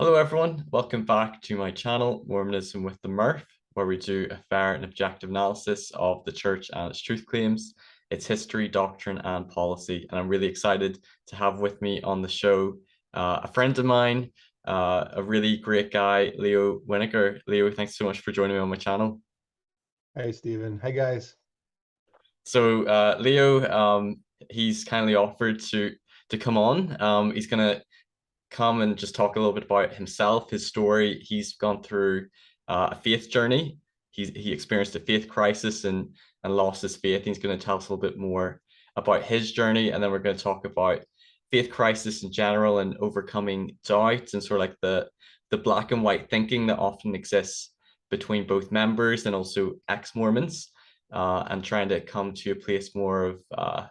Hello, everyone. Welcome back to my channel, Mormonism with the Murph, where we do a fair and objective analysis of the church and its truth claims, its history, doctrine, and policy. And I'm really excited to have with me on the show a friend of mine, a really great guy, Leo Winegar. Leo, thanks so much for joining me on my channel. Hey, Stephen. Hey, guys. So, Leo, he's kindly offered to come on. He's gonna come and just talk a little bit about himself, his story. He's gone through a faith journey. He experienced a faith crisis and lost his faith. He's going to tell us a little bit more about his journey, and then we're going to talk about faith crisis in general and overcoming doubt and sort of like the black and white thinking that often exists between both members and also ex-Mormons, and trying to come to a place more of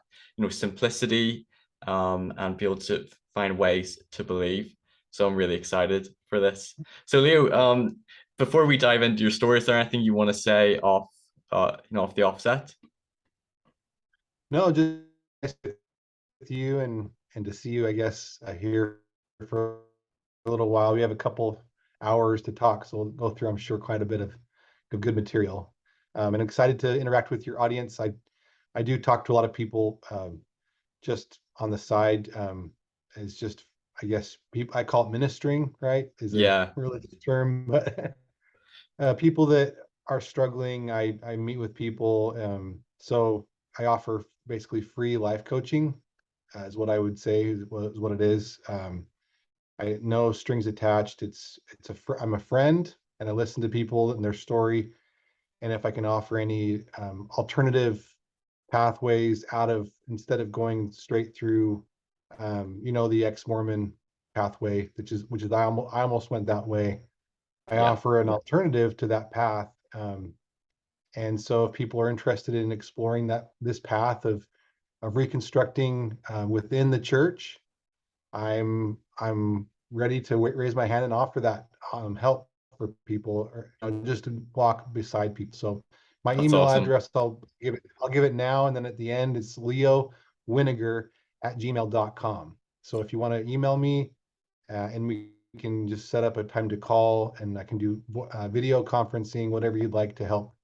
simplicity, and be able to find ways to believe. So I'm really excited for this. So Leo, before we dive into your story, is there anything you want to say off the offset? No, just nice with you and to see you, I guess, here for a little while. We have a couple hours to talk, so we'll go through, I'm sure, quite a bit of good material. And excited to interact with your audience. I do talk to a lot of people just on the side. It's just, I guess, people, I call it ministering, right? Is a Yeah, religious term, but people that are struggling, I meet with people. So I offer basically free life coaching, is what I would say is what it is. I no strings attached. I'm a friend, and I listen to people and their story, and if I can offer any alternative pathways out of, instead of going straight through, the ex-Mormon pathway, which is I almost went that way. I yeah. offer an alternative to that path. And so if people are interested in exploring this path of reconstructing within the church, I'm ready to raise my hand and offer that help for people, or just to walk beside people. So my That's email awesome. address, I'll give it now, and then at the end it's leowinegar@gmail.com. So if you want to email me, and we can just set up a time to call, and I can do video conferencing, whatever you'd like to help.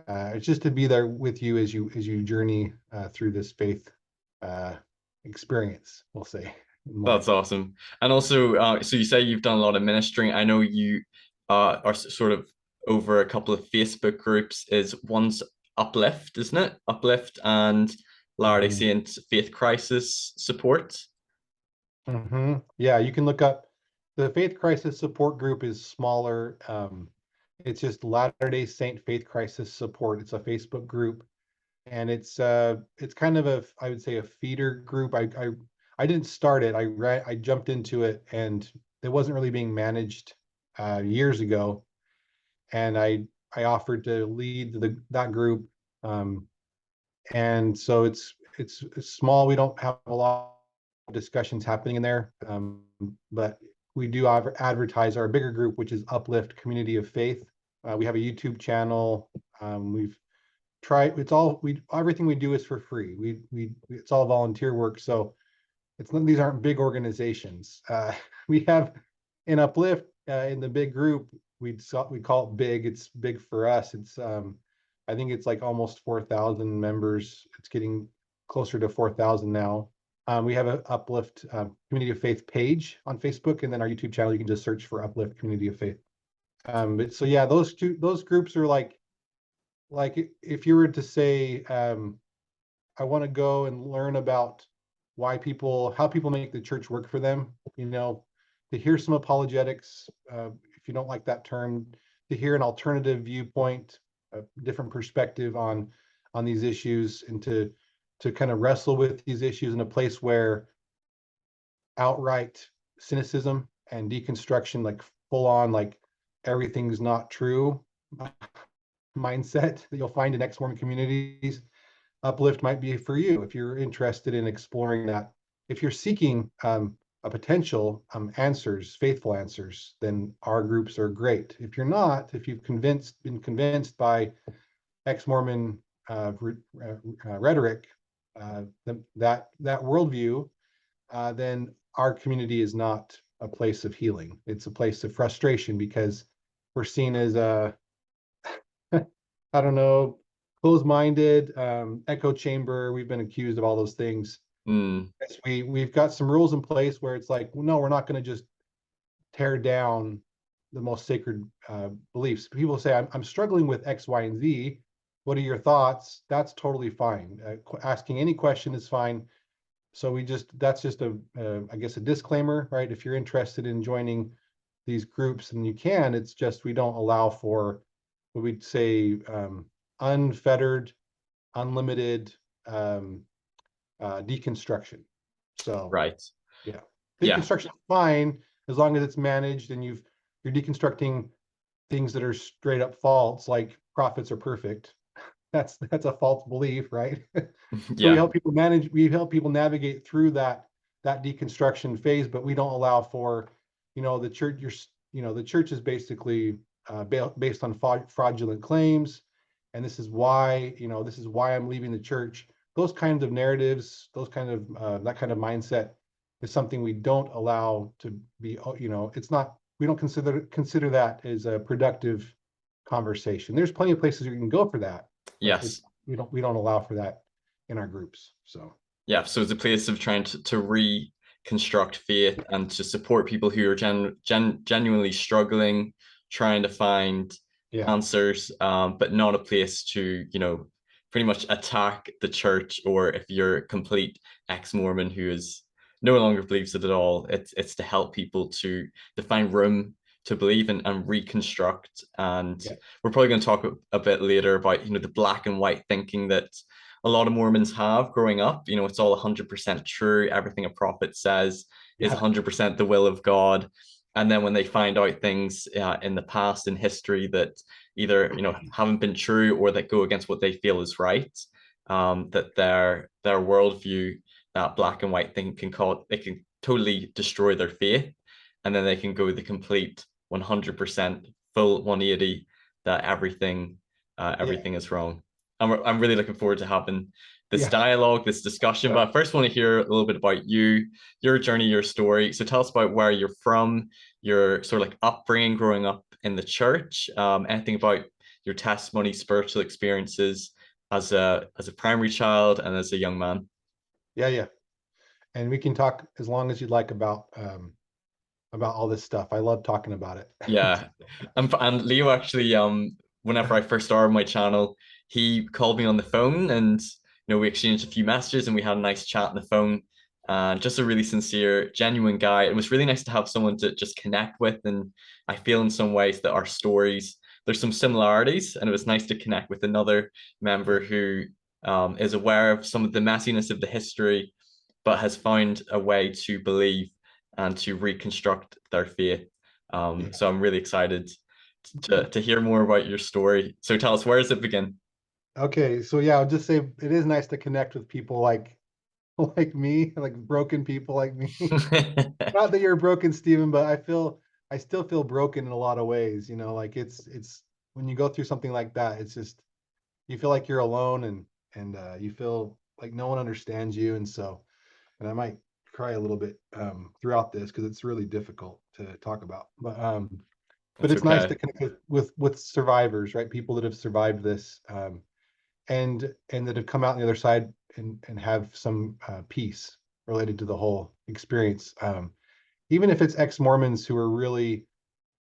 It's just to be there with you as you journey through this faith uh, experience, we'll say, in That's life. awesome. And also, so you say you've done a lot of ministering. I know you are sort of over a couple of Facebook groups. Is one's Uplift, isn't it? Uplift and Latter-day Mhm. Saint Faith Crisis Support. Yeah, you can look up the Faith Crisis Support Group. Is smaller. It's just Latter-day Saint Faith Crisis Support. It's a Facebook group, and it's kind of I would say, a feeder group. I didn't start it. I jumped into it, and it wasn't really being managed years ago, and I offered to lead that group. Um, and so it's small. We don't have a lot of discussions happening in there, but we do advertise our bigger group, which is Uplift Community of Faith. We have a YouTube channel. We've tried. It's all we everything we do is for free. It's all volunteer work. So these aren't big organizations. We have an Uplift, in the big group. We call it big. It's big for us. It's I think it's like almost 4,000 members. It's getting closer to 4,000 now. We have an Uplift Community of Faith page on Facebook, and then our YouTube channel. You can just search for Uplift Community of Faith. But so yeah, those groups are like if you were to say, I want to go and learn about how people make the church work for them, to hear some apologetics, if you don't like that term, to hear an alternative viewpoint, a different perspective on these issues, and to kind of wrestle with these issues in a place where outright cynicism and deconstruction, like full on, like everything's not true mindset that you'll find in ex-Mormon communities. Uplift might be for you if you're interested in exploring that. If you're seeking a potential answers, faithful answers, then our groups are great. If you're not, if you've been convinced by ex-Mormon rhetoric, that worldview, then our community is not a place of healing. It's a place of frustration because we're seen as I don't know, closed-minded, echo chamber. We've been accused of all those things. Mm, Yes, we've got some rules in place where it's like, well, no, we're not going to just tear down the most sacred beliefs. People say, I'm struggling with X, Y, and Z. What are your thoughts? That's totally fine. Asking any question is fine. So that's just I guess, a disclaimer, right? If you're interested in joining these groups, and you can, it's just we don't allow for what we'd say unfettered, unlimited um, deconstruction. So right. yeah, Yeah. deconstruction is fine as long as it's managed and you're deconstructing things that are straight up false, like prophets are perfect. That's a false belief, right? So Yeah. we help people navigate through that deconstruction phase, but we don't allow for, the church. The church is basically based on fraudulent claims, and this is why I'm leaving the church. Those kinds of narratives, that kind of mindset is something we don't allow to be. It's not. We don't consider that as a productive conversation. There's plenty of places you can go for that, but Yes. we don't allow for that in our groups. So Yeah, so it's a place of trying to reconstruct faith and to support people who are genuinely struggling, trying to find yeah, answers, but not a place to, pretty much attack the church. Or if you're a complete ex-Mormon who is no longer believes it at all, it's to help people to find room to believe and reconstruct. And yeah, we're probably going to talk a bit later about, the black and white thinking that a lot of Mormons have growing up. It's all 100% true. Everything a prophet says is yeah, 100% the will of God. And then when they find out things in the past, in history, that either haven't been true or that go against what they feel is right, that their worldview, that black and white thing, it can totally destroy their faith, and then they can go the complete 100% full 180, that yeah, everything is wrong. I'm really looking forward to having this yeah. dialogue, this discussion. But I first want to hear a little bit about you, your journey, your story. So tell us about where you're from, your sort of like upbringing, growing up in the church, anything about your testimony, spiritual experiences as a primary child and as a young man. Yeah, yeah. And we can talk as long as you'd like about all this stuff. I love talking about it. Yeah, and Leo actually, whenever I first started my channel, he called me on the phone, and we exchanged a few messages, and we had a nice chat on the phone. And just a really sincere, genuine guy. It was really nice to have someone to just connect with, and I feel in some ways that our stories, there's some similarities, and it was nice to connect with another Yeah, member who is aware of some of the messiness of the history, but has found a way to believe and to reconstruct their faith. yeah. So I'm really excited to hear more about your story. So tell us, where does it begin? Okay, so yeah, I'll just say it is nice to connect with people like like me, like broken people like me. Not that you're broken, Stephen, but I still feel broken in a lot of ways. Like it's when you go through something like that, it's just you feel like you're alone, and you feel like no one understands you, and I might cry a little bit throughout this because it's really difficult to talk about. But That's it's nice okay. to connect with survivors, right? People that have survived this, and that have come out on the other side and have some peace related to the whole experience. Even if it's ex-Mormons who are really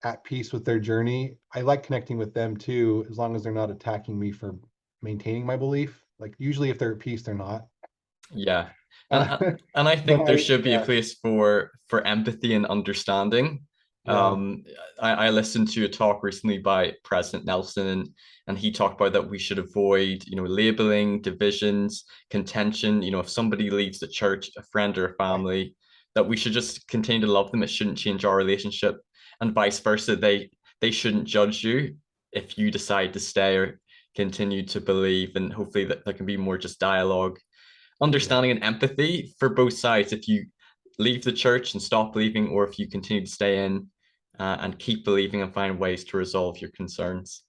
at peace with their journey, I like connecting with them too, as long as they're not attacking me for maintaining my belief. Like usually, if they're at peace, they're not. Yeah. Uh, And and I but think there should be a yeah, place for empathy and understanding. yeah, I listened to a talk recently by President Nelson, and he talked about that we should avoid, labeling, divisions, contention. If somebody leaves the church, a friend or a right, family, that we should just continue to love them. It shouldn't change our relationship, and vice versa. They shouldn't judge you if you decide to stay or continue to believe, and hopefully that there can be more just dialogue, yeah, understanding and empathy for both sides. If you leave the church and stop believing, or if you continue to stay in and keep believing and find ways to resolve your concerns.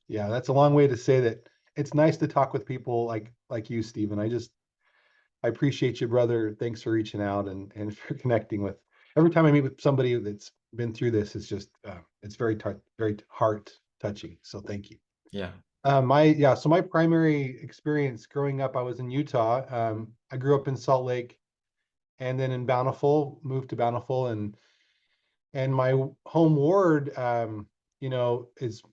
yeah. That's a long way to say that it's nice to talk with people like you, Stephen. I appreciate you, brother. Thanks for reaching out and for connecting every time I meet with somebody that's been through this, it's just it's very heart touching. So thank you. Yeah. So my primary experience growing up, I was in Utah. I grew up in Salt Lake, and then in Bountiful, moved to Bountiful, and my home ward, is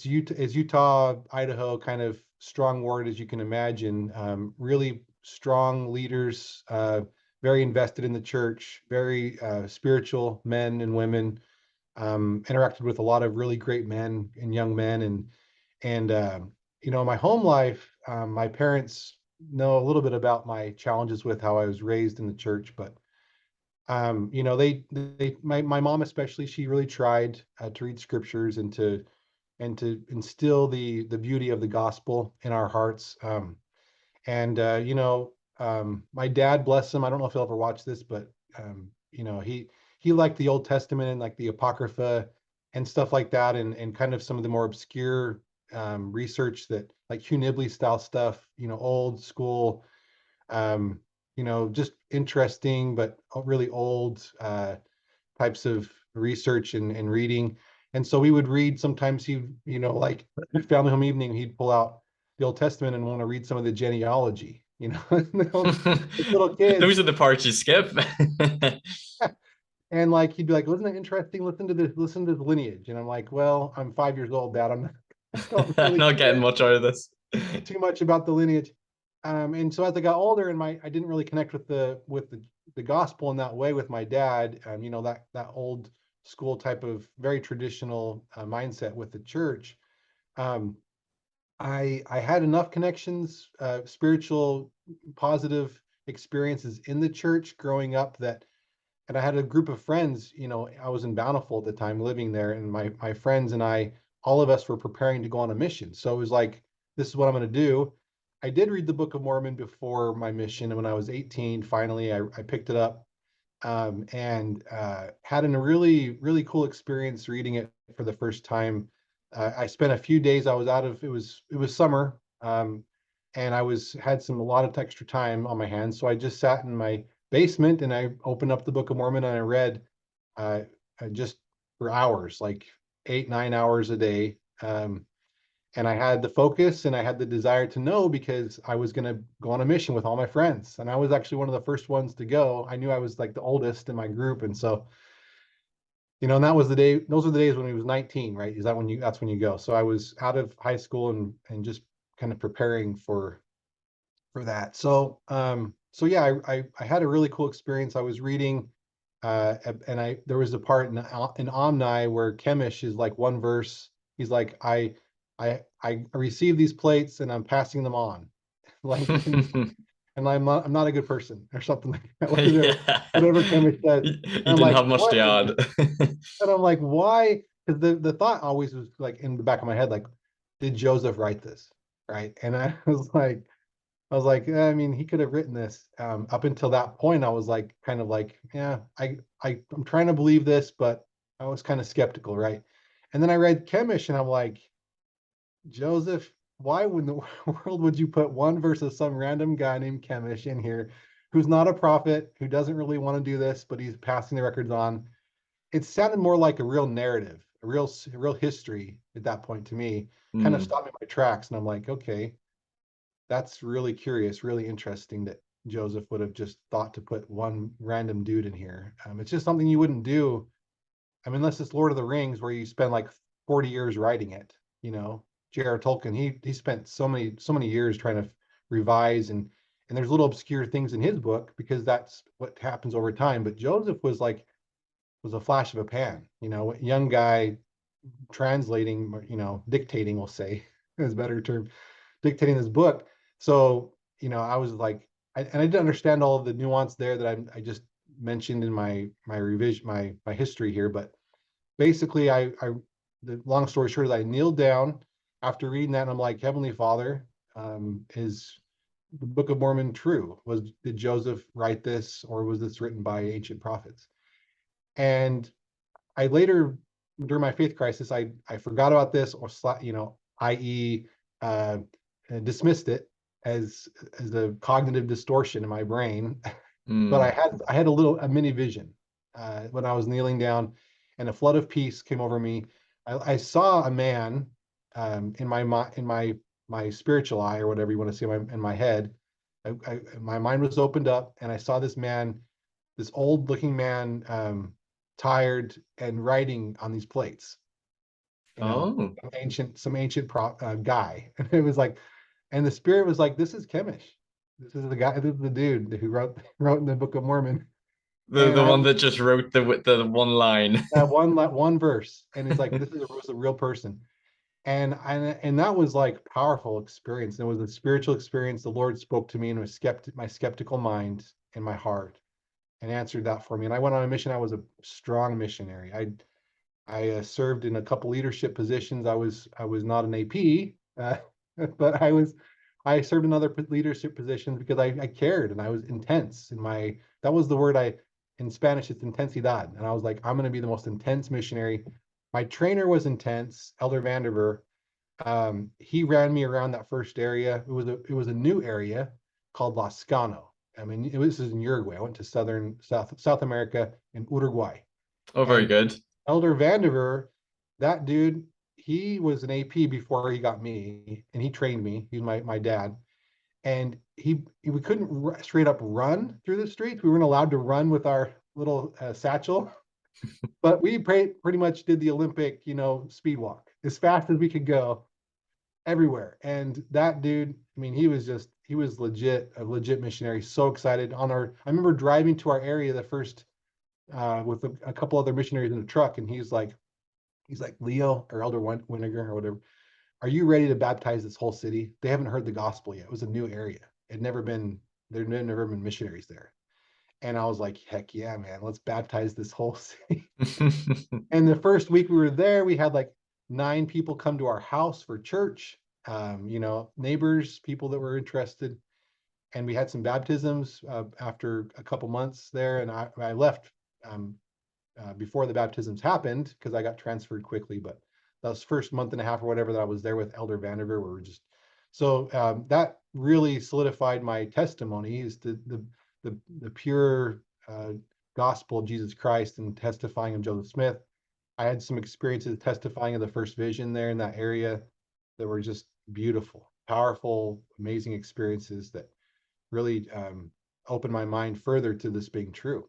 Utah, Idaho, kind of strong ward as you can imagine. Really strong leaders, very invested in the church, very spiritual men and women. Interacted with a lot of really great men and young men, and my home life. My parents know a little bit about my challenges with how I was raised in the church, but my mom especially, she really tried to read scriptures and to instill the beauty of the gospel in our hearts. My dad, bless him, I don't know if he'll ever watch this, but he liked the Old Testament and like the Apocrypha and stuff like that, and kind of some of the more obscure research that like Hugh Nibley style stuff, old school, just interesting but really old types of research and reading. And so we would read. Sometimes like family home evening, he'd pull out the Old Testament and want to read some of the genealogy, little Those kids. are the parts you skip. And like he'd be like, "Wasn't it interesting? Listen to the lineage." And I'm like, "Well, I'm 5 years old, Dad. I don't really Not getting care much out of this. too much about the lineage." And so as I got older, and I didn't really connect with the gospel in that way with my dad. That old school type of very traditional mindset with the church. Um, I had enough connections, spiritual, positive experiences in the church growing up, and I had a group of friends. I was in Bountiful at the time, living there, and my friends and I, all of us were preparing to go on a mission. So it was like, this is what I'm going to do. I did read the Book of Mormon before my mission, and when I was 18, finally, I picked it up, and had a really, really cool experience reading it for the first time. I spent a few days. I was out of it was summer, and had a lot of extra time on my hands, so I just sat in my basement and I opened up the Book of Mormon and I read uh, just for hours, like 8, 9 hours a day. And I had the focus and I had the desire to know, because I was going to go on a mission with all my friends. And I was actually one of the first ones to go. I knew I was like the oldest in my group. And so, and those were the days when he was 19, right? That's when you go. So I was out of high school and just kind of preparing for that. So yeah, I had a really cool experience. I was reading, and there was a part in Omni where Chemish is like one verse. He's like, I receive these plates and I'm passing them on, like, and I'm not a good person or something like that. Yeah. Whatever Chemish says, You and I'm didn't like, have much what to is add. this? And I'm like, why? Because the thought always was like in the back of my head, like, did Joseph write this? Right? And I mean, he could have written this. Up until that point, I was like, kind of like, yeah, I'm trying to believe this, but I was kind of skeptical, right? And then I read Chemish, and I'm like, Joseph, why in the world would you put one verse of some random guy named Chemish in here, who's not a prophet, who doesn't really want to do this, but he's passing the records on? It sounded more like a real narrative, a real history at that point to me. Kind of Hmm. stopped me in my tracks, and I'm like, okay, that's really curious, really interesting that Joseph would have just thought to put one random dude in here. It's just something you wouldn't do. I mean, unless it's Lord of the Rings, where you spend like 40 years writing it. You know, J.R. Tolkien, he spent so many years trying to revise, and there's little obscure things in his book because that's what happens over time. But Joseph was a flash of a pan. Young guy translating, dictating, we'll say, is a better term, dictating this book. So, I was like, and I didn't understand all of the nuance there that I just mentioned in my revision, my history here. But basically, the long story short is I kneeled down after reading that, and I'm like, Heavenly Father, is the Book of Mormon true? Did Joseph write this, or was this written by ancient prophets? And I later, during my faith crisis, I forgot about this, or i.e., uh, dismissed it as a cognitive distortion in my brain. But Hmm. I had a mini vision, when I was kneeling down, and a flood of peace came over me. I saw a man in my spiritual eye, or whatever you want to say, in my head. My mind was opened up, and I saw this man, this old looking man, tired and writing on these plates. You know, Oh, some ancient guy, and it was like, and the spirit was like, "This is Chemish. This is the guy. This is the dude who wrote in the Book of Mormon." the And the I one that just wrote the one line. that one verse, and it's like, this is a real person. And that was like powerful experience. It was a spiritual experience. The Lord spoke to me in my skeptical mind and my heart, and answered that for me. And I went on a mission. I was a strong missionary. I served in a couple leadership positions. I was not an AP, but I served in other leadership positions because I cared, and I was intense in my, that was the word, in Spanish it's intensidad, and I was like, I'm going to be the most intense missionary. My trainer was intense, Elder Vanderver. He ran me around that first area. It was a new area called Lascano. I mean, this is in Uruguay. I went to South America in Uruguay. Oh, very And good. Elder Vandiver, that dude, he was an AP before he got me, and he trained me. He's my dad, and we couldn't straight up run through the streets. We weren't allowed to run with our little satchel, but we pretty much did the Olympic, speed walk as fast as we could go everywhere. And that dude, I mean, he was legit, a legit missionary. So excited I remember driving to our area the first with a couple other missionaries in a truck, and he's like, Leo, or Elder Winegar or whatever, are you ready to baptize this whole city? They haven't heard the gospel yet. It was a new area. There'd never been missionaries there. And I was like, heck yeah, man, let's baptize this whole city. And the first week we were there, we had like 9 people come to our house for church, neighbors, people that were interested. And we had some baptisms after a couple months there. And I left um, before the baptisms happened because I got transferred quickly. But that was first month and a half or whatever that I was there with Elder Vandiver, where we're just, so that really solidified my testimony, is the pure gospel of Jesus Christ and testifying of Joseph Smith. I had some experiences testifying of the first vision there in that area that were just beautiful, powerful, amazing experiences that really opened my mind further to this being true.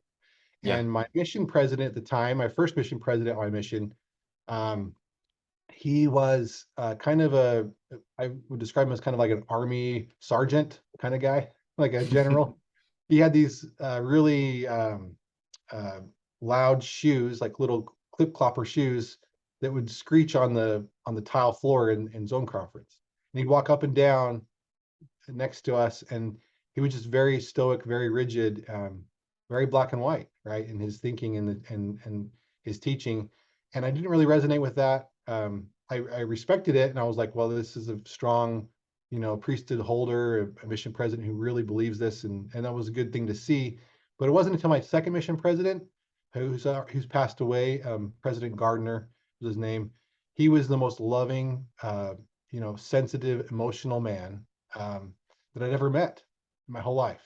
Yeah. And my mission president at the time, my first mission president on my mission, um, he was I would describe him as kind of like an army sergeant kind of guy, like a general. He had these really uh, loud shoes, like little clip clopper shoes that would screech on the tile floor in zone conference. And he'd walk up and down next to us, and he was just very stoic, very rigid, very black and white, right, in his thinking and his teaching. And I didn't really resonate with that. I respected it, and I was like, well, this is a strong, priesthood holder, a mission president who really believes this, and that was a good thing to see. But it wasn't until my second mission president, who's passed away, President Gardner was his name. He was the most loving, sensitive, emotional man that I'd ever met in my whole life.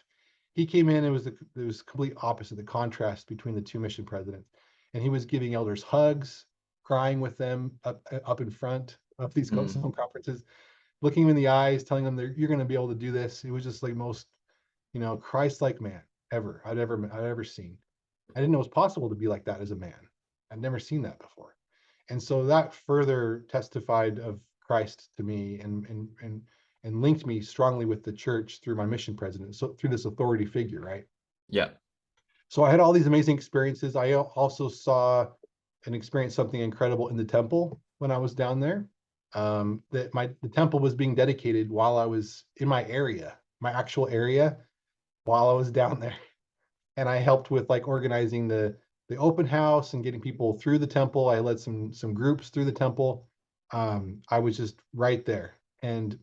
He came in, it was complete opposite, the contrast between the two mission presidents. And he was giving elders hugs, crying with them up in front of these Mm. conferences, looking them in the eyes, telling them that you're going to be able to do this. It was just like most, Christ-like man I'd ever seen. I didn't know it was possible to be like that as a man. I'd never seen that before. And so that further testified of Christ to me, and linked me strongly with the church through my mission president, so through this authority figure, right? Yeah. So I had all these amazing experiences. I also saw and experienced something incredible in the temple when I was down there. The temple was being dedicated while I was in my actual area, while I was down there. And I helped with like organizing the open house and getting people through the temple. I led some groups through the temple. I was just right there, and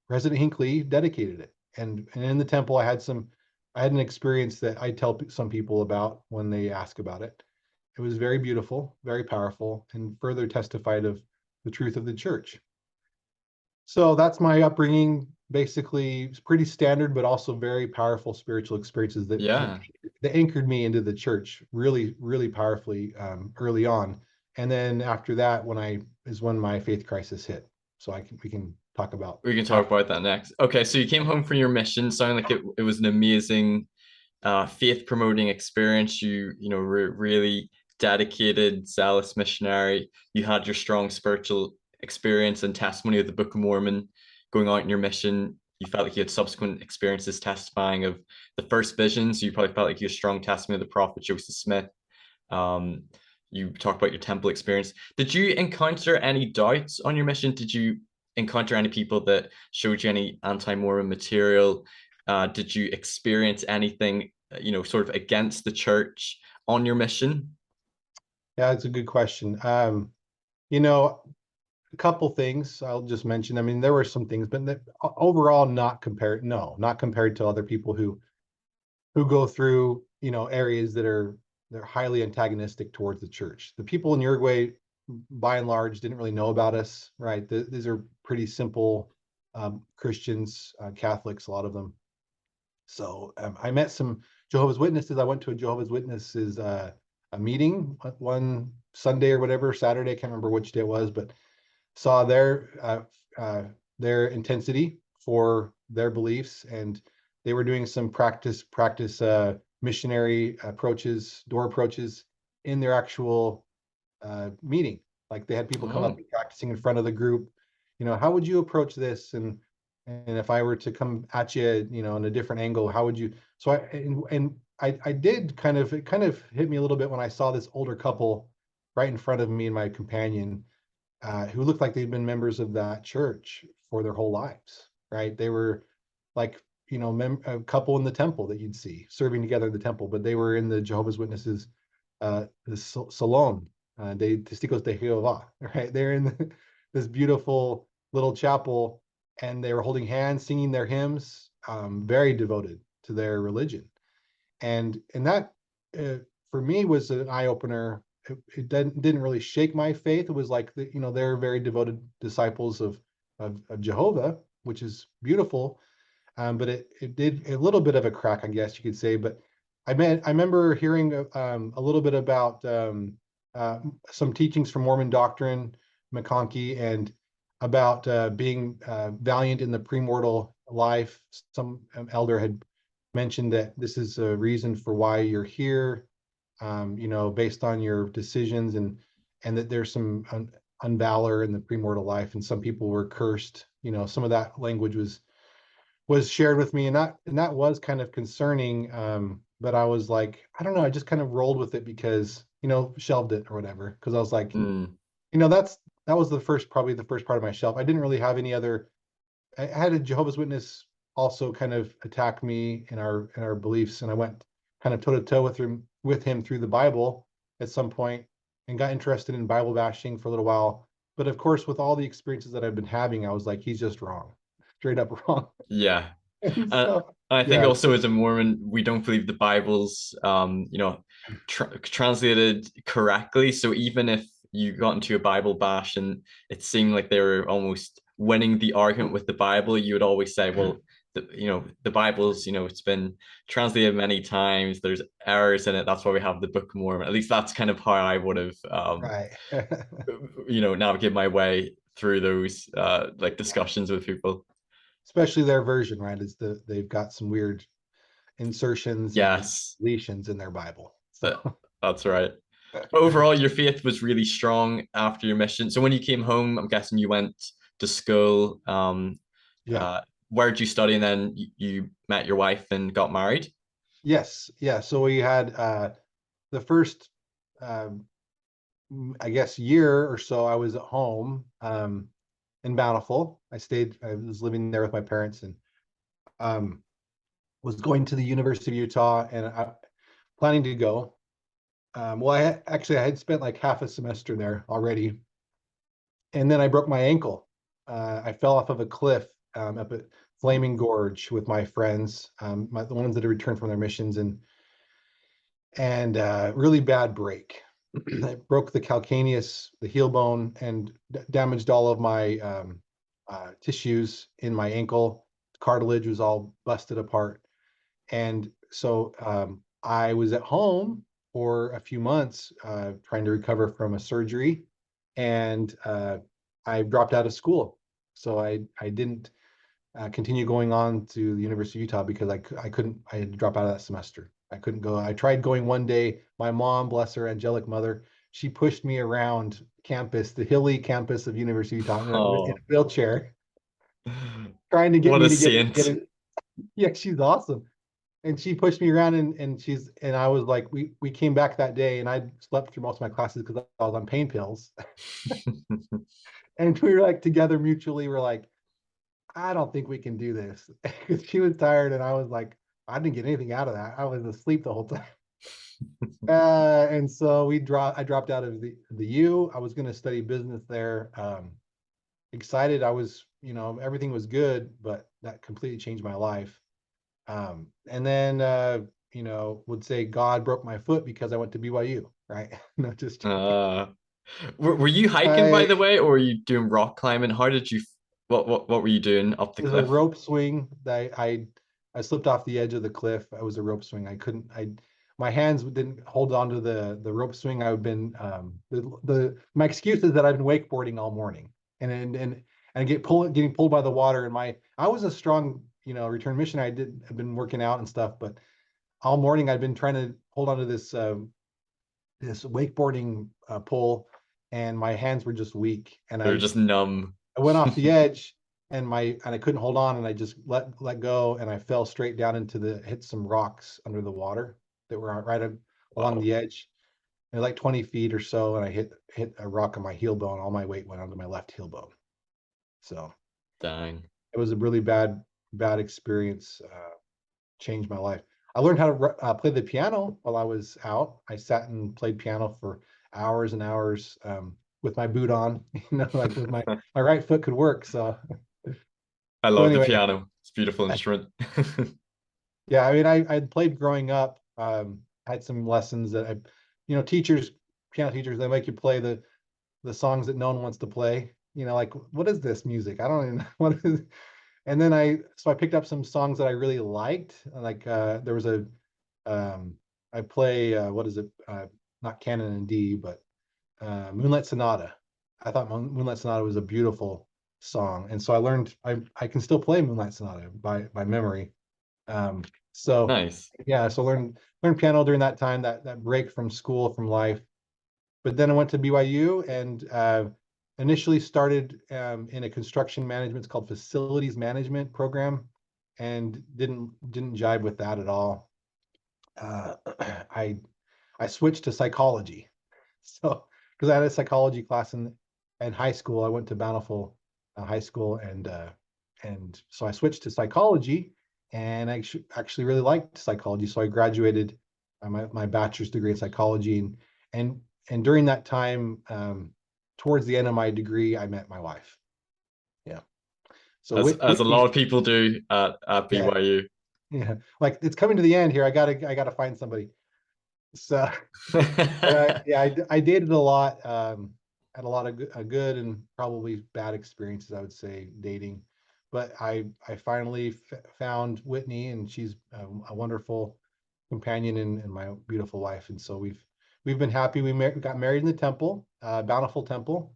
President Hinckley dedicated it. And in the temple, I had an experience that I tell some people about when they ask about it. It was very beautiful, very powerful, and further testified of the truth of the church. So that's my upbringing. basically it's pretty standard, but also very powerful spiritual experiences Yeah. that anchored me into the church really, really powerfully early on. And then after that, when my faith crisis hit. So we can talk about We can talk after. about that next. Okay, so you came home from your mission. Sounded like it was an amazing faith promoting experience. You know, really dedicated, zealous missionary. You had your strong spiritual experience and testimony of the Book of Mormon going out in your mission. You felt like you had subsequent experiences testifying of the first visions. You probably felt like you had strong testimony of the prophet Joseph Smith. Um, you talked about your temple experience. Did you encounter any doubts on your mission? Did you encounter any people that showed you any anti-Mormon material? Did you experience anything, sort of against the church on your mission? Yeah, it's a good question. You know, a couple things I'll just mention. I mean, there were some things, but overall, not compared to other people who go through, areas they're highly antagonistic towards the church. The people in Uruguay, by and large, didn't really know about us, right? These are pretty simple Christians, Catholics, a lot of them. So I met some Jehovah's Witnesses. I went to a Jehovah's Witnesses a meeting one Sunday or whatever, Saturday. I can't remember which day it was, but saw their intensity for their beliefs, and they were doing some practice missionary approaches, door approaches in their actual meeting. Like they had people come up Oh, and practicing in front of the group. How would you approach this? And if I were to come at you, in a different angle, how would you? So I did it kind of hit me a little bit when I saw this older couple right in front of me and my companion, who looked like they'd been members of that church for their whole lives, right? They were like, a couple in the temple that you'd see serving together in the temple, but they were in the Jehovah's Witnesses, the Salon de Testigos de Jehová, right? They're in this beautiful little chapel, and they were holding hands, singing their hymns, very devoted to their religion. And that, for me, was an eye opener. It didn't really shake my faith. It was like they're very devoted disciples of Jehovah, which is beautiful. But it did a little bit of a crack, I guess you could say. But I remember hearing a little bit about uh, some teachings from Mormon doctrine, McConkie, and about being valiant in the premortal life. Some elder had mentioned that this is a reason for why you're here, based on your decisions, and that there's some unvalor in the premortal life, and some people were cursed. Some of that language was shared with me, and that was kind of concerning. But I was like, I don't know, I just kind of rolled with it because, shelved it or whatever. Because I was like, mm, that was probably the first part of my shelf. I didn't really have any other. I had a Jehovah's Witness also kind of attack me in our beliefs, and I went kind of toe to toe with him through the Bible at some point, and got interested in Bible bashing for a little while. But of course, with all the experiences that I've been having, I was like, he's just wrong, straight up wrong. yeah. And Uh, so, I think yeah, also as a Mormon, we don't believe the Bible's, translated correctly. So even if you got into a Bible bash and it seemed like they were almost winning the argument with the Bible, you would always say, well, the Bible's, it's been translated many times. There's errors in it. That's why we have the Book of Mormon. At least that's kind of how I would have, right. navigate my way through those like Yeah. discussions with people. Especially their version, right? They've got some weird insertions and Yes. deletions in their Bible. So That that's right. But overall, your faith was really strong after your mission. So when you came home, I'm guessing you went to school. yeah. Where did you study? And then you met your wife and got married. Yes. Yeah. So we had the first um, I guess year or so I was at home in Bountiful. I was living there with my parents, and um, was going to the University of Utah, and I planning to go. Well, I had spent like half a semester there already, and then I broke my ankle. I fell off of a cliff up at Flaming Gorge with my friends, the ones that had returned from their missions, and really bad break. I broke the calcaneus, the heel bone, and damaged all of my tissues in my ankle. cartilage was all busted apart. And so I was at home for a few months trying to recover from a surgery, and I dropped out of school. So I didn't continue going on to the University of Utah because I couldn't, I had to drop out of that semester. I couldn't go. I tried going one day. My mom, bless her angelic mother, she pushed me around campus, the hilly campus of University of Utah, in a Oh, wheelchair, trying to get what a me to get saint. it. Yeah, she's awesome. And she pushed me around, and I was like, we came back that day, and I slept through most of my classes because I was on pain pills. And we were like together mutually, we're like, I don't think we can do this. Because she was tired and I was like, I didn't get anything out of that. I was asleep the whole time. And so I dropped out of the U. I was going to study business there. Excited. I was, everything was good, but that completely changed my life. And then, would say God broke my foot because I went to BYU, right? No, just joking. uh, were you hiking, by the I way, or were you doing rock climbing? How did you, what were you doing up the It was a cliff? rope swing that I slipped off the edge of the cliff. I was a rope swing. I couldn't, my hands didn't hold on to the rope swing. I've been, my excuse is that I've been wakeboarding all morning, and getting pulled by the water. And I was a strong, return missionary. I've been working out and stuff, but all morning I've been trying to hold on to this wakeboarding pole, and my hands were just weak. And They were just numb. I went off the edge, and I couldn't hold on, and I just let go, and I fell straight down hit some rocks under the water that were along Wow, the edge. They're like 20 feet or so, and I hit a rock on my heel bone. All my weight went onto my left heel bone. So dang. it was a really bad experience. Changed my life. I learned how to play the piano while I was out. I sat and played piano for hours and hours with my boot on, like with my right foot could work. I So love the anyway, piano. It's a beautiful instrument. yeah, I mean, I'd played growing up. Had some lessons that piano teachers, they make you play the songs that no one wants to play. Like, what is this music? I don't even know what is. And then I picked up some songs that I really liked. Like there was um, I play what is it? Not Canon in D, but Moonlight Sonata. I thought Moonlight Sonata was a beautiful song, and so I learned I can still play Moonlight Sonata by memory. Um, so Nice. yeah, so learned piano during that time, that break from school, from life. But then I went to BYU, and initially started in a construction management. It's called facilities management program, and didn't jive with that at all. Uh, I I switched to psychology. So because I had a psychology class in high school, I went to Bountiful High School, and so I switched to psychology, and I actually really liked psychology. So I graduated my bachelor's degree in psychology, and and during that time, towards the end of my degree, I met my wife. Yeah. So As a Whitney, lot of people do at yeah, BYU. yeah, like it's coming to the end here. I gotta find somebody. So but I dated a lot. Had a lot of good and probably bad experiences, I would say, dating. But I finally found Whitney, and she's a wonderful companion and my beautiful wife. And so we've been happy. We got married in the temple, Bountiful Temple,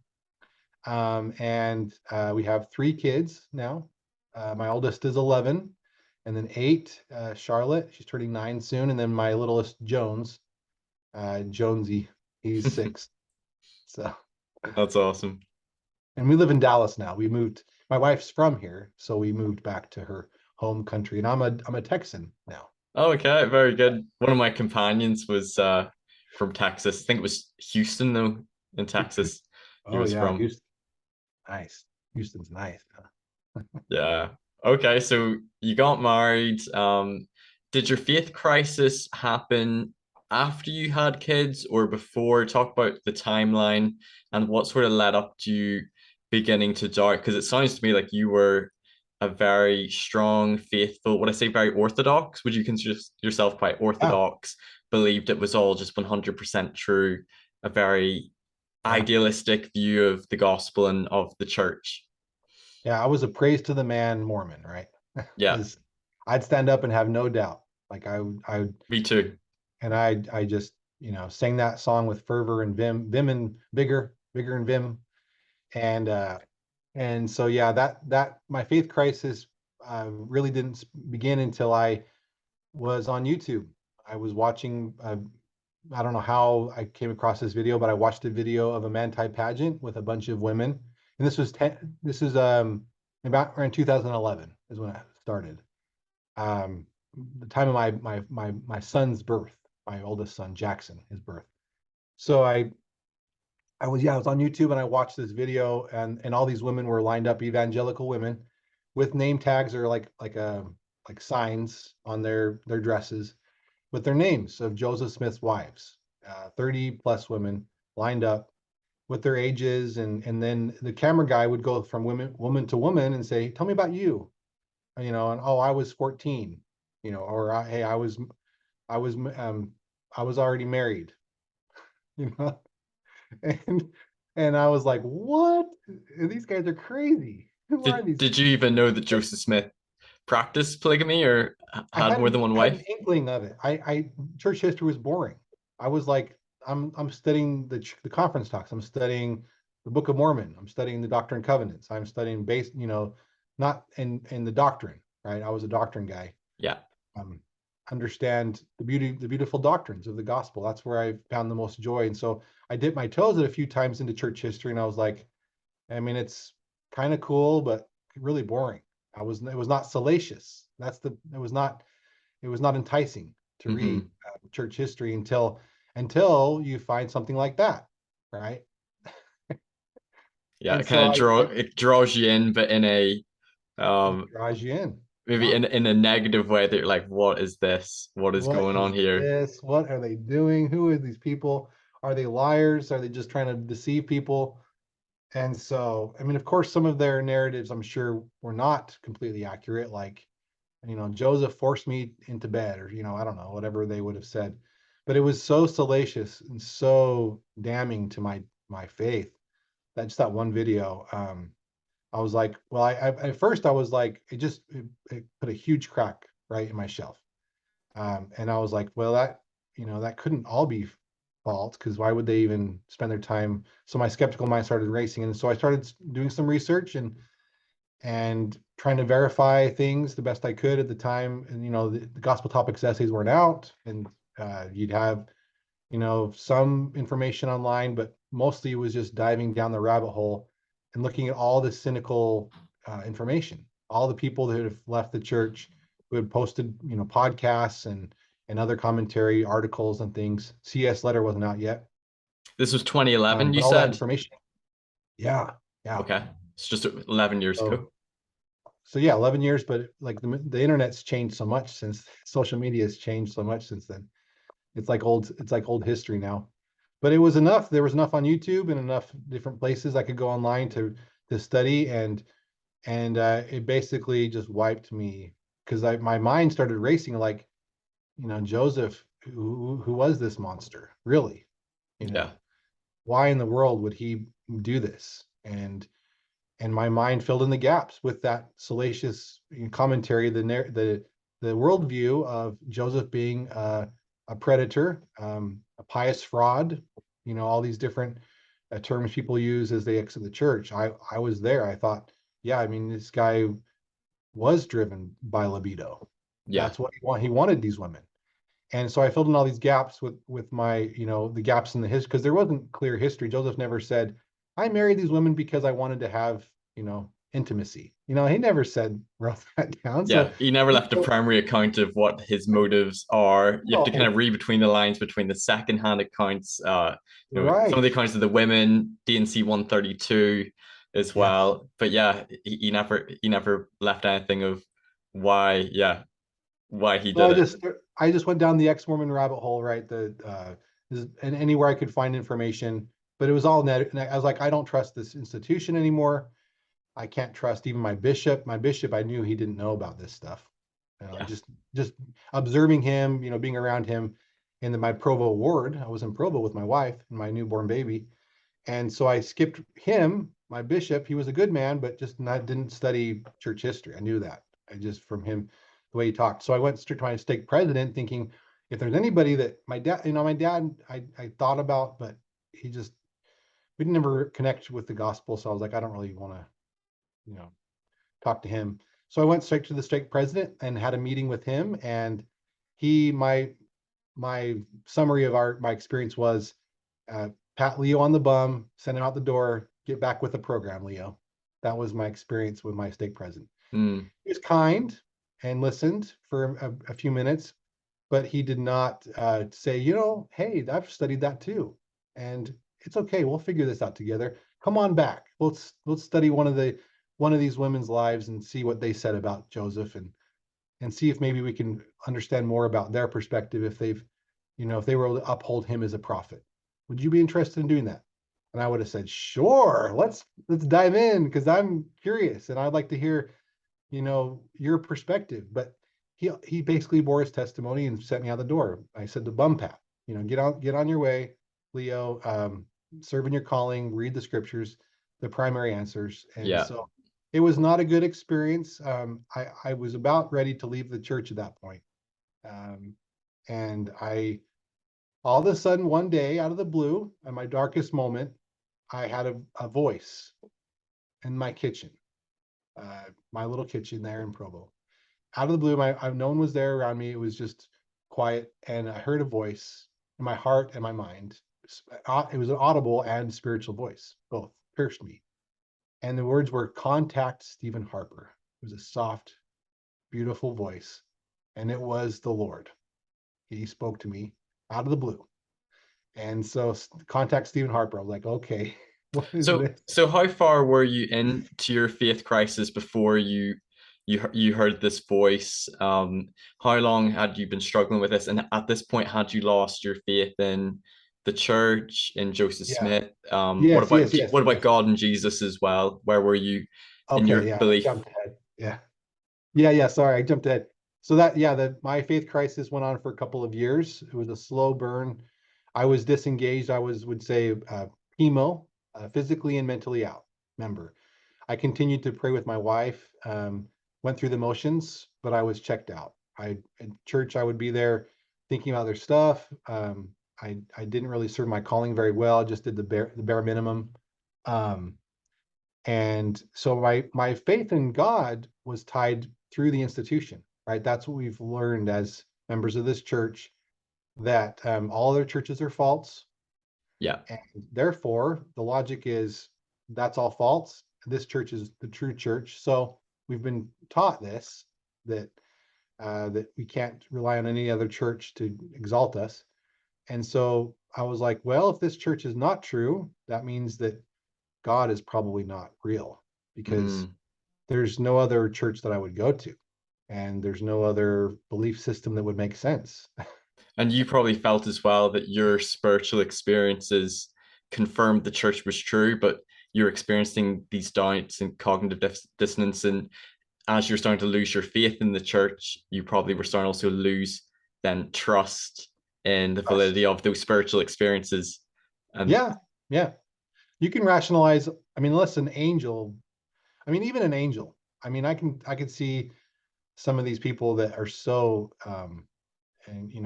and we have 3 kids now. My oldest is 11, and then 8, Charlotte. She's turning 9 soon, and then my littlest Jones, Jonesy, he's 6. So, That's awesome. and we live in Dallas now. We moved. My wife's from here, so we moved back to her home country, and I'm a Texan now. Okay, very good. One of my companions was from Texas. I think it was Houston, though, in Texas. He Oh was yeah, from. Houston, nice. Houston's nice. Yeah. Okay, so you got married. Did your faith crisis happen after you had kids or before? Talk about the timeline and what sort of led up to you beginning to doubt. Because it sounds to me like you were a very strong, faithful, would I say very orthodox? Would you consider yourself quite Yeah, orthodox? Believed it was all just 100% true, a very yeah, idealistic view of the gospel and of the church. yeah. I was a praise to the man Mormon, right? Yeah, is I'd stand up and have no doubt. Like I me too. and I just, sang that song with fervor and vim and bigger and vim. And so yeah, that my faith crisis really didn't begin until I was on YouTube. I was watching. I don't know how I came across this video, but I watched a video of a man-tie pageant with a bunch of women, and this was about around 2011 is when I started. Um, the time of my son's birth, my oldest son Jackson, his birth. So I was on YouTube and I watched this video, and all these women were lined up, evangelical women, with name tags or like signs on their dresses with their names of Joseph Smith's wives, 30 plus women lined up with their ages, and then the camera guy would go from woman to woman and say, "Tell me about you," and oh, I was 14, or hey, I was I was already married, you know, and I was like, what? These guys are crazy. Who are these Did you people? even know that Joseph Smith practiced polygamy or I had more than one had an wife? inkling of it. Church history was boring. I was like, I'm studying the conference talks. I'm studying the Book of Mormon. I'm studying the Doctrine and Covenants. I'm studying not in the doctrine, right? I was a doctrine guy. Yeah. Um, understand the beautiful doctrines of the gospel. That's where I found the most joy. And so I dipped my toes a few times into church history, and I was like, I mean, it's kind of cool, but really boring. It was not salacious. It was not enticing to read Hmm. church history until you find something like that, right? Yeah, And it kind so of it draws you in, but in a it um draws you in. maybe Yeah. in a negative way that you're like, what is this? What is What going on is here? this? What are they doing? Who are these people? Are they liars? Are they just trying to deceive people? And so, I mean, of course, some of their narratives, I'm sure, were not completely accurate. Like, Joseph forced me into bed, or, I don't know, whatever they would have said. But it was so salacious and so damning to my faith that just that one video, I was like, well, at first I was like, it put a huge crack right in my shelf. And I was like, well, that couldn't all be fault, because why would they even spend their time? So my skeptical mind started racing, and so I started doing some research and trying to verify things the best I could at the time. And the gospel topics essays weren't out, and you'd have some information online, but mostly it was just diving down the rabbit hole and looking at all the cynical information, all the people that have left the church, who had posted podcasts and other commentary articles and things. CS letter wasn't out yet, This was 2011, you but all that said? information. Yeah, yeah. Okay. It's just 11 years ago. So yeah, 11 years, but like the internet's changed so much since social media has changed so much since then. It's like old history now. But it was enough. There was enough on YouTube and enough different places I could go online to study, and it basically just wiped me, because my mind started racing, like, Joseph, who was this monster really? You Yeah. know, why in the world would he do this? And my mind filled in the gaps with that salacious commentary, the worldview of Joseph being a predator, a pious fraud, all these different terms people use as they exit the church. I was there. I thought, yeah, I mean, this guy was driven by libido. Yeah. That's what he wanted these women. And so I filled in all these gaps with my, the gaps in the history, because there wasn't clear history. Joseph never said, I married these women because I wanted to have, intimacy. He never wrote that down. So, Yeah. He never left a primary account of what his motives are. You have to kind no, of read between the lines between the secondhand accounts, some of right. the accounts of the women, DNC 132 as Yes. well. But yeah, he never left anything of why, yeah, why he No, did it. I just went down the ex-Mormon rabbit hole, right? And anywhere I could find information, but it was all net. And I was like, I don't trust this institution anymore. I can't trust even my bishop. My bishop, I knew he didn't know about this stuff. Yeah. Just observing him, being around him in my Provo ward. I was in Provo with my wife and my newborn baby, and so I skipped him. My bishop, he was a good man, but just didn't study church history. I knew that. just from him, the way he talked. So I went straight to my stake president thinking, if there's anybody that my dad, I thought about, but he just, we didn't ever connect with the gospel. So I was like, I don't really want to, you know, talk to him. So I went straight to the stake president and had a meeting with him. And he, my summary of my experience was, pat Leo on the bum, send him out the door, get back with the program, Leo. That was my experience with my stake president. Mm. He was kind and listened for a few minutes, but he did not say, hey, I've studied that too, and it's okay. We'll figure this out together. Come on back. Let's study one of these women's lives and see what they said about Joseph, and see if maybe we can understand more about their perspective if if they were able to uphold him as a prophet. Would you be interested in doing that? And I would have said, sure, let's dive in because I'm curious and I'd like to hear, your perspective. But he basically bore his testimony and sent me out the door. I said the bum pat, get on your way, Leo, serve in your calling, read the scriptures, the primary answers. And Yeah. so it was not a good experience. I was about ready to leave the church at that point. And all of a sudden, one day, out of the blue, at my darkest moment, I had a voice in my kitchen, my little kitchen there in Provo. Out of the blue, no one was there around me. It was just quiet, and I heard a voice in my heart and my mind. It was an audible and spiritual voice, both pierced me. And the words were, "Contact Stephen Harper." It was a soft, beautiful voice, and it was the Lord. He spoke to me out of the blue. And so, contact Stephen Harper. I was like, okay, what is So, this? so how far were you into your faith crisis before you heard this voice? How long had you been struggling with this? And at this point, had you lost your faith in the church, in Joseph Yeah. Smith? What Yes, about yes, yes, what about yes. God and Jesus as well? Where were you in Okay, your yeah, I belief? jumped ahead. Yeah. Yeah, yeah, sorry, I jumped ahead. So that, yeah, my faith crisis went on for a couple of years. It was a slow burn. I was disengaged. I would say, chemo, physically and mentally out. Remember, I continued to pray with my wife, went through the motions, but I was checked out. At church, I would be there thinking about their stuff. I didn't really serve my calling very well. I just did the bare minimum. Um, and so my faith in God was tied through the institution, right? That's what we've learned as members of this church, that all other churches are false, Yeah. and therefore the logic is that's all false. This church is the true church. So we've been taught this, that that we can't rely on any other church to exalt us. And so I was like, well, if this church is not true, that means that God is probably not real, because Mm. there's no other church that I would go to, and there's no other belief system that would make sense. And you probably felt as well that your spiritual experiences confirmed the church was true, but you're experiencing these doubts and cognitive dissonance. And as you're starting to lose your faith in the church, you probably were starting also to lose then trust in the validity Trust. of those spiritual experiences. And Yeah, yeah. You can rationalize. I mean, unless an angel. I mean, even an angel. I mean, I can see some of these people that are so and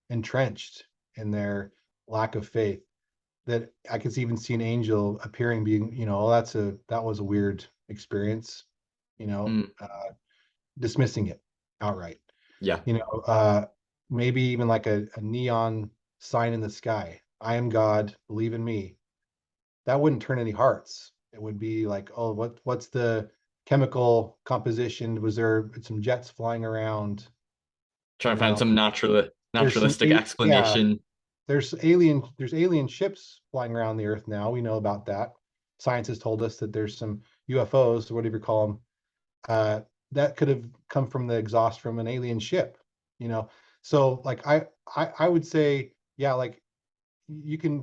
entrenched in their lack of faith, that I could even see an angel appearing, being, oh, that was a weird experience, you know, mm, uh, dismissing it outright. yeah. you know, uh, Maybe even like a neon sign in the sky. I am God, believe in me. That wouldn't turn any hearts. It would be like, oh, what's the chemical composition? Was there some jets flying around? Trying You to find know, some there's some, naturalistic yeah, explanation. there's alien ships flying around the earth now. We know about that. Science has told us that there's some UFOs, or whatever you call them, uh, that could have come from the exhaust from an alien ship, you know. So like I would say, yeah, like you can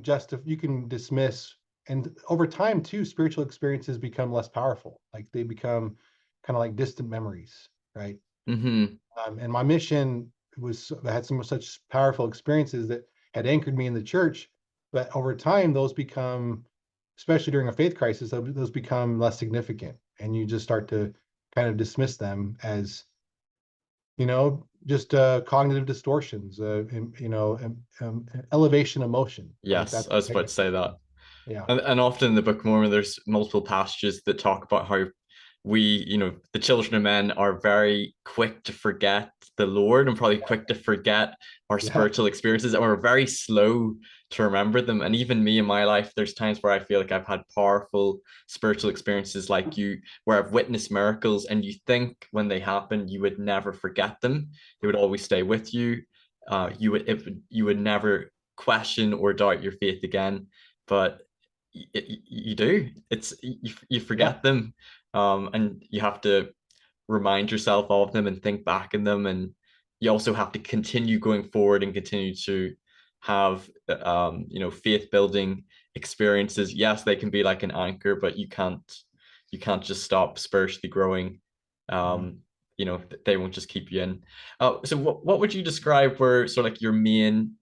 dismiss, and over time too, spiritual experiences become less powerful. Like they become kind of like distant memories, right? Hmm. And my mission I had some such powerful experiences that had anchored me in the church, but over time those become, especially during a faith crisis, those become less significant, and you just start to kind of dismiss them as, just cognitive distortions, elevation emotion, right? Yes, That's I was about to say that. yeah, And often in the Book of Mormon, there's multiple passages that talk about how we, the children of men are very quick to forget the Lord and probably quick to forget our yeah, spiritual experiences, and we're very slow to remember them. And even me in my life, there's times where I feel like I've had powerful spiritual experiences like you, where I've witnessed miracles, and you think when they happen, you would never forget them. They would always stay with you. You would never question or doubt your faith again. But you do. You yeah, forget them, and you have to remind yourself of them and think back in them, and you also have to continue going forward and continue to have faith building experiences. Yes, they can be like an anchor, but you can't just stop spiritually growing. mhm. um they won't just keep you in. So what would you describe were sort of like your main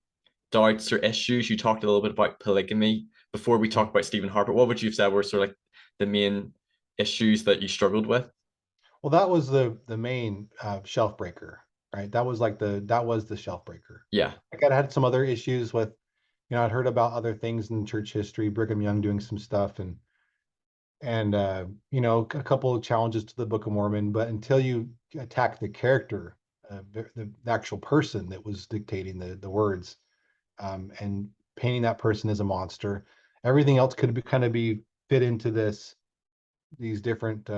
doubts or issues? You talked a little bit about polygamy before we talked about Stephen Harper. What would you have said were sort of like the main issues that you struggled with? Well, that was the main shelf breaker, right? That was the shelf breaker. Yeah, Like I had some other issues with, I'd heard about other things in church history, Brigham Young doing some stuff, and a couple of challenges to the Book of Mormon. But until you attack the character, the actual person that was dictating the words, and painting that person as a monster, everything else could be fit into these different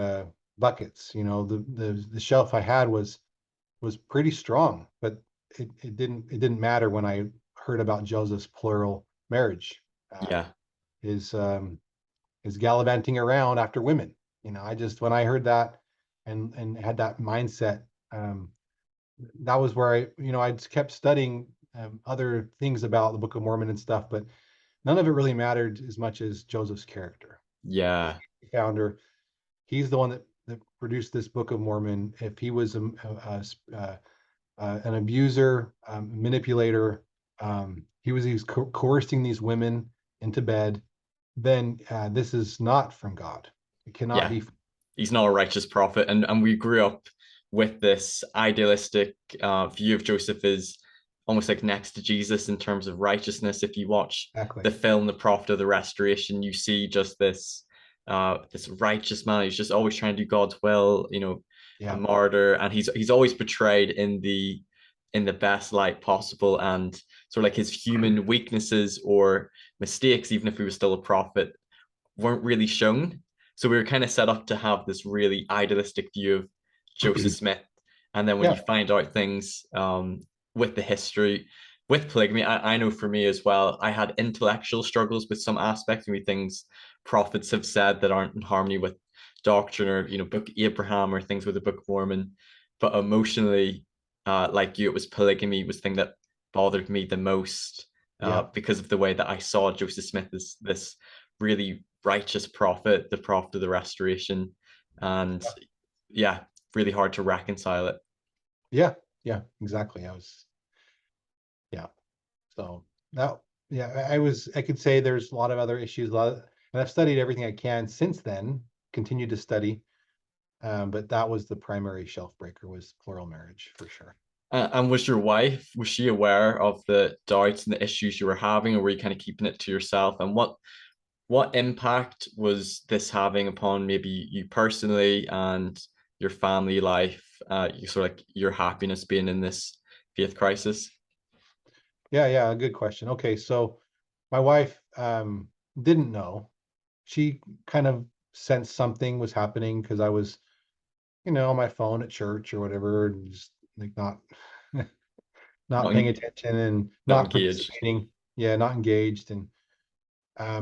buckets. The shelf I had was pretty strong, but it didn't matter when I heard about Joseph's plural marriage. Uh, yeah, his gallivanting around after women. I just when I heard that and had that mindset, that was where I kept studying other things about the Book of Mormon and stuff, but none of it really mattered as much as Joseph's character. He's yeah, the founder. He's the one that produced this Book of Mormon. If he was an abuser, manipulator, he was coercing these women into bed, then this is not from God. It cannot yeah. be. He's not a righteous prophet, and we grew up with this idealistic view of Joseph as almost like next to Jesus in terms of righteousness. If you watch Exactly. the film The Prophet of the Restoration, you see just this righteous man. He's just always trying to do God's will, a Yeah. martyr, and he's always portrayed in the best light possible, and sort of like his human weaknesses or mistakes, even if he was still a prophet, weren't really shown. So we were kind of set up to have this really idealistic view of Joseph Smith. And then when you Yeah. find out things with the history, with polygamy, I know for me as well, I had intellectual struggles with some aspects, maybe things prophets have said that aren't in harmony with doctrine, or, Book of Abraham, or things with the Book of Mormon. But emotionally, like you, it was polygamy was the thing that bothered me the most, Yeah. because of the way that I saw Joseph Smith as this really righteous prophet, the prophet of the restoration, and yeah, really hard to reconcile it. Yeah. Yeah. Exactly. Yeah. So that, yeah, I could say there's a lot of other issues, and I've studied everything I can since then, continued to study. But that was the primary shelf breaker, was plural marriage for sure. And was your wife, was she aware of the doubts and the issues you were having, or were you kind of keeping it to yourself? And what impact was this having upon maybe you personally and your family life, you sort of like your happiness being in this faith crisis? Yeah. Yeah. Good question. Okay. So my wife didn't know. She kind of sensed something was happening because I was, on my phone at church or whatever, and just like not Not paying attention and not not engaged. participating. Yeah, not engaged. And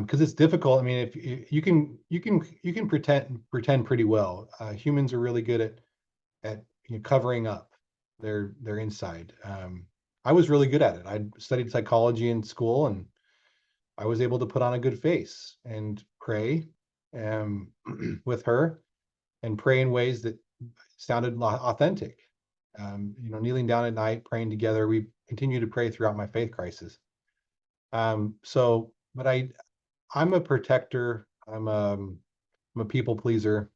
because it's difficult. I mean, if you can pretend pretty well. Humans are really good at covering up their inside. I was really good at it. I studied psychology in school, and I was able to put on a good face and pray um, with her, and pray in ways that sounded authentic. Kneeling down at night, praying together. We continue to pray throughout my faith crisis. But I'm a protector. I'm a people pleaser.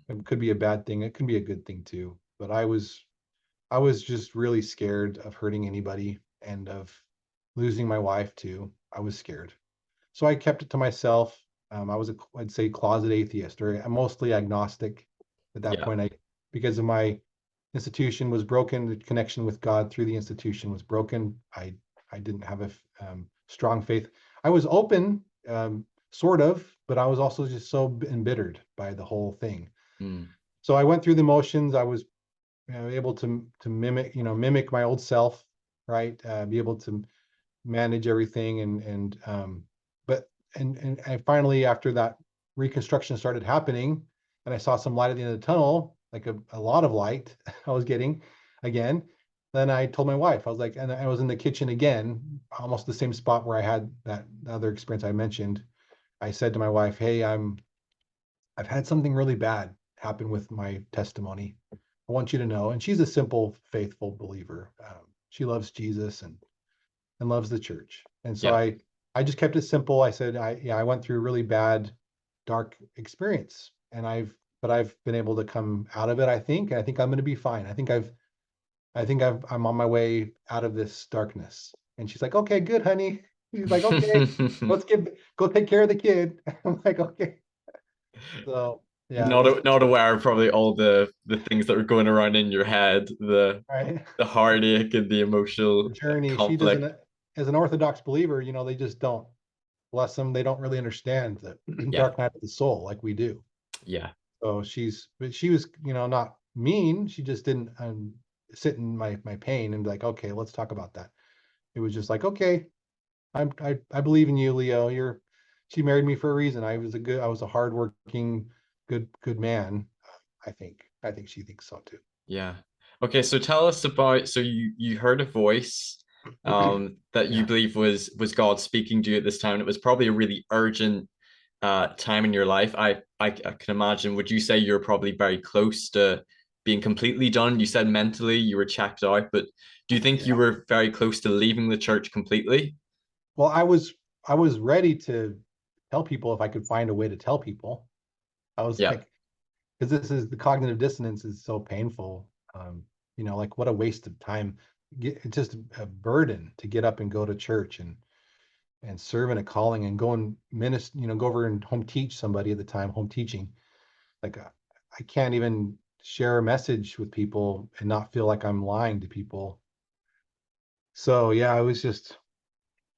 It could be a bad thing. It can be a good thing too. But I was just really scared of hurting anybody and of losing my wife too. I was scared. So I kept it to myself. I'd say closet atheist, or I'm mostly agnostic at that Yeah. point. Because of my institution was broken, the connection with God through the institution was broken. I didn't have a strong faith. I was open, sort of, but I was also just so embittered by the whole thing. Mm. So I went through the motions. I was able to mimic my old self, right? Be able to manage everything, but and I finally, after that reconstruction started happening, and I saw some light at the end of the tunnel, like a lot of light I was getting again. Then I told my wife, I was like, and I was in the kitchen again, almost the same spot where I had that other experience I mentioned. I said to my wife, hey, I've had something really bad happen with my testimony. I want you to know. And she's a simple, faithful believer. She loves Jesus and loves the church. And so Yeah. I just kept it simple. I said, I went through a really bad, dark experience, and I've been able to come out of it. I think. I think I'm going to be fine. I'm on my way out of this darkness. And she's like, okay, good, honey. She's like, okay, go take care of the kid. I'm like, okay. So yeah, it was Not aware of probably all the things that were going around in your head, right. the heartache and the The emotional journey. She conflict. doesn't, as an Orthodox believer, they just don't, bless them, they don't really understand the Yeah. dark night of the soul like we do. Yeah. So but she was, not mean. She just didn't sit in my pain and be like, okay, let's talk about that. It was just like, okay, I believe in you, Leo. She married me for a reason. I was a hardworking, good man. I think she thinks so too. Yeah. Okay, so tell us about, so you heard a voice that you Yeah. believe was God speaking to you at this time. And it was probably a really urgent time in your life. I can imagine. Would you say you're probably very close to being completely done? You said mentally you were checked out, but do you think you Yeah. were very close to leaving the church completely? Well, I was ready to tell people if I could find a way to tell people. I was Yeah. like, because this is the cognitive dissonance is so painful. Like what a waste of time. It's just a burden to get up and go to church and serve in a calling and go and minister, go over and home teach somebody at the time, home teaching. Like I can't even share a message with people and not feel like I'm lying to people. So yeah, I was just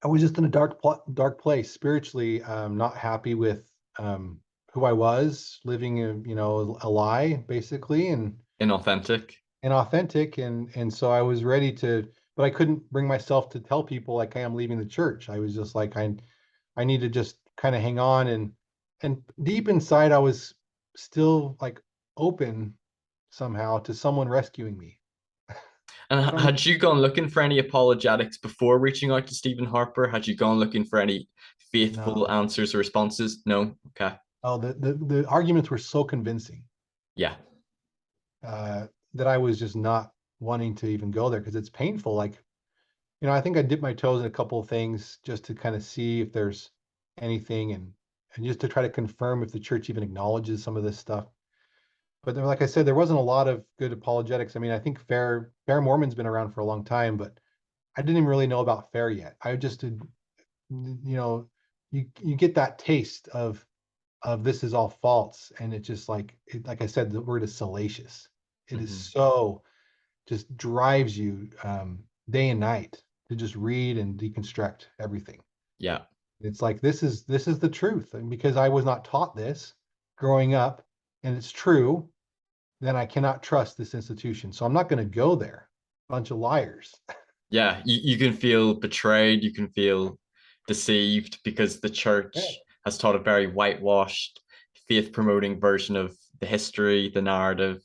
in a dark place spiritually, not happy with who I was, living a lie basically, Inauthentic. and authentic, and so I was ready to, but I couldn't bring myself to tell people like, hey, I'm leaving the church. I was just like, I need to just kind of hang on, and deep inside I was still like open somehow to someone rescuing me. And I don't even had you gone looking for any apologetics before reaching out to Stephen Harper? Had you gone looking for any faithful know. answers or responses? No. Okay. Oh, the arguments were so convincing, Yeah. uh, that I was just not wanting to even go there because it's painful. Like, I think I dipped my toes in a couple of things just to kind of see if there's anything, and just to try to confirm if the church even acknowledges some of this stuff. But then, like I said, there wasn't a lot of good apologetics. I mean, I think Fair Mormon's been around for a long time, but I didn't even really know about Fair yet. I just did, you get that taste of this is all false, and it just like I said, the word is salacious. It is Hmm. so, just drives you, day and night to just read and deconstruct everything. Yeah. It's like this is the truth, and because I was not taught this growing up, and it's true, then I cannot trust this institution. So I'm not going to go there. Bunch of liars. Yeah. You can feel betrayed. You can feel deceived because the Yeah. church has taught a very whitewashed, faith promoting version of the history, the narrative.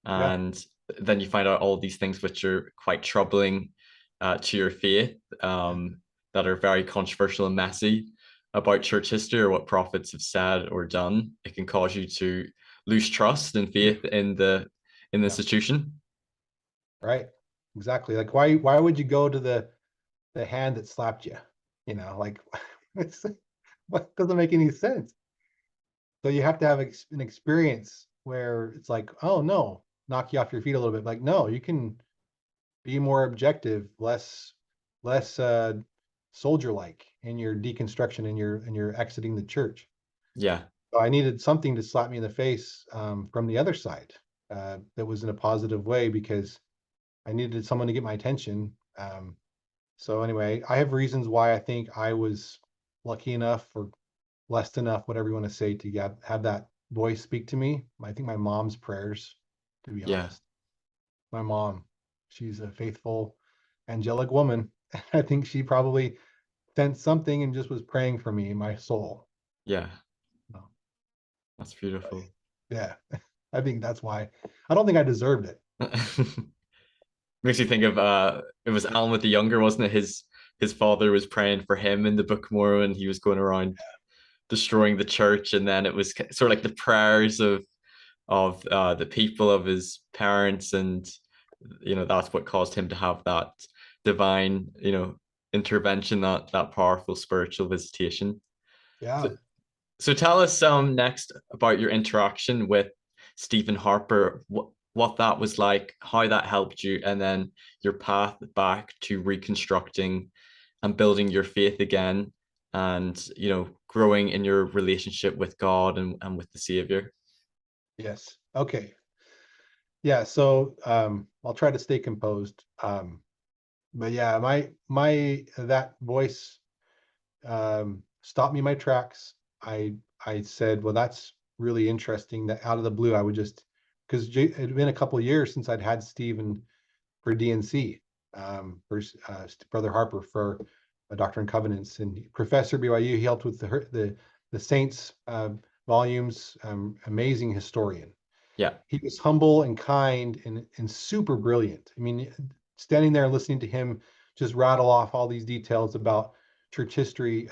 Yeah. And then you find out all these things which are quite troubling to your faith, Yeah. that are very controversial and messy about church history or what prophets have said or done. It can cause you to lose trust and faith in the Yeah. institution. Right. Exactly. Like why would you go to the hand that slapped you? Like it's what doesn't make any sense. So you have to have an experience where it's like, oh no, knock you off your feet a little bit. Like, no, you can be more objective, less soldier like in your deconstruction and your exiting the church. Yeah. So I needed something to slap me in the face from the other side that was in a positive way, because I needed someone to get my attention. So anyway, I have reasons why I think I was lucky enough or blessed enough, whatever you want to say, to have that voice speak to me. I think my mom's prayers, to be Yeah. honest. My mom, she's a faithful, angelic woman. I think she probably sensed something and just was praying for me in my soul. Yeah. So, That's beautiful. yeah, I think that's why. I don't think I deserved it. Makes you think of it was Alma the Younger, wasn't it? His father was praying for him in the Book of Mormon. He was going around destroying the church, and then it was sort of like the prayers of the people, of his parents, and that's what caused him to have that divine intervention, that powerful spiritual visitation. So, Yeah. so tell us next about your interaction with Stephen Harper, what that was like, how that helped you, and then your path back to reconstructing and building your faith again, and growing in your relationship with God and with the Savior. Yes. Okay. Yeah. So I'll try to stay composed. But yeah, my that voice stopped me in my tracks. I said, well, that's really interesting that out of the blue, I would just, because it had been a couple of years since I'd had Stephen for DNC, for Brother Harper for Doctrine and Covenants, and Professor BYU. He helped with the Saints volumes. Amazing historian. Yeah. He was humble and kind and super brilliant. I mean, standing there and listening to him just rattle off all these details about church history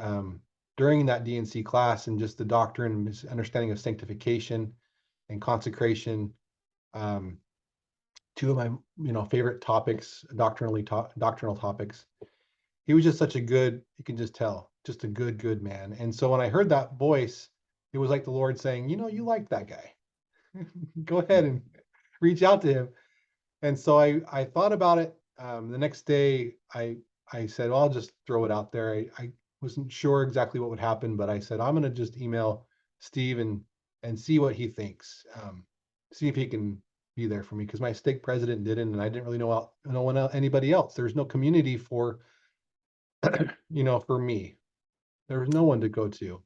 during that DNC class, and just the doctrine and his understanding of sanctification and consecration. Um, Two of my favorite topics, doctrinal topics. He was just such a good, you can just tell, just a good man. And so when I heard that voice, it was like the Lord saying, you like that guy. Go ahead and reach out to him. And so I thought about it. The next day, I said, well, I'll just throw it out there. I wasn't sure exactly what would happen, but I said, I'm going to just email Steve and see what he thinks. See if he can be there for me, because my stake president didn't, and I didn't really know anybody else. There's no community for for me. There was no one to go to.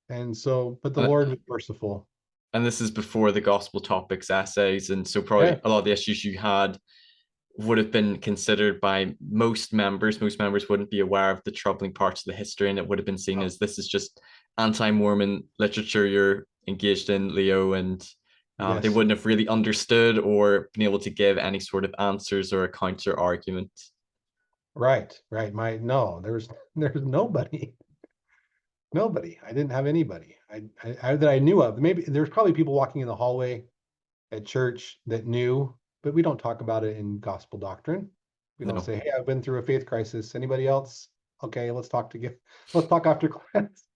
And so, but the And, Lord was merciful. and this is before the gospel topics essays, and so Yeah. probably a lot of the issues you had would have been considered by most members. Most members wouldn't be aware of the troubling parts of the history, and it would have been seen as this is just anti-Mormon literature you're engaged in, Leo, and they Yes. wouldn't have really understood or been able to give any sort of answers or a counter argument. Right. Right. No, there's nobody. Nobody. I didn't have anybody. That I knew of. Maybe there's probably people walking in the hallway at church that knew, but we don't talk about it in gospel doctrine. We don't No. say, "Hey, I've been through a faith crisis. Anybody else? Okay, let's talk together. Let's talk after class."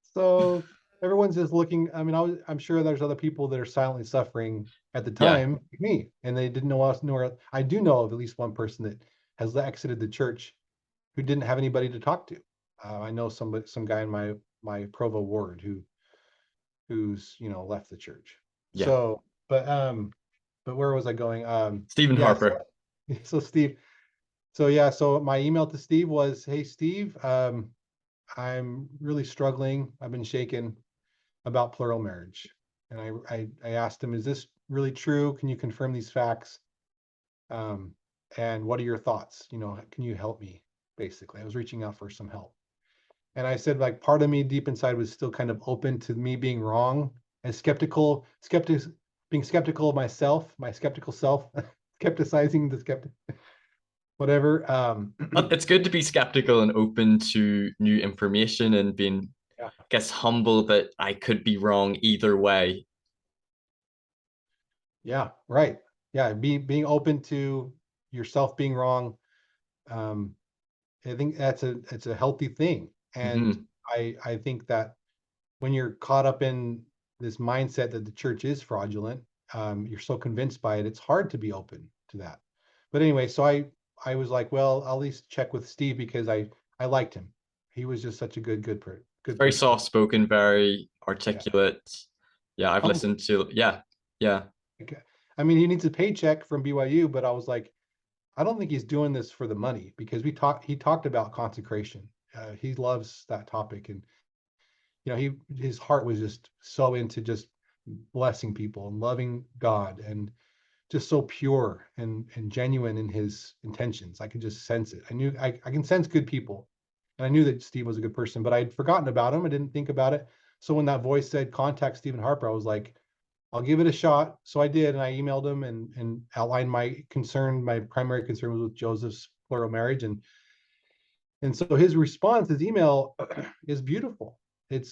So everyone's just looking. I mean, I'm sure there's other people that are silently suffering at the Yeah. time, like me, and they didn't know us. Nor I do know of at least one person that has exited the church who didn't have anybody to talk to. I know some guy in my Provo ward who's left the church. Yeah. So, but where was I going? Stephen Yeah. Harper. So Steve. So yeah. So my email to Steve was, "Hey Steve, I'm really struggling. I've been shaken about plural marriage," and I asked him, "Is this really true? Can you confirm these facts? Um, and what are your thoughts? Can you help me?" Basically, I was reaching out for some help. And I said, like, part of me deep inside was still kind of open to me being wrong and being skeptical of myself, my skeptical self, skepticizing the skeptic, whatever. It's good to be skeptical and open to new information and being, Yeah, I guess, humble that I could be wrong either way. yeah, right. Yeah, being open to yourself being wrong. Um, I think it's a healthy thing. And Hmm. I think that when you're caught up in this mindset that the church is fraudulent. You're so convinced by it, it's hard to be open to that. But anyway, so I was like, well, I'll at least check with Steve because I liked him. He was just such a good Very person. soft spoken, very Yeah, articulate. Yeah, I've humble. listened to, yeah, yeah. Okay. I mean, he needs a paycheck from BYU, but I was like, I don't think he's doing this for the money because he talked about consecration. He loves that topic, and his heart was just so into just blessing people and loving God, and just so pure and genuine in his intentions. I could just sense it. I can sense good people. And I knew that Steve was a good person, but I'd forgotten about him. I didn't think about it. So when that voice said contact Stephen Harper, I was like, I'll give it a shot. So I did, and I emailed him and outlined my concern. My primary concern was with Joseph's plural marriage, and so his response, his email, is beautiful. It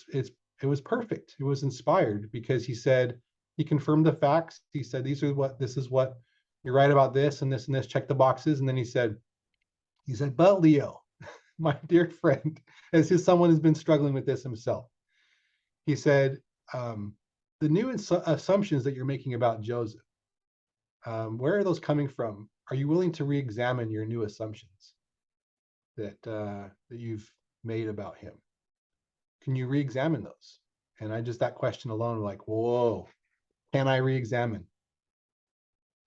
was perfect. It was inspired because he confirmed the facts. He said this is what you're right about this and this and this. Check the boxes, and then he said, but Leo, my dear friend, as someone who's been struggling with this himself, he said, um, the new assumptions that you're making about Joseph, where are those coming from? Are you willing to re-examine your new assumptions that you've made about him? Can you re-examine those? And I just, that question alone, like, whoa, can I re-examine?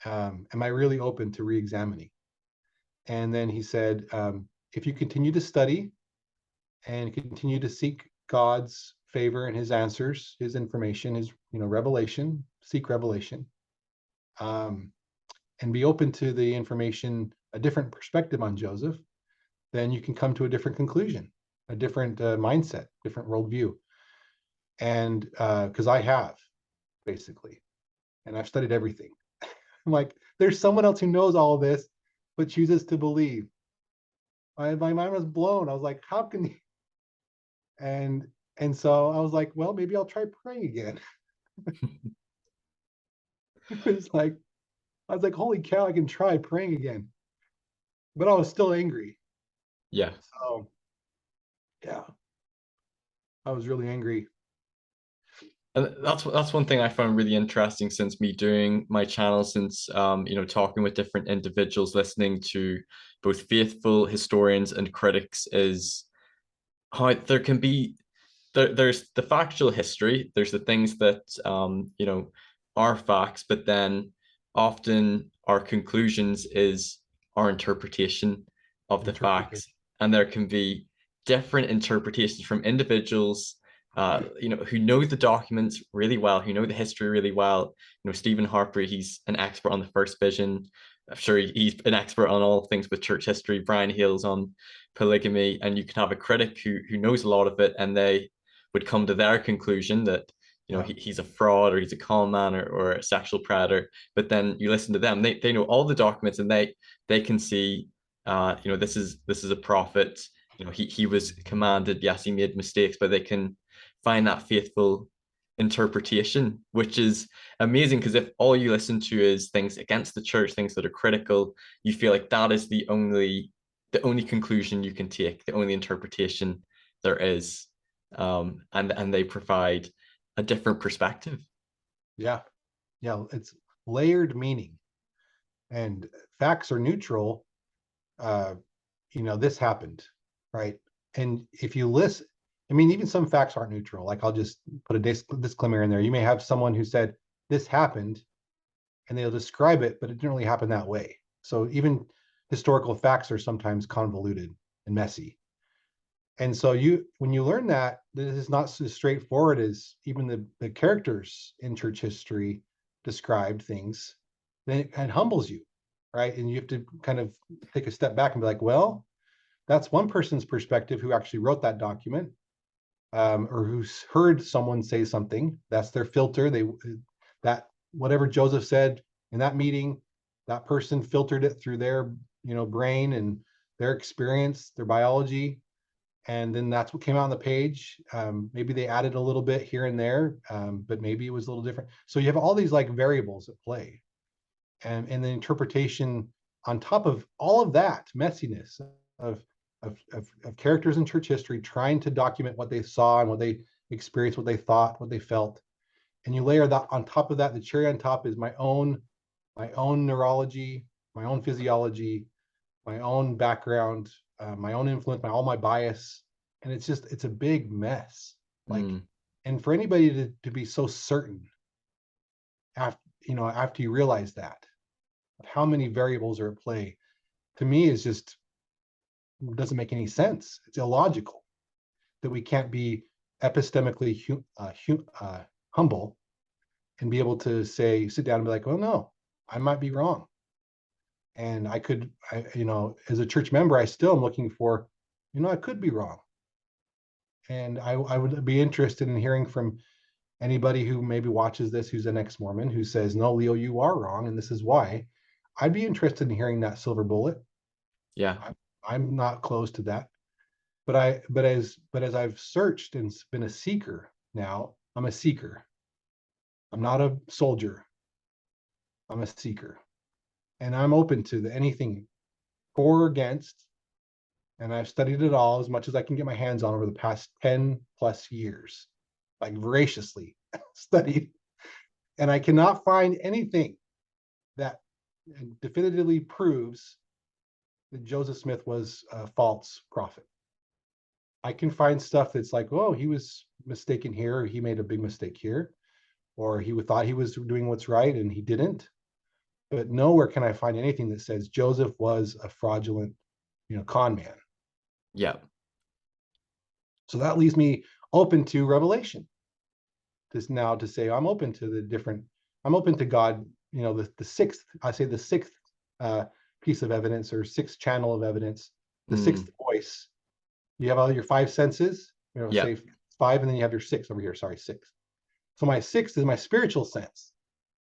Am I really open to re-examining? And then he said, if you continue to study and continue to seek God's favor and his answers, his information, his revelation, seek revelation, um, and be open to the information, a different perspective on Joseph, then you can come to a different conclusion, a different mindset, different worldview. And because I have, basically, and I've studied everything. I'm like, there's someone else who knows all of this, but chooses to believe. My mind was blown. I was like, how can he? And and so I was like, well, maybe I'll try praying again. It was like, I was like, holy cow, I can try praying again. But I was still angry. Yeah. So yeah, I was really angry. And that's one thing I found really interesting since me doing my channel, since talking with different individuals, listening to both faithful historians and critics, is how there can be there's the factual history, there's the things that are facts, but then often our conclusions is our interpretation of the facts, Interpretation. and there can be different interpretations from individuals who know the documents really well, who know the history really well. Stephen Harper, he's an expert on the first vision. I'm sure he's an expert on all things with church history. Brian Hill's on polygamy, and you can have a critic who knows a lot of it, and they would come to their conclusion that Yeah. he's a fraud, or he's a con man, or a sexual predator. But then you listen to them; they know all the documents, and they can see, this is a prophet. He was commanded. Yes, he made mistakes, but they can find that faithful interpretation, which is amazing. Because if all you listen to is things against the church, things that are critical, you feel like that is the only conclusion you can take, the only interpretation there is, and they provide a different perspective. Yeah. Yeah. It's layered meaning, and facts are neutral. Uh, this happened, right? And if you listen, I mean, even some facts aren't neutral. Like, I'll just put a disclaimer in there. You may have someone who said this happened, and they'll describe it, but it didn't really happen that way. So even historical facts are sometimes convoluted and messy. And so when you learn that this is not so straightforward as even the characters in church history described things, then it kind of humbles you, right? And you have to kind of take a step back and be like, well, that's one person's perspective who actually wrote that document, or who's heard someone say something. That's their filter. That whatever Joseph said in that meeting, that person filtered it through their brain and their experience, their biology, and then that's what came out on the page. Maybe they added a little bit here and there, but maybe it was a little different. So you have all these like variables at play, and the interpretation on top of all of that messiness of of characters in church history trying to document what they saw and what they experienced, what they thought, what they felt. And you layer that on top of that, the cherry on top is my own neurology, my own physiology, my own background, my own influence, all my bias. And it's a big mess. Like, and for anybody to be so certain after you realize that, of how many variables are at play, to me is just doesn't make any sense. It's illogical that we can't be epistemically humble and be able to sit down and be like, oh no, I might be wrong. And as a church member, I still am looking for, I could be wrong. And I would be interested in hearing from anybody who maybe watches this, who's an ex-Mormon, who says, no, Leo, you are wrong, and this is why. I'd be interested in hearing that silver bullet. Yeah. I'm not close to that. But as I've searched and been a seeker now, I'm a seeker. I'm not a soldier. I'm a seeker. And I'm open to anything for or against. And I've studied it all as much as I can get my hands on over the past 10 plus years, like voraciously studied. And I cannot find anything that definitively proves that Joseph Smith was a false prophet. I can find stuff that's like, oh, he was mistaken here, or he made a big mistake here, or he thought he was doing what's right and he didn't. But nowhere can I find anything that says Joseph was a fraudulent, con man. Yeah. So that leaves me open to revelation. Now to say I'm open to God, the sixth piece of evidence, or sixth channel of evidence, the sixth voice. You have all your five senses, say five, and then you have your six over here. Sorry, six. So my sixth is my spiritual sense.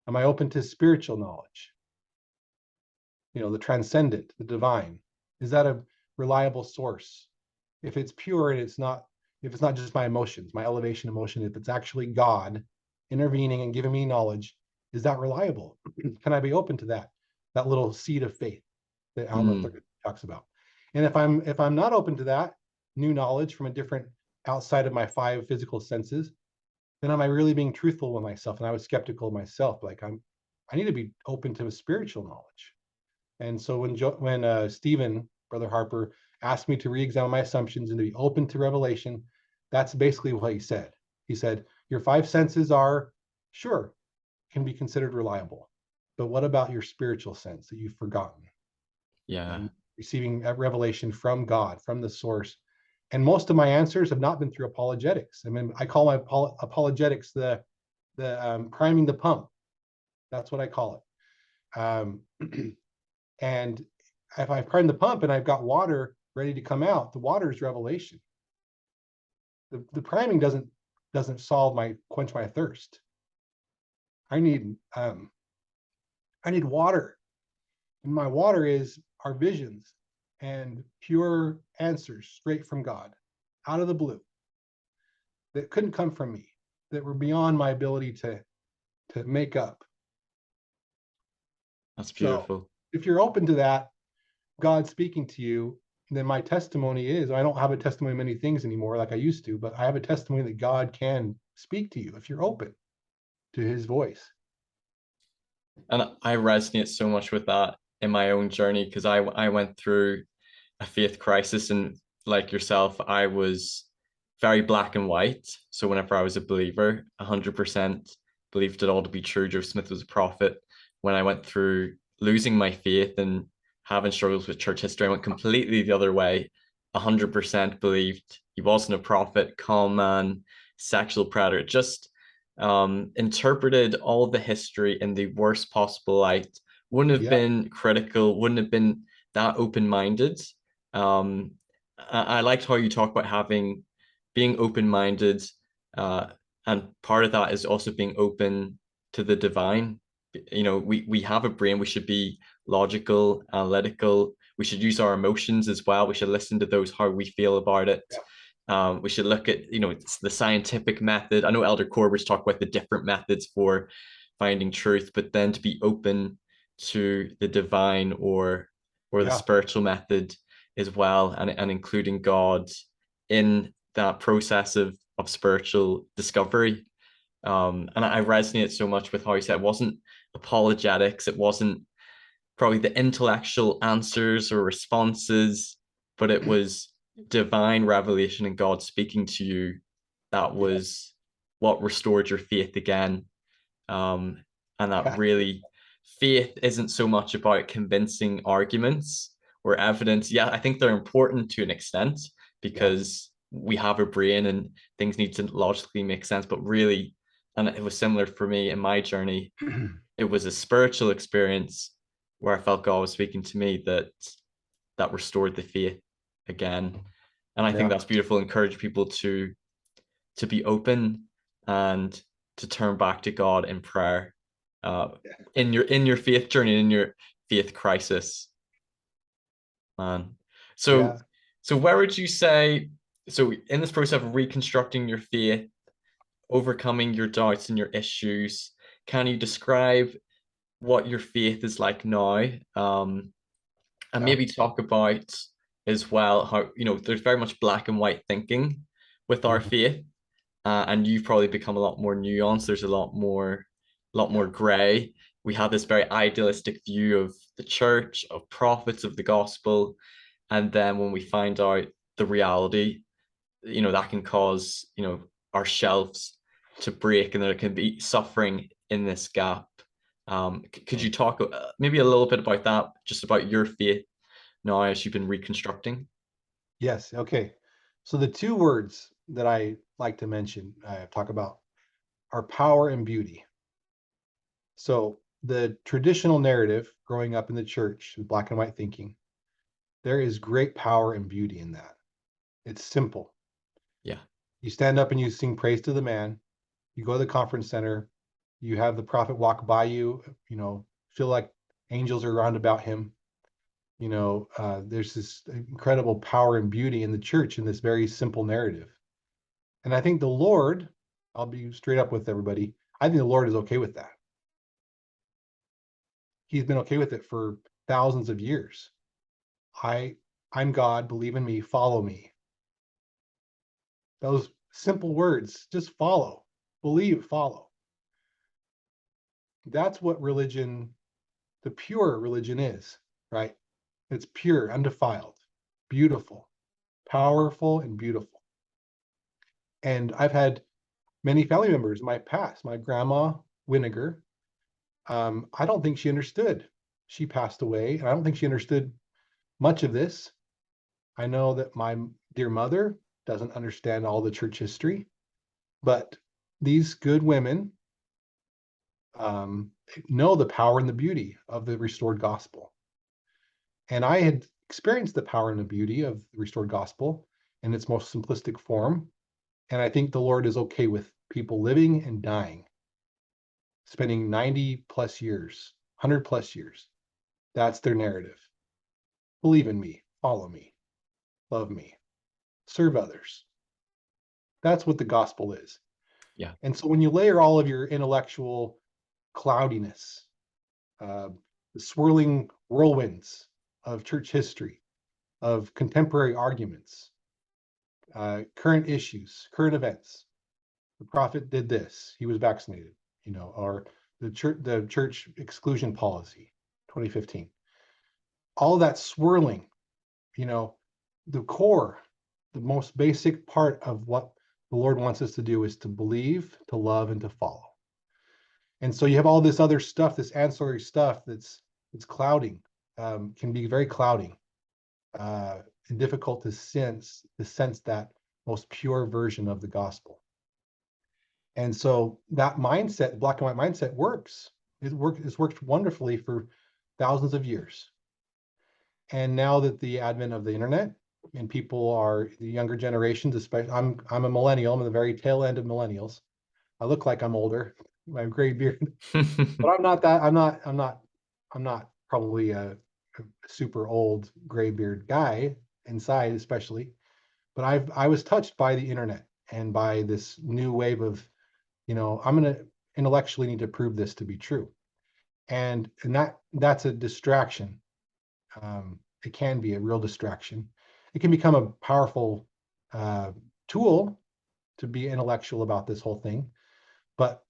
Am I open to spiritual knowledge? The transcendent, the divine. Is that a reliable source? If it's pure and if it's not just my emotions, my elevation emotion, if it's actually God intervening and giving me knowledge, is that reliable? Can I be open to that little seed of faith that Alma talks about? And if I'm not open to that new knowledge from a different, outside of my five physical senses, then am I really being truthful with myself? And I was skeptical of myself. Like I need to be open to spiritual knowledge. And so when Stephen, Brother Harper, asked me to re-examine my assumptions and to be open to revelation, that's basically what he said. He said, your five senses can be considered reliable. But what about your spiritual sense that you've forgotten? Yeah. And receiving that revelation from God, from the source. And most of my answers have not been through apologetics. I mean, I call my apologetics the priming the pump. That's what I call it. And if I prime the pump and I've got water ready to come out, the water is revelation. The priming doesn't quench my thirst. I need water, and my water is our visions and pure answers straight from God, out of the blue, that couldn't come from me, that were beyond my ability to make up. That's beautiful. So if you're open to that, God speaking to you, then my testimony is, I don't have a testimony of many things anymore like I used to, but I have a testimony that God can speak to you if you're open to his voice. And I resonate so much with that in my own journey, because I went through a faith crisis, and like yourself, I was very black and white. So whenever I was a believer, 100% believed it all to be true. Joseph Smith was a prophet. When I went through losing my faith and having struggles with church history, I went completely the other way. 100% believed he wasn't a prophet, con man, sexual predator. Just interpreted all the history in the worst possible light. Wouldn't have been critical, wouldn't have been that open-minded. I liked how you talk about being open-minded, and part of that is also being open to the divine. We have a brain. We should be logical, analytical. We should use our emotions as well. We should listen to those, how we feel about it. We should look at, it's the scientific method. I know Elder Corbett talked about the different methods for finding truth, but then to be open to the divine or the spiritual method as well, and including God in that process of spiritual discovery. And I resonate so much with how he said it wasn't apologetics, it wasn't probably the intellectual answers or responses, but it was divine revelation and God speaking to you. That Yeah. was what restored your faith again. Um, and that Yeah. really, faith isn't so much about convincing arguments or evidence. Yeah, I think they're important to an extent Yeah. because we have a brain and things need to logically make sense. But really, and it was similar for me in my journey, it was a spiritual experience where I felt God was speaking to me that restored the faith again. And I think Yeah. that's beautiful. Encourage people to be open and to turn back to God in prayer, uh, in your faith journey, in your faith crisis, man. So Yeah. so where would you say, so in this process of reconstructing your faith, overcoming your doubts and your issues, can you describe what your faith is like now? And Yeah. maybe talk about as well how, there's very much black and white thinking with our Mhm. faith, and you've probably become a lot more nuanced. There's a lot Yeah. more gray. We have this very idealistic view of the church, of prophets, of the gospel, and then when we find out the reality, that can cause, our shelves to break, and there can be suffering in this gap. Could you talk maybe a little bit about that, just about your faith now as you've been reconstructing? Yes. Okay. So the two words that I like to mention, talk about, are power and beauty. So the traditional narrative growing up in the church with black and white thinking, there is great power and beauty in that. It's simple. Yeah. You stand up and you sing praise to the man. You go to the conference center. You have the prophet walk by you, feel like angels are around about him. There's this incredible power and beauty in the church in this very simple narrative. And I think the Lord, I'll be straight up with everybody, I think the Lord is okay with that. He's been okay with it for thousands of years. I I'm God, believe in me, follow me. Those simple words, just follow, believe, follow. That's what religion, the pure religion is, right? It's pure, undefiled, beautiful, powerful, and beautiful. And I've had many family members in my past. My grandma, Winegar, I don't think she understood. She passed away, and I don't think she understood much of this. I know that my dear mother doesn't understand all the church history, but these good women um, know the power and the beauty of the restored gospel. And I had experienced the power and the beauty of the restored gospel in its most simplistic form. And I think the Lord is okay with people living and dying, spending 90 plus years, 100 plus years. That's their narrative. Believe in me, follow me, love me, serve others. That's what the gospel is. Yeah. And so when you layer all of your intellectual cloudiness, uh, the swirling whirlwinds of church history, of contemporary arguments, current issues, current events. The prophet did this. He was vaccinated, or the church exclusion policy, 2015. All that swirling, you know, the core, the most basic part of what the Lord wants us to do is to believe, to love, and to follow. And so you have all this other stuff, this ancillary stuff that's clouding, can be very clouding, uh, and difficult to sense that most pure version of the gospel. And so that mindset, black and white mindset, works. It's worked wonderfully for thousands of years. And now that the advent of the internet and people are the younger generations, especially I'm a millennial, I'm in the very tail end of millennials. I look like I'm older, I have gray beard, but I'm not that. I'm not probably a super old gray beard guy inside, especially. But I was touched by the internet and by this new wave of, I'm gonna intellectually need to prove this to be true. And that's a distraction. It can be a real distraction. It can become a powerful uh, tool to be intellectual about this whole thing. But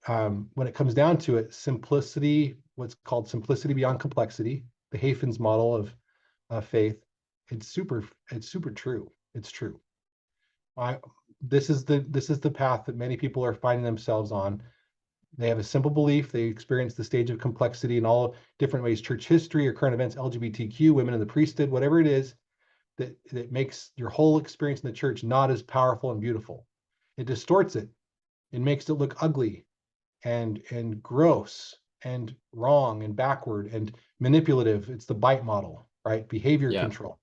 when it comes down to it, simplicity, what's called simplicity beyond complexity, the Hafin's model of faith, it's super true. It's true. I, this is the path that many people are finding themselves on. They have a simple belief. They experience the stage of complexity in all different ways, church history or current events, LGBTQ, women in the priesthood, whatever it is that makes your whole experience in the church not as powerful and beautiful. It distorts it. It makes it look ugly and gross and wrong and backward and manipulative. It's the bite model, right? Behavior Yeah. control,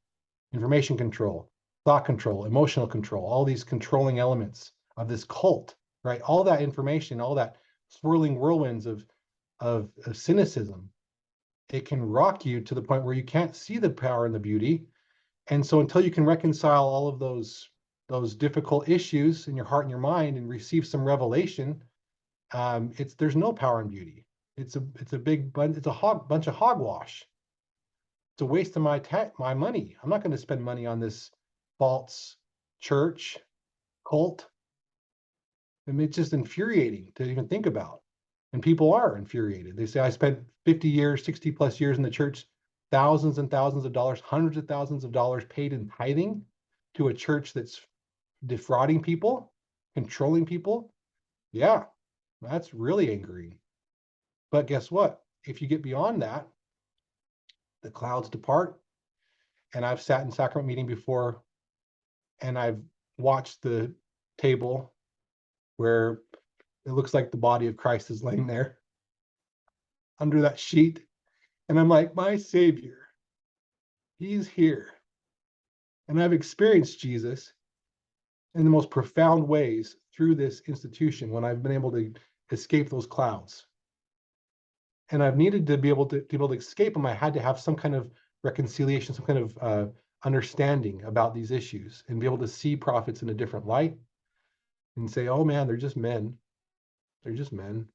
information control, thought control, emotional control, all these controlling elements of this cult, right? All that information, all that swirling whirlwinds of cynicism, it can rock you to the point where you can't see the power and the beauty. And so until you can reconcile all of those difficult issues in your heart and your mind and receive some revelation, there's no power and beauty. It's a big it's a bunch of hogwash. It's a waste of my money. I'm not going to spend money on this false church cult. I mean, it's just infuriating to even think about. And people are infuriated. They say, I spent 50 years, 60 plus years in the church, thousands and thousands of dollars, hundreds of thousands of dollars paid in tithing to a church that's defrauding people, controlling people. Yeah, that's really angry. But guess what? If you get beyond that, the clouds depart. And I've sat in sacrament meeting before, and I've watched the table where it looks like the body of Christ is laying there under that sheet. And I'm like, my Savior, he's here. And I've experienced Jesus in the most profound ways through this institution when I've been able to escape those clouds. And I've needed to be able to escape them. I had to have some kind of reconciliation, some kind of understanding about these issues, and be able to see prophets in a different light and say, oh man, they're just men. They're just men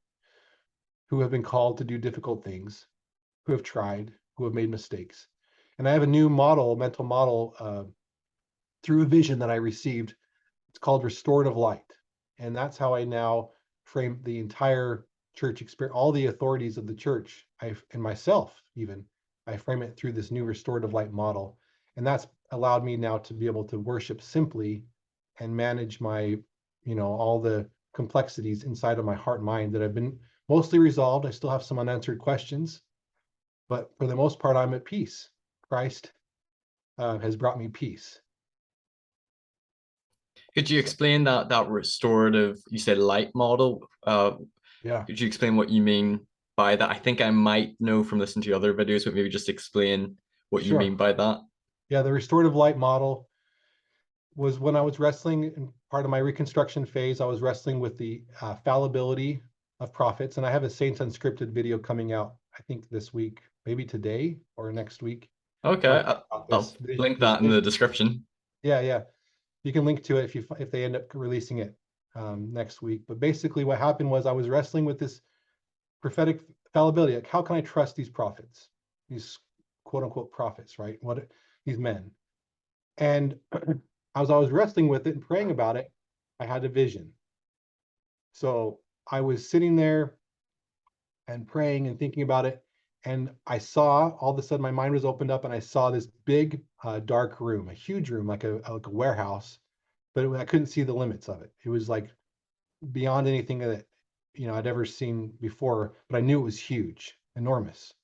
who have been called to do difficult things, who have tried, who have made mistakes. And I have a new model, mental model, through a vision that I received. It's called restorative light. And that's how I now frame the entire church experience, all the authorities of the church, and myself even, I frame it through this new restorative light model. And that's allowed me now to be able to worship simply and manage my, all the complexities inside of my heart and mind that have been mostly resolved. I still have some unanswered questions, but for the most part, I'm at peace. Christ has brought me peace. Could you explain that restorative, you said light model? Yeah, Could you explain what you mean by that? I think I might know from listening to other videos, but maybe just explain what you sure. mean by that. Yeah, the restorative light model was when I was wrestling in part of my reconstruction phase. I was wrestling with the fallibility of prophets, and I have a Saints Unscripted video coming out, I think this week, maybe today or next week, Okay, where I talk about I'll this link this that in the vision. description. Yeah, yeah. You can link to it if they end up releasing it next week. But basically, what happened was I was wrestling with this prophetic fallibility. Like, how can I trust these prophets, these quote unquote prophets, right? What these men? And as I was wrestling with it and praying about it, I had a vision. So I was sitting there and praying and thinking about it. And I saw, all of a sudden my mind was opened up, and I saw this big dark room, a huge room, like a warehouse, but I couldn't see the limits of it. It was like beyond anything that I'd ever seen before, but I knew it was huge, enormous.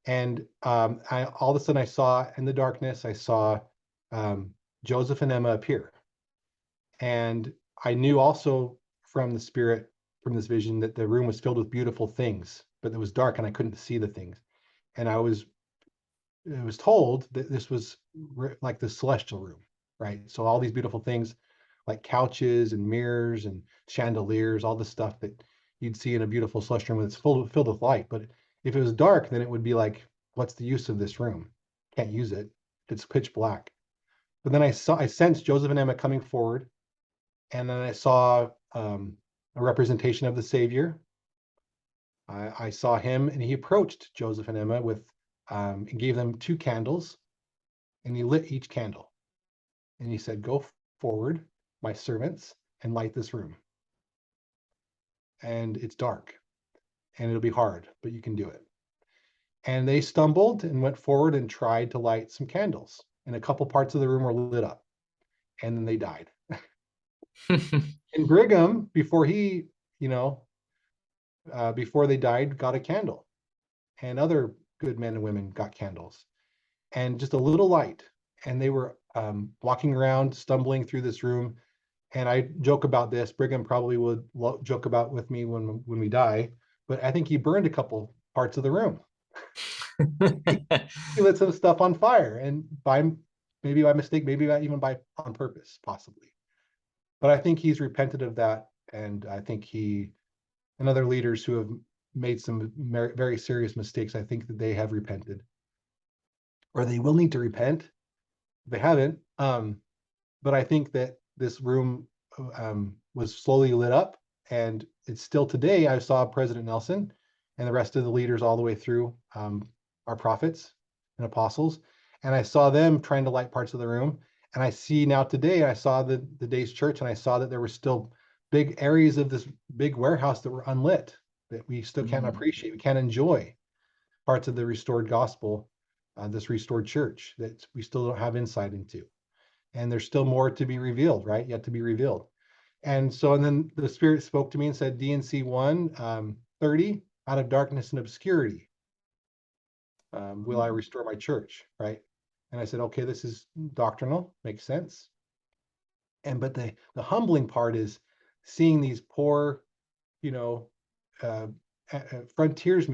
And all of a sudden I saw in the darkness, I saw um, Joseph and Emma appear. And I knew also from the spirit, from this vision, that the room was filled with beautiful things, but it was dark and I couldn't see the things. And I was told that this was like the celestial room, right? So all these beautiful things like couches and mirrors and chandeliers, all the stuff that you'd see in a beautiful celestial room that's filled with light. But if it was dark, then it would be like, what's the use of this room? Can't use it. It's pitch black. But then I sensed Joseph and Emma coming forward, and then I saw a representation of the Savior. I saw him, and he approached Joseph and Emma and gave them 2 candles, and he lit each candle. And he said, "Go forward, my servants, and light this room." and it's dark and it'll be hard, but you can do it. And they stumbled and went forward and tried to light some candles, and a couple parts of the room were lit up, and then they died. And Brigham, before he, you know, before they died, got a candle, and other good men and women got candles, and just a little light. And they were walking around, stumbling through this room. And I joke about this. Brigham probably would joke about with me when we die, but I think he burned a couple parts of the room. He lit some stuff on fire, and maybe by mistake, maybe even by on purpose, possibly. But I think he's repented of that, and I think he and other leaders who have made some very serious mistakes, I think that they have repented, or they will need to repent if they haven't. But I think that this room was slowly lit up, and it's still today. I saw President Nelson and the rest of the leaders all the way through our prophets and apostles, and I saw them trying to light parts of the room. And I see now today, I saw the day's church, and I saw that there were still big areas of this big warehouse that were unlit, that we still can't appreciate, we can't enjoy parts of the restored gospel, this restored church that we still don't have insight into. And there's still more to be revealed, right? Yet to be revealed. And so, and then the Spirit spoke to me and said, DNC 1, 30, out of darkness and obscurity, will I restore my church, right? And I said, okay, this is doctrinal, makes sense. But the humbling part is seeing these poor, you know, frontiers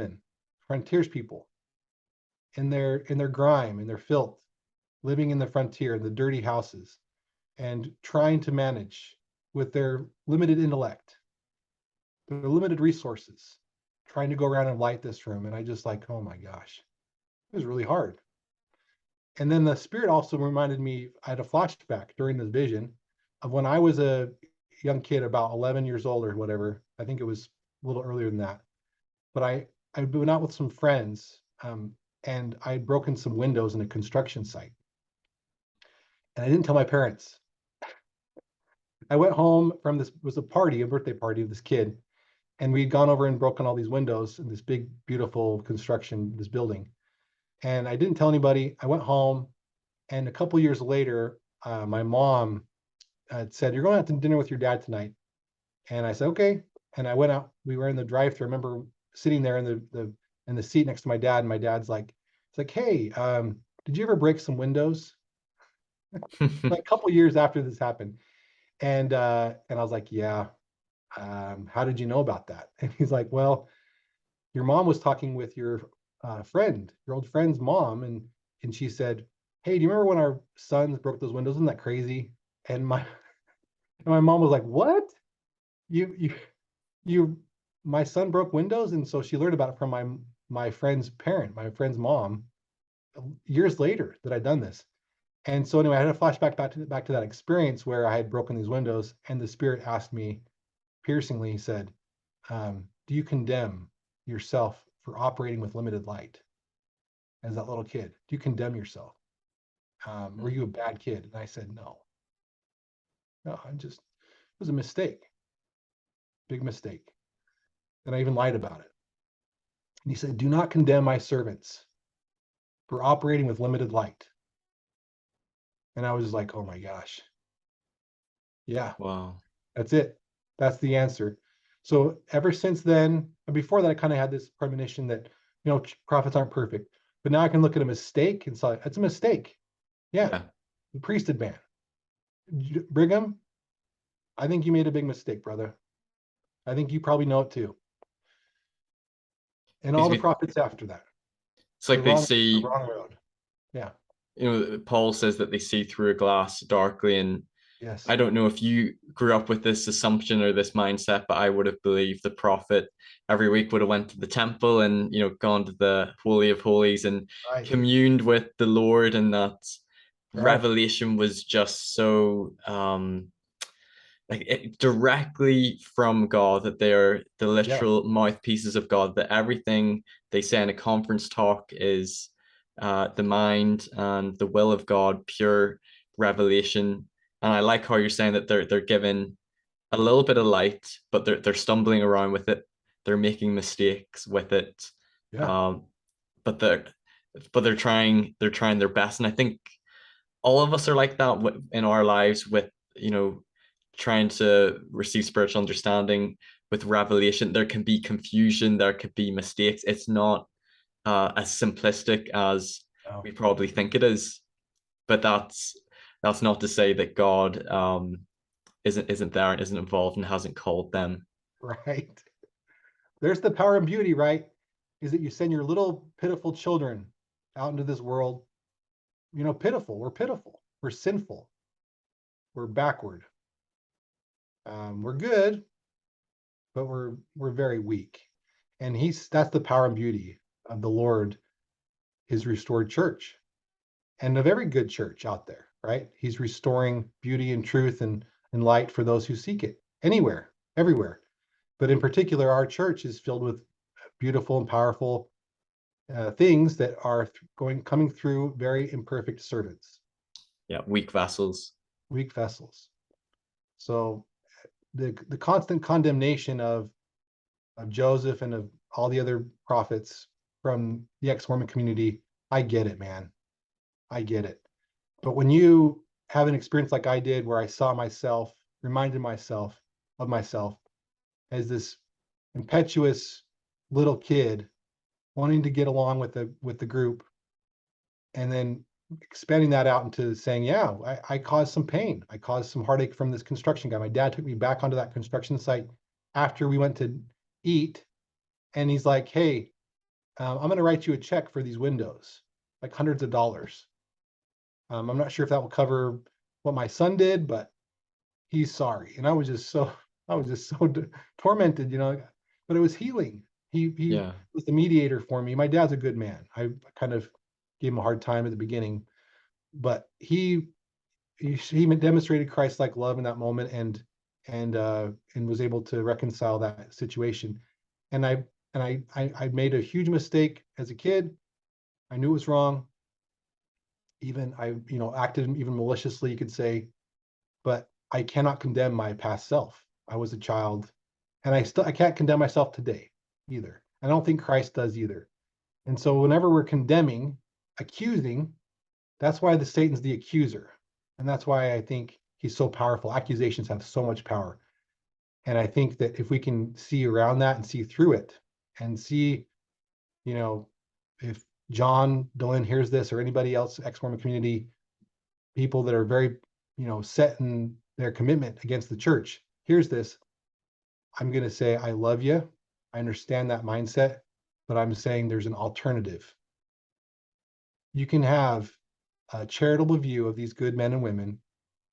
people in their grime, in their filth, living in the frontier, the dirty houses, and trying to manage with their limited intellect, their limited resources, trying to go around and light this room. And I just like, oh my gosh, it was really hard. And then the Spirit also reminded me, I had a flashback during this vision of when I was a young kid, about 11 years old or whatever. I think it was a little earlier than that. But I'd been out with some friends, and I had broken some windows in a construction site. And I didn't tell my parents. I went home from this, was a birthday party of this kid. And we'd gone over and broken all these windows in this big, beautiful construction, this building. And I didn't tell anybody. I went home, and a couple years later, my mom said, "You're going out to dinner with your dad tonight." And I said, "Okay." And I went out. We were in the drive-thru. I remember sitting there in the seat next to my dad, and my dad's like, "It's like, hey, did you ever break some windows?" Like a couple years after this happened, and I was like, "Yeah." How did you know about that? And he's like, "Well, your mom was talking with your your old friend's mom, and she said, 'Hey, do you remember when our sons broke those windows? Isn't that crazy?'" And my mom was like, "What? You my son broke windows?" And so she learned about it from my friend's parent, my friend's mom, years later that I'd done this. And so anyway, I had a flashback back to that experience where I had broken these windows, and the Spirit asked me piercingly, he said, "Do you condemn yourself for operating with limited light as that little kid? Do you condemn yourself? Were you a bad kid?" And I said, "No, it was a mistake, big mistake." And I even lied about it. And he said, "Do not condemn my servants for operating with limited light." And I was like, oh my gosh. Yeah, Wow. that's it. That's the answer. So ever since then, and before that, I kind of had this premonition that, prophets aren't perfect. But now I can look at a mistake and say, it's a mistake. Yeah, Yeah. the priesthood ban. Brigham, I think you made a big mistake, brother. I think you probably know it too. And all the prophets after that. It's The like they the see, wrong road. Yeah. Paul says that they see through a glass darkly. And Yes. I don't know if you grew up with this assumption or this mindset, but I would have believed the prophet every week would have went to the temple and, gone to the Holy of Holies and Right. communed with the Lord, and that Right. revelation was just so like directly from God, that they are the Yeah. literal mouthpieces of God, that everything they say in a conference talk is the mind and the will of God, pure revelation. And I like how you're saying that they're given a little bit of light, but they're stumbling around with it. They're making mistakes with it. Yeah. Um, but they're trying their best. And I think all of us are like that in our lives with, trying to receive spiritual understanding with revelation. There can be confusion, there could be mistakes. It's not as simplistic as No. we probably think it is. But that's not to say that God isn't there and isn't involved and hasn't called them. Right. There's the power and beauty, right? Is that you send your little pitiful children out into this world, pitiful. We're pitiful. We're sinful. We're backward. We're good, but we're very weak. And that's the power and beauty of the Lord, his restored church, and of every good church out there, right? He's restoring beauty and truth and light for those who seek it anywhere, everywhere. But in particular, our church is filled with beautiful and powerful things that are coming through very imperfect servants, Yeah, weak vessels. weak vessels. So the constant condemnation of Joseph and of all the other prophets from the ex-Mormon community, I get it, man. I get it. But when you have an experience like I did, where I saw myself, reminded myself of myself as this impetuous little kid wanting to get along with the group, and then expanding that out into saying, yeah, I caused some pain. I caused some heartache from this construction guy. My dad took me back onto that construction site after we went to eat, and he's like, hey, I'm going to write you a check for these windows, like hundreds of dollars. I'm not sure if that will cover what my son did, but he's sorry. And I was just so tormented, but it was healing. He Yeah. was the mediator for me. My dad's a good man. I kind of gave him a hard time at the beginning, but he demonstrated Christ-like love in that moment, and was able to reconcile that situation. And I made a huge mistake as a kid. I knew it was wrong. Even I, acted even maliciously, you could say, but I cannot condemn my past self. I was a child, and I can't condemn myself today either. I don't think Christ does either. And so whenever we're condemning, accusing, that's why the Satan's the accuser. And that's why I think he's so powerful. Accusations have so much power. And I think that if we can see around that and see through it and see, you know, if John Dehlin hears this, or anybody else, ex-Mormon community, people that are very, set in their commitment against the church, here's this, I'm going to say, I love you. I understand that mindset, but I'm saying there's an alternative. You can have a charitable view of these good men and women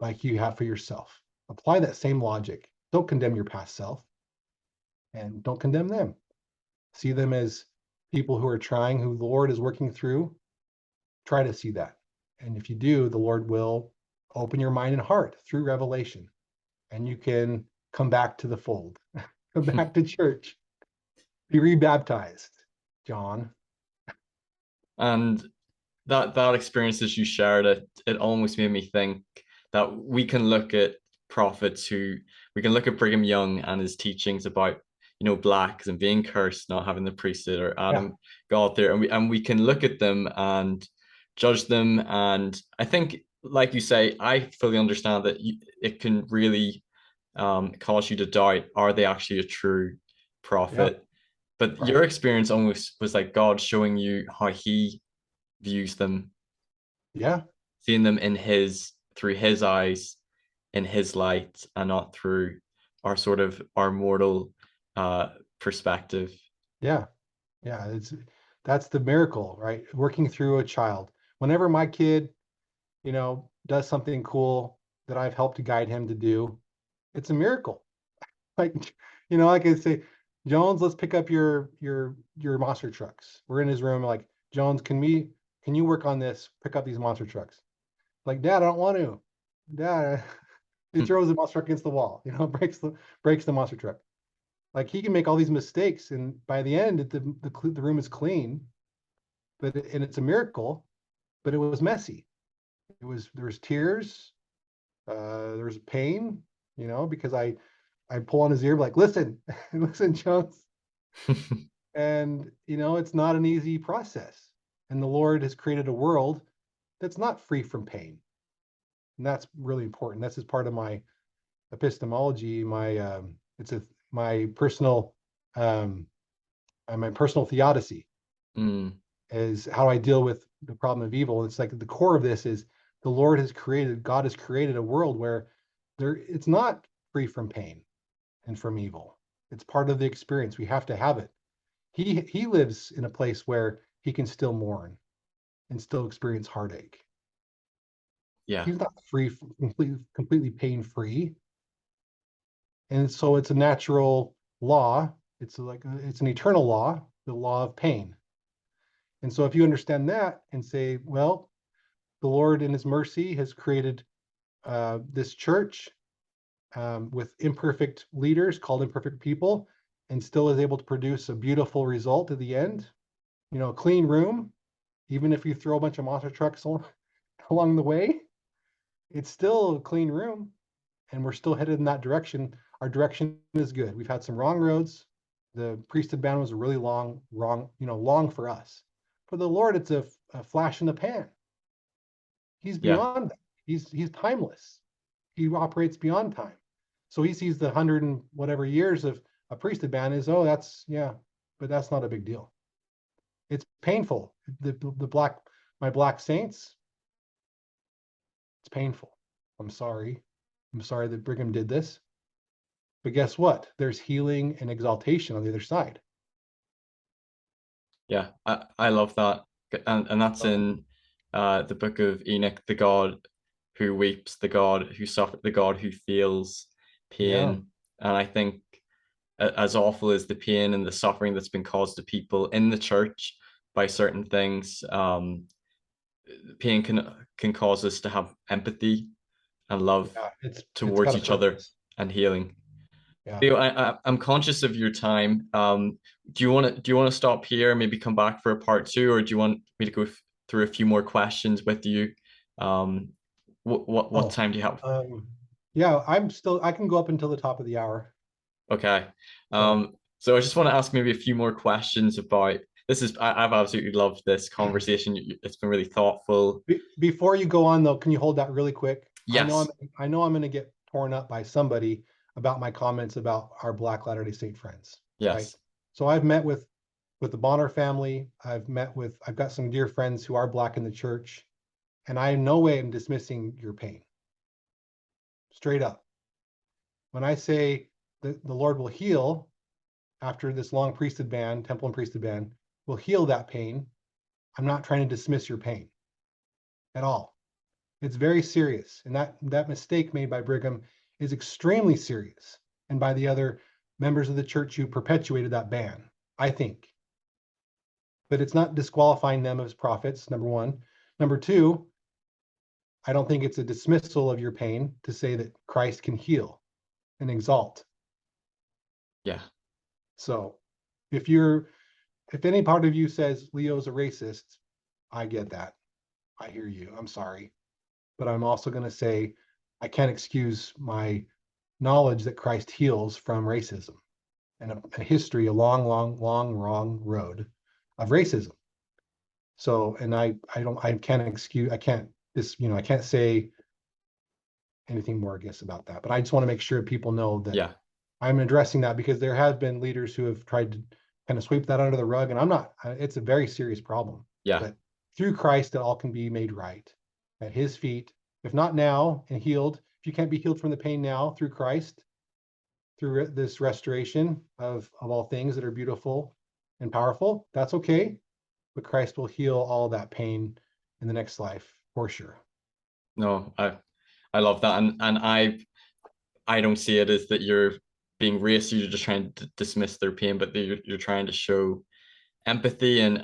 like you have for yourself. Apply that same logic. Don't condemn your past self, and don't condemn them. See them as people who are trying, who the Lord is working through. Try to see that. And if you do, the Lord will open your mind and heart through revelation, and you can come back to the fold, come back to church, be rebaptized, John. And that experience that you shared, it almost made me think that we can look at prophets who we can look at Brigham Young and his teachings about, blacks and being cursed, not having the priesthood, or Yeah. Adam got there, and we can look at them and judge them. And I think, like you say, I fully understand that it can really cause you to doubt, are they actually a true Yeah. prophet? But Right. your experience almost was like God showing you how he views them, Yeah. seeing them through his eyes, in his light, and not through our mortal perspective. Yeah. Yeah. That's the miracle, right? Working through a child. Whenever my kid, does something cool that I've helped to guide him to do, it's a miracle. Like, like I say, Jones, let's pick up your monster trucks. We're in his room, like, Jones, can you work on this? Pick up these monster trucks. Like, Dad, I don't want to. Dad, he throws the monster truck against the wall, breaks the monster truck. Like, he can make all these mistakes, and by the end, the room is clean, and it's a miracle, but it was messy. There was tears, there was pain, because I I pull on his ear, like, listen, listen, Chunks. And, it's not an easy process. And the Lord has created a world that's not free from pain. And that's really important. That's as part of my epistemology, it's a um, my personal theodicy Mm, is how I deal with the problem of evil. It's like the core of this is God has created a world where it's not free from pain and from evil. It's part of the experience. We have to have it. He lives in a place where he can still mourn and still experience heartache. yeah, He's not completely pain free. And so it's a natural law. It's an eternal law, the law of pain. And so if you understand that and say, well, the Lord in his mercy has created this church with imperfect leaders called imperfect people, and still is able to produce a beautiful result at the end, a clean room, even if you throw a bunch of monster trucks along the way, it's still a clean room, and we're still headed in that direction. Our direction is good. We've had some wrong roads. The priesthood ban was a really long for us. For the Lord, it's a flash in the pan. He's yeah, beyond that. He's timeless. He operates beyond time. So he sees the hundred and whatever years of a priesthood ban is, oh, that's yeah, but that's not a big deal. It's painful. My black saints, it's painful. I'm sorry. I'm sorry that Brigham did this. But guess what? There's healing and exaltation on the other side. yeah. I love that, and that's So in the book of Enoch, the God who weeps, the God who suffers, the God who feels yeah, pain. And I think as awful as the pain and the suffering that's been caused to people in the church by certain things, pain can cause us to have empathy and love yeah, it's got towards a each other purpose. and healing. Yeah. Leo, I'm conscious of your time. Do you want to stop here, maybe come back for a part two, or do you want me to go through a few more questions with you? Um, what Oh, time do you have? yeah, I can go up until the top of the hour. Okay. So So I just want to ask maybe a few more questions about this. I've absolutely loved this conversation. It's been really thoughtful. before you go on though, can you hold that really quick? Yes, I know I'm going to get torn up by somebody about my comments about our Black Latter-day Saint friends, right? yes, So I've met with the Bonner family. I've got some dear friends who are Black in the church, and I in no way am dismissing your pain. Straight up. When I say that the Lord will heal after this long priesthood ban, temple and priesthood ban, will heal that pain, I'm not trying to dismiss your pain at all. It's very serious. And that mistake made by Brigham is extremely serious. And by the other members of the church who perpetuated that ban, I think. But it's not disqualifying them as prophets, number one. Number two, I don't think it's a dismissal of your pain to say that Christ can heal and exalt. yeah, So if any part of you says Leo's a racist, I get that. I hear you. I'm sorry. But I'm also going to say I can't excuse my knowledge that Christ heals from racism and a history, a long, long, long, wrong road of racism. So, and I can't excuse, I can't, I can't say anything more, I guess, about that. But I just want to make sure people know that yeah, I'm addressing that because there have been leaders who have tried to kind of sweep that under the rug. And I'm not, it's a very serious problem. yeah. But through Christ, it all can be made right at his feet. If not now and healed, if you can't be healed from the pain now through Christ, through this restoration of all things that are beautiful and powerful, that's okay. But Christ will heal all that pain in the next life for sure. No, I love that, and I don't see it as that you're being racist. You're just trying to dismiss their pain, but you're trying to show empathy and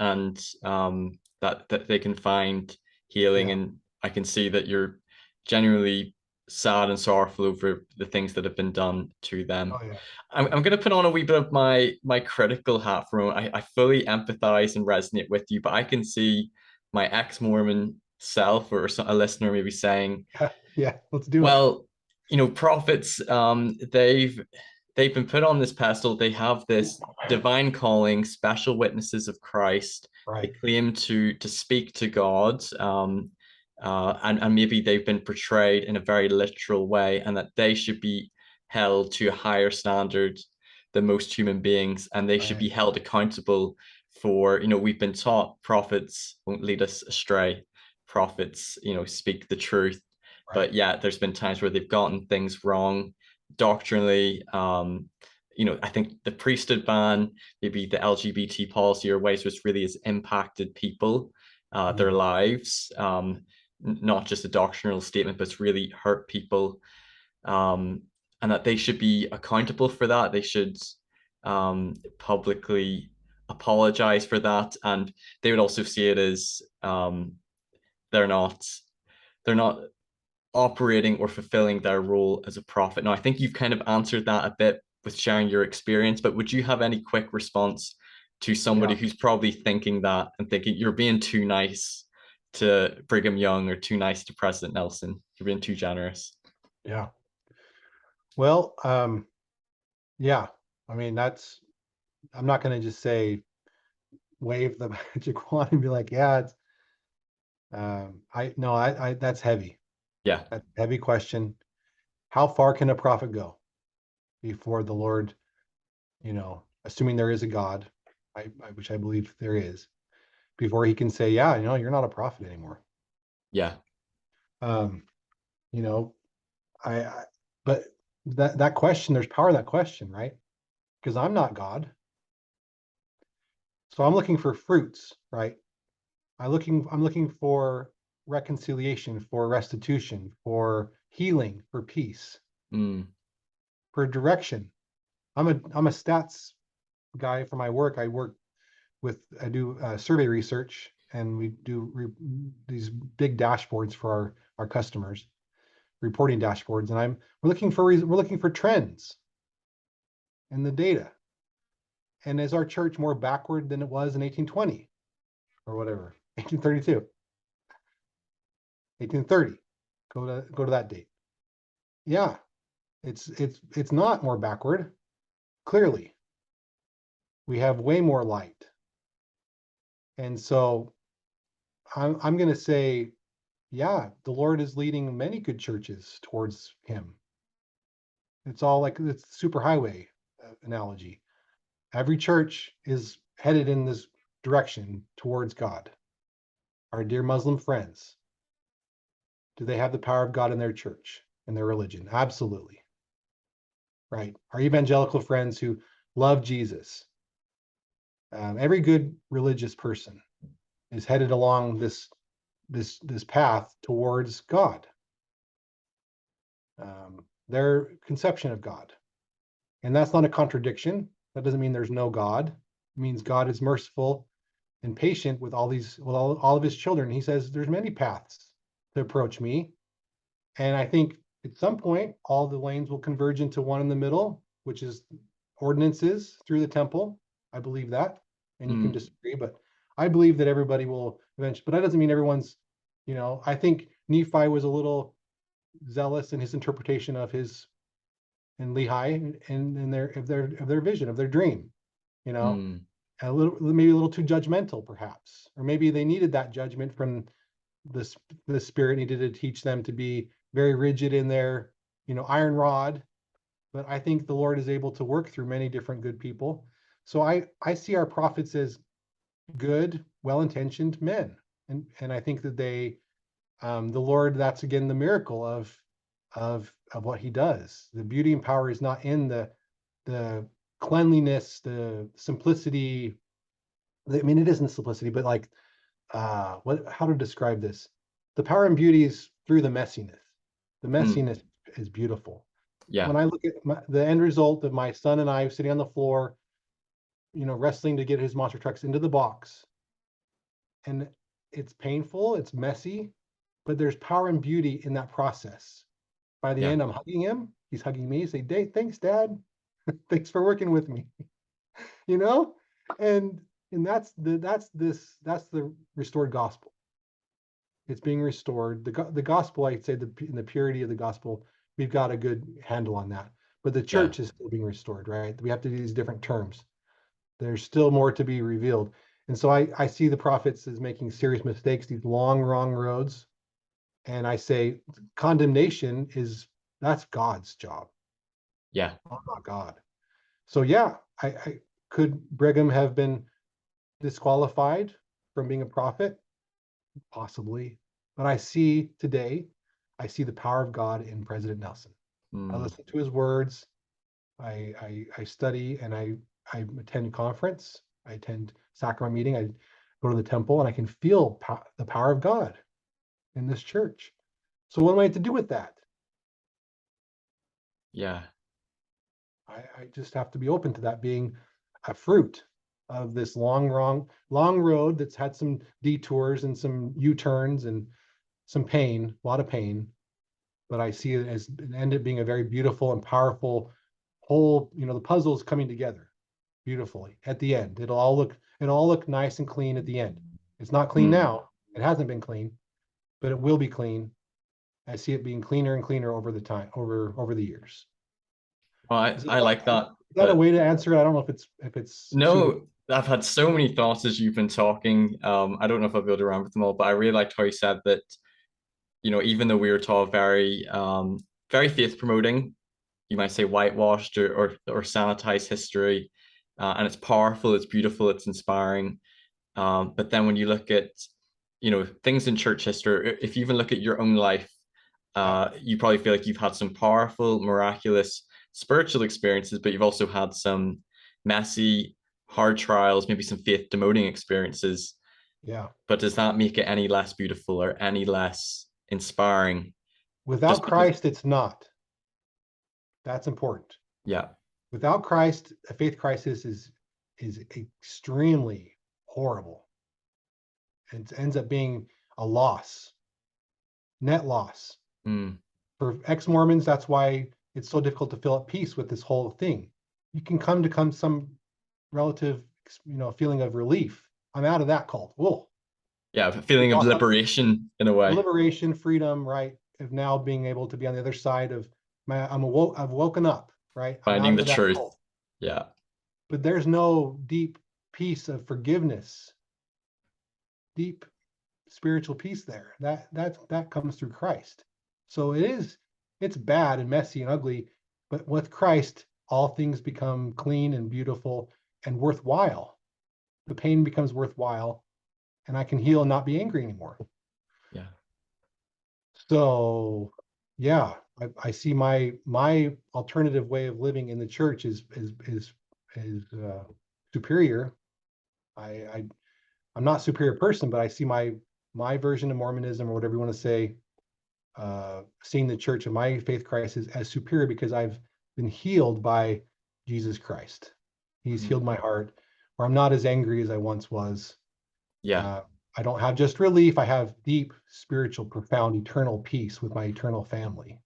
that they can find healing. Yeah. And I can see that you're genuinely sad and sorrowful over the things that have been done to them. Oh yeah. I'm going to put on a wee bit of my critical hat for a moment. I fully empathize and resonate with you, but I can see my ex-Mormon self or a listener maybe saying, Yeah. Yeah. Let's do it. well, prophets, they've they've been put on this pedestal. They have this divine calling, special witnesses of Christ. They Right. claim to speak to God, and maybe they've been portrayed in a very literal way, and that they should be held to a higher standard than most human beings, and they should Right. be held accountable for, we've been taught prophets won't lead us astray. Prophets, speak the truth. Right. But yeah, there's been times where they've gotten things wrong doctrinally. I think the priesthood ban, maybe the LGBT policy or ways which really has impacted people, their Mm. lives, not just a doctrinal statement, but it's really hurt people, and that they should be accountable for that. They should publicly apologize for that, and they would also see it as they're not they're not operating or fulfilling their role as a prophet. Now, I think you've kind of answered that a bit with sharing your experience, but would you have any quick response to somebody Yeah. who's probably thinking that and thinking you're being too nice to Brigham Young or too nice to President Nelson? You're being too generous. Yeah. Well, yeah. I mean, I'm not going to just say wave the magic wand and be like, yeah, it's, I no, that's heavy. Yeah. That's a heavy question. How far can a prophet go before the Lord, assuming there is a God, which I believe there is, before he can say, yeah, you're not a prophet anymore. Yeah. Um, you know, I but that question, there's power in that question, right? Because I'm not God. So I'm looking for fruits, right? I'm looking for reconciliation, for restitution, for healing, for peace, Mm. for direction. I'm a stats guy for my work. I do survey research, and we do these big dashboards for our customers, reporting dashboards, and we're looking for trends in the data. And is our church more backward than it was in 1820 or whatever, 1832, 1830? Go to that date. Yeah, it's not more backward. Clearly, we have way more light, and so I'm going to say, yeah, the Lord is leading many good churches towards Him. It's all like it's superhighway analogy. Every church is headed in this direction towards God. Our dear Muslim friends, do they have the power of God in their church, in their religion? Absolutely. Right. Our evangelical friends who love Jesus. Every good religious person is headed along this path towards God, their conception of God. And that's not a contradiction. That doesn't mean there's no God. It means God is merciful and patient with all of his children. He says there's many paths to approach me. And I think at some point all the lanes will converge into one in the middle, which is ordinances through the temple. I believe that. And you can Mm. disagree, but I believe that everybody will eventually, but that doesn't mean everyone's, I think Nephi was a little zealous in his interpretation of his and Lehi and their vision, of their dream, you know, Mm. maybe a little too judgmental, perhaps, or maybe they needed that judgment from the Spirit needed to teach them to be very rigid in their, iron rod. But I think the Lord is able to work through many different good people. So I see our prophets as good, well-intentioned men, and I think that the Lord, that's again the miracle of what He does. The beauty and power is not in the cleanliness, the simplicity. I mean, it isn't simplicity, but like how to describe this? The power and beauty is through the messiness. The Mm. messiness is beautiful. When Yeah. I look at the end result of my son and I sitting on the floor, wrestling to get his monster trucks into the box, and it's painful, it's messy, but there's power and beauty in that process. By the Yeah. end, I'm hugging him. He's hugging me. Say, Thanks, Dad. Thanks for working with me." you know, and that's the restored gospel. It's being restored. The gospel, I'd say, in the purity of the gospel, we've got a good handle on that. but the Yeah. church is still being restored, right? We have to do these different terms. There's still more to be revealed. And so I see the prophets as making serious mistakes, these long, wrong roads. And I say condemnation that's God's job, Yeah. not God. So yeah, I could Brigham have been disqualified from being a prophet? Possibly. But I see the power of God in President Nelson. I Mm. listen to his words. I study and I attend conference. I attend sacrament meeting. I go to the temple and I can feel the power of God in this church. So what am I to do with that? Yeah. I just have to be open to that being a fruit of this long road that's had some detours and some U-turns and some pain, a lot of pain. But I see it as end up being a very beautiful and powerful whole, the puzzle's coming together beautifully at the end. It'll all look nice and clean at the end. It's not clean Mm. now. It hasn't been clean, but it will be clean. I see it being cleaner and cleaner over the years. Well, I like that, Is that a but way to answer it? I don't know if it's suitable. no, I've had so many thoughts as you've been talking. I don't know if I'll be able to remember them all, but I really liked how you said that, even though we were taught very faith promoting, you might say whitewashed or sanitized history, and it's powerful, it's beautiful, it's inspiring. But then when you look at, things in church history, if you even look at your own life, Yeah, you probably feel like you've had some powerful, miraculous spiritual experiences, but you've also had some messy, hard trials, maybe some faith demoting experiences. yeah. But does that make it any less beautiful or any less inspiring? Without Just because, Christ, it's not. That's important. yeah. Without Christ, a faith crisis is extremely horrible. It ends up being a loss, net loss. Mm, For ex-Mormons, that's why it's so difficult to feel at peace with this whole thing. You can come to some relative, feeling of relief. I'm out of that cult. Whoa, yeah, a feeling of liberation in a way, liberation, freedom, right? Of now being able to be on the other side of I've woken up, right? I'm out finding the of that truth. cult. Yeah. But there's no deep peace of forgiveness, deep spiritual peace there. That comes through Christ. So it's bad and messy and ugly, but with Christ, all things become clean and beautiful and worthwhile. The pain becomes worthwhile, and I can heal and not be angry anymore. Yeah. So yeah, I see my alternative way of living in the church is superior. I I'm not a superior person, but I see my version of Mormonism or whatever you want to say, seeing the church and my faith crisis as superior because I've been healed by Jesus Christ. He's Mm, healed my heart, where I'm not as angry as I once was. yeah. Uh, I don't have just relief. I have deep, spiritual, profound, eternal peace with my eternal family.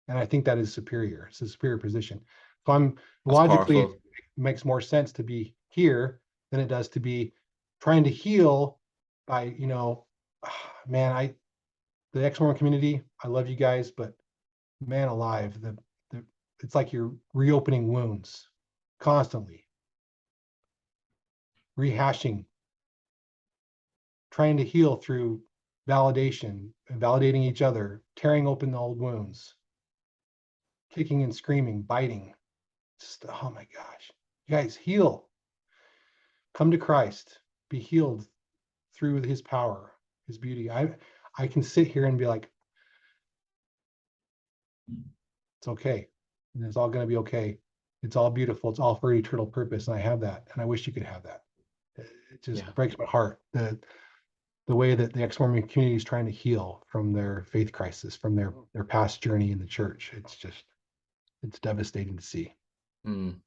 And I think that is superior. It's a superior position. So I'm That's logically, it powerful. makes more sense to be here than it does to be trying to heal by, man, the ex-Mormon community, I love you guys, but man alive, the it's like you're reopening wounds constantly, rehashing, trying to heal through validation and validating each other, tearing open the old wounds, kicking and screaming, biting. Just, oh my gosh. You guys, heal. Come to Christ. Be healed through his power, his beauty. I can sit here and be like, it's okay. And it's all going to be okay. It's all beautiful. It's all for eternal purpose. And I have that. And I wish you could have that. It Yeah. just breaks my heart. The way that the ex-Mormon community is trying to heal from their faith crisis, from their past journey in the church. It's devastating to see. Mm.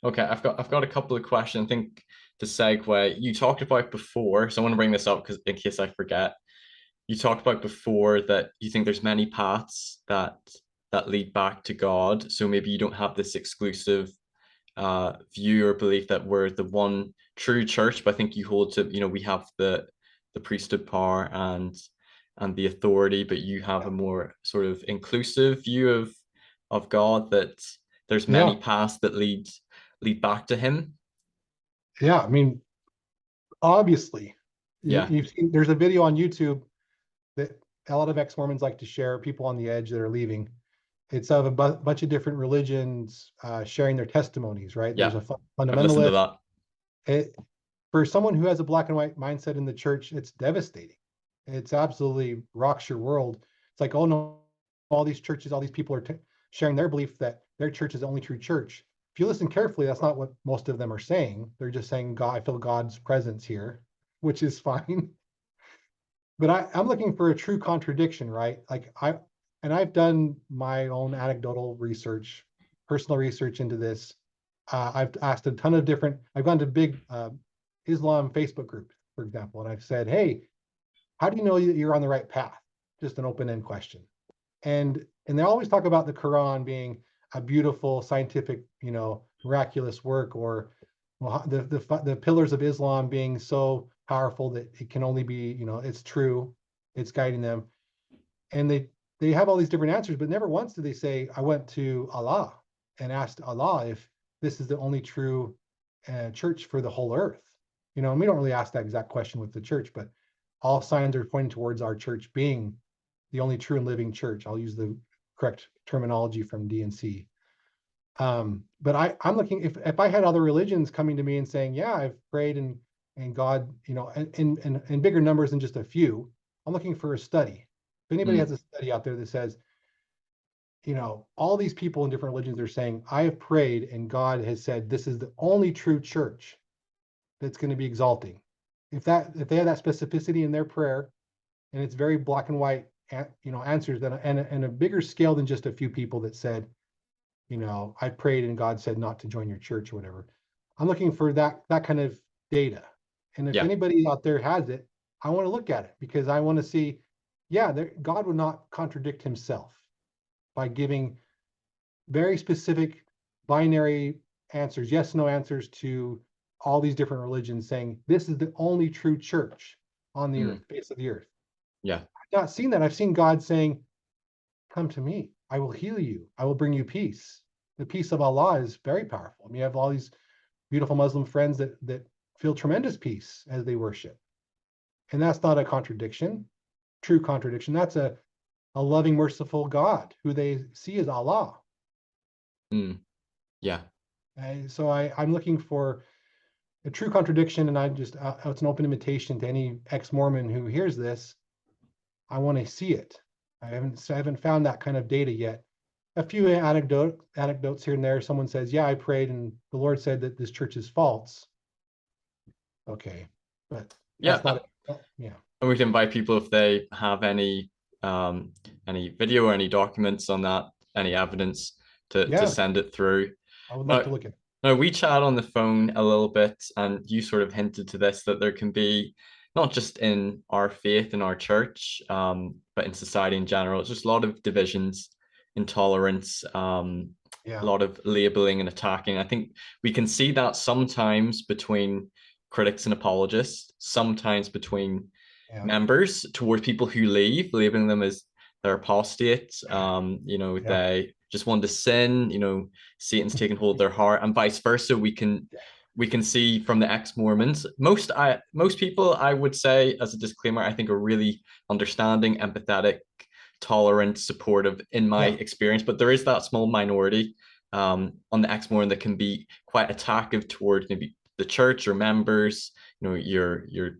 Okay, I've got a couple of questions. I think to segue, you talked about before, so I want to bring this up because in case I forget, you talked about before that you think there's many paths that lead back to God. So maybe you don't have this exclusive view or belief that we're the one true church, but I think you hold to, we have the priesthood power and the authority, but you have Yeah. a more sort of inclusive view of God that there's Yeah, many paths that lead back to him. yeah. I mean, obviously, Yeah, you've seen there's a video on YouTube that a lot of ex-Mormons like to share, people on the edge that are leaving. It's of a bunch of different religions sharing their testimonies, right? There's yeah, a I've listened to fundamentalist. that. It, for someone who has a black and white mindset in the church, it's devastating. It's absolutely rocks your world. It's like, oh no, all these churches, all these people are sharing their belief that their church is the only true church. If you listen carefully, that's not what most of them are saying. They're just saying, God, I feel God's presence here, which is fine. But I'm looking for a true contradiction, right? I've done my own anecdotal research, personal research into this. I've asked a ton of different, I've gone to big Islam Facebook groups, for example, and I've said, hey, how do you know that you're on the right path? Just an open-end question. And they always talk about the Quran being a beautiful scientific, miraculous work, or well, the pillars of Islam being so powerful that it can only be, it's true, it's guiding them. And they have all these different answers, but never once do they say, I went to Allah and asked Allah if this is the only true church for the whole earth. And we don't really ask that exact question with the church, but all signs are pointing towards our church being the only true and living church. I'll use the correct terminology from DNC. But I'm looking, if I had other religions coming to me and saying, yeah, I've prayed and God, in bigger numbers than just a few, I'm looking for a study. If anybody has Mm, a study out there that says, all these people in different religions are saying, I have prayed and God has said, this is the only true church that's going to be exalting. If they have that specificity in their prayer, and it's very black and white, answers that, and a bigger scale than just a few people that said, I prayed and God said not to join your church or whatever. I'm looking for that kind of data. And if yeah, anybody out there has it, I want to look at it, because I want to see, yeah, God would not contradict himself by giving very specific binary answers, yes, no answers to all these different religions, saying this is the only true church on the mm, earth, face of the earth. yeah, I've not seen that. I've seen God saying, come to me, I will heal you, I will bring you peace. The peace of Allah is very powerful. I mean, you have all these beautiful Muslim friends that feel tremendous peace as they worship. And that's not a contradiction, true contradiction. That's a loving, merciful God who they see as Allah. mm, yeah, So I'm looking for a true contradiction, and it's an open invitation to any ex-Mormon who hears this. I want to see it. I haven't found that kind of data yet. A few anecdotes here and there. Someone says, yeah, I prayed and the Lord said that this church is false. Okay, but yeah. that's not it. Yeah, And we can invite people if they have any video or any documents on that, any evidence to yeah, send it through. I would love to Now, look at it. now we chat on the phone a little bit, and you sort of hinted to this that there can be not just in our faith in our church, but in society in general. It's just a lot of divisions, intolerance, a Yeah, lot of labeling and attacking. I think we can see that sometimes between critics and apologists, sometimes between yeah, members towards people who leave, labeling them as they're apostates. yeah, They just want to sin. Satan's taken hold of their heart, and vice versa. We can see from the ex-Mormons. Most people, I would say, as a disclaimer, I think are really understanding, empathetic, tolerant, supportive in my yeah, experience. But there is that small minority on the ex-Mormon that can be quite attackive towards maybe the church or members. You're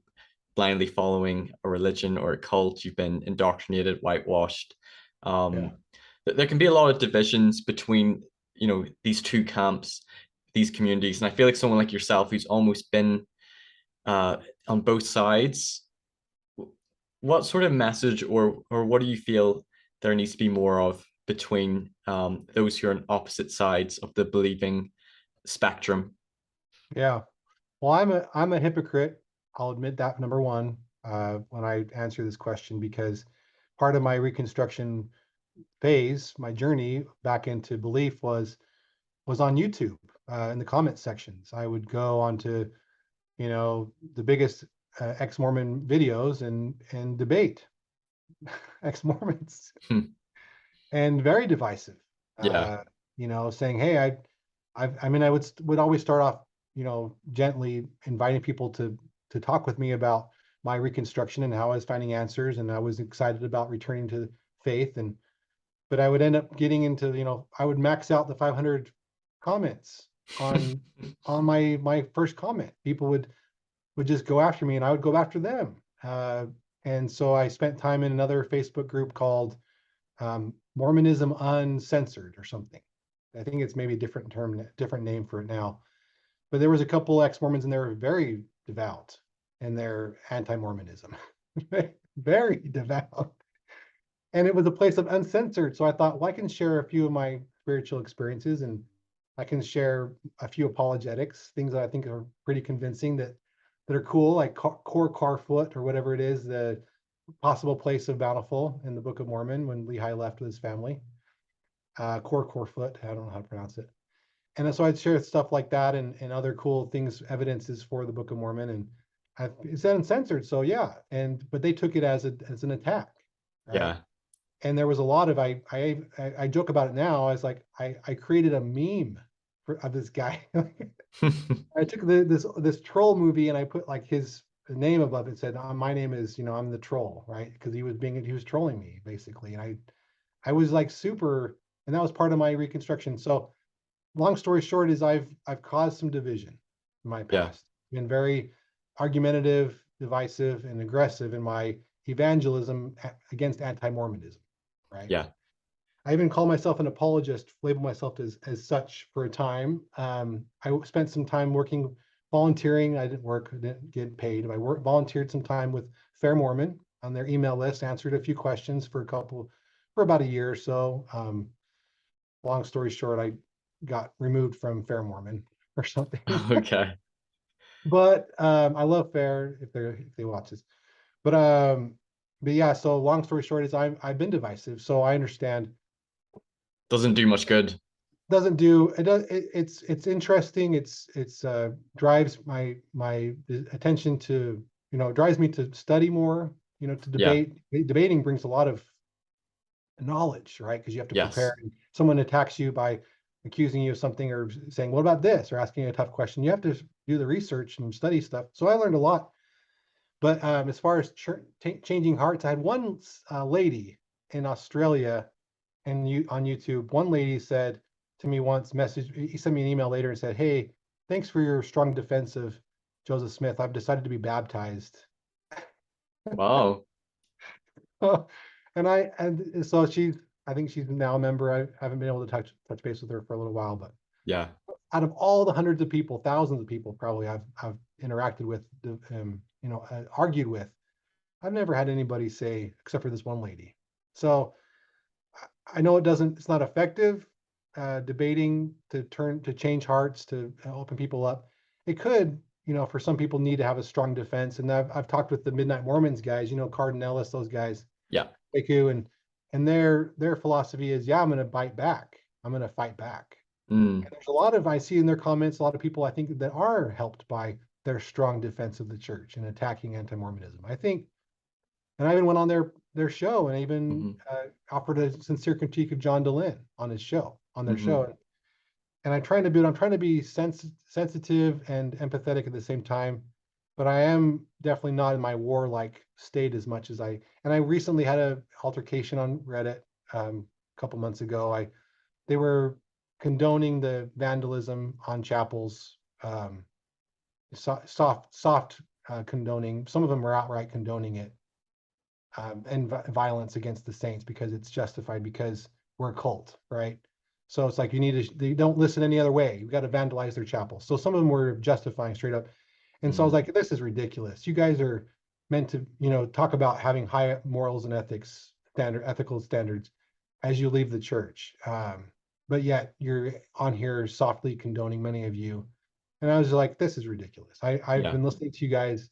blindly following a religion or a cult. You've been indoctrinated, whitewashed. yeah, Um, there can be a lot of divisions between these two camps, these communities, and I feel like someone like yourself who's almost been uh, on both sides. What sort of message or what do you feel there needs to be more of between those who are on opposite sides of the believing spectrum? yeah. Well, I'm a hypocrite. I'll admit that, number one, when I answer this question, because part of my reconstruction phase, my journey back into belief was on YouTube, in the comment sections. I would go onto, the biggest ex-Mormon videos and debate ex-Mormons, Hmm. and very divisive. Yeah. Uh, saying, hey, I would always start off, gently inviting people to talk with me about my reconstruction and how I was finding answers, and I was excited about returning to faith. But I would end up getting into, I would max out the 500 comments on my first comment. People would just go after me, and I would go after them. And so I spent time in another Facebook group called Mormonism Uncensored or something. I think it's maybe a different name for it now. But there was a couple ex-Mormons in there very devout in their anti-Mormonism, very devout. And it was a place of uncensored. So I thought, well, I can share a few of my spiritual experiences, and I can share a few apologetics, things that I think are pretty convincing that are cool, like Core Carfoot or whatever it is, the possible place of Bountiful in the Book of Mormon when Lehi left with his family. Core Corfoot, I don't know how to pronounce it. And so I'd share stuff like that and other cool things, evidences for the Book of Mormon, and it's uncensored. So yeah, but they took it as an attack, right? Yeah. And there was a lot of I joke about it now. I was like, I created a meme of this guy. I took this troll movie and I put like his name above it, said, my name is, I'm the troll, right? Because he was trolling me basically. And I was like super, and that was part of my reconstruction. So long story short is I've caused some division in my Yeah. past, been very argumentative, divisive, and aggressive in my evangelism against anti-Mormonism, right? Yeah. I even call myself an apologist, label myself as such for a time. I spent some time volunteering. I didn't get paid. I volunteered some time with Fair Mormon on their email list, answered a few questions for about a year or so. Long story short, I got removed from Fair Mormon or something. Okay. But I love Fair if they watch this. But yeah. So long story short is I've been divisive, so I understand. Doesn't do much good. Doesn't do it. It's interesting. It's drives my attention to, it drives me to study more. To Yeah. debate. Debating brings a lot of knowledge, right? Because you have to prepare. Yes. And someone attacks you by accusing you of something or saying, "What about this?" or asking you a tough question. You have to do the research and study stuff. So I learned a lot. But as far as changing hearts, I had one lady in Australia, and on YouTube, one lady said to me once, he sent me an email later and said, "Hey, thanks for your strong defense of Joseph Smith. I've decided to be baptized." Wow. And so I think she's now a member. I haven't been able to touch base with her for a little while, but Yeah. out of all the hundreds of people, thousands of people probably I've interacted with, argued with, I've never had anybody say, except for this one lady. So I know it's not effective, debating to change hearts, to open people up. It could, for some people need to have a strong defense. And I've talked with the Midnight Mormons guys, Cardin Ellis, those guys, Yeah. Baku, and their philosophy is, yeah, I'm going to bite back. I'm going to fight back. Mm. And there's a lot of, I see in their comments, a lot of people I think that are helped by their strong defense of the church and attacking anti-Mormonism. I think, and I even went on their show and even Hmm. offered a sincere critique of John Dehlin on their Hmm. show. And I'm trying to be sensitive and empathetic at the same time, but I am definitely not in my warlike state as much as and I recently had a altercation on Reddit a couple months ago. They were condoning the vandalism on chapels, soft condoning. Some of them were outright condoning it, and violence against the saints because it's justified because we're a cult, right? So it's like they don't listen any other way. You got to vandalize their chapel. So some of them were justifying straight up. And so I was Hmm. like, this is ridiculous. You guys are meant to, talk about having high morals and ethical standards as you leave the church. But yet you're on here softly condoning many of you. And I was like, this is ridiculous. I've Yeah. been listening to you guys,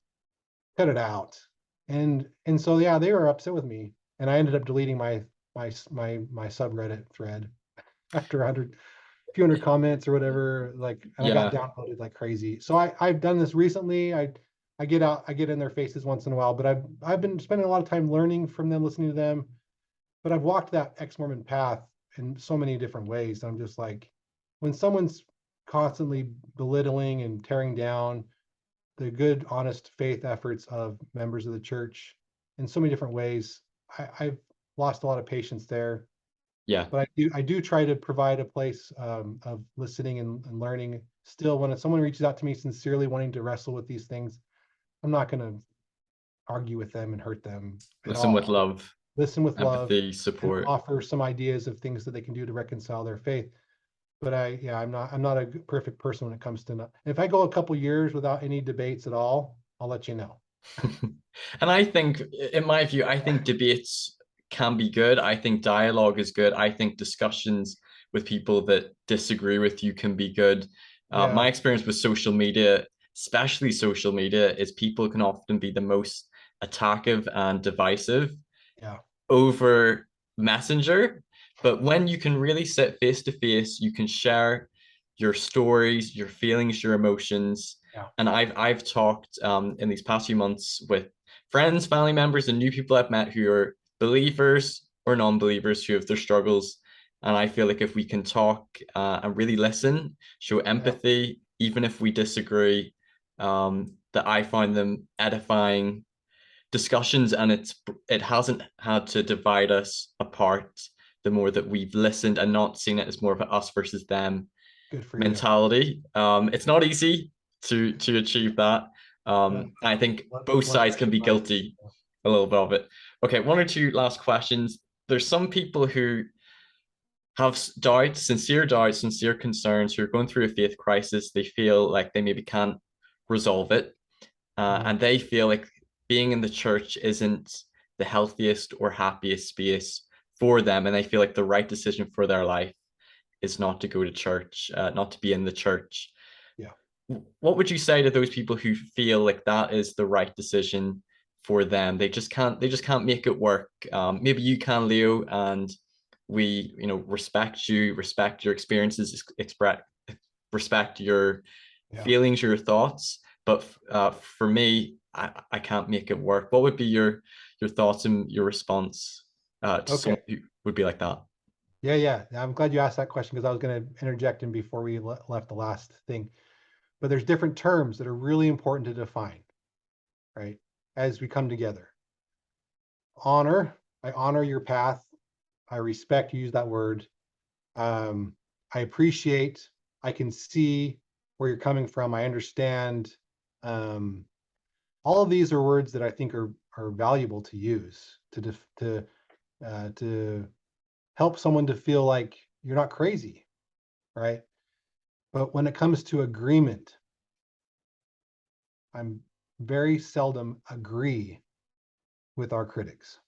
cut it out. And so yeah, they were upset with me. And I ended up deleting my subreddit thread after few hundred comments or whatever, like, and I got Yeah. downvoted like crazy. So I've done this recently. I get in their faces once in a while, but I've been spending a lot of time learning from them, listening to them. But I've walked that ex-Mormon path in so many different ways. I'm just like, when someone's constantly belittling and tearing down the good, honest faith efforts of members of the church in so many different ways, I've lost a lot of patience there. Yeah. But I do try to provide a place of listening and learning. Still, when someone reaches out to me sincerely wanting to wrestle with these things, I'm not going to argue with them and hurt them at Listen with all. love, Listen with love empathy, and support. offer some ideas of things that they can do to reconcile their faith. But I'm not a perfect person when it comes to if I go a couple years without any debates at all, I'll let you know. And I think, in my view, I think debates can be good. I think dialogue is good. I think discussions with people that disagree with you can be good. My Yeah, experience with social media, especially social media, is people can often be the most attackive and divisive yeah, over Messenger. But when you can really sit face to face, you can share your stories, your feelings, your emotions. yeah, And I've talked in these past few months with friends, family members, and new people I've met who are believers or non-believers who have their struggles. And I feel like if we can talk and really listen, show yeah. empathy, even if we disagree, that I find them edifying discussions, and it hasn't had to divide us apart the more that we've listened and not seen it as more of a us versus them Good for you. mentality. It's not easy to achieve that. Let, I think let, both let sides that can be be mine. guilty a little bit of it. Okay, one or two last questions. There's some people who have doubts, sincere concerns, who are going through a faith crisis. They feel like they maybe can't resolve it, Mhm. and they feel like being in the church isn't the healthiest or happiest space for them, and they feel like the right decision for their life is not to go to church, not to be in the church. Yeah. What would you say to those people who feel like that is the right decision for them? They just can't make it work. Maybe you can, Leo, and we, respect you, respect your experiences, respect your Yeah. feelings, your thoughts. But for me, I can't make it work. What would be your thoughts and your response to Okay. someone who would be like that? Yeah, yeah. I'm glad you asked that question because I was going to interject in before we left the last thing. But there's different terms that are really important to define, right? As we come together. Honor, I honor your path. I respect, use that word. Um, I appreciate, I can see where you're coming from. I understand. Um, all of these are words that I think are valuable to use to help someone to feel like you're not crazy, right? But when it comes to agreement, I'm very seldom agree with our critics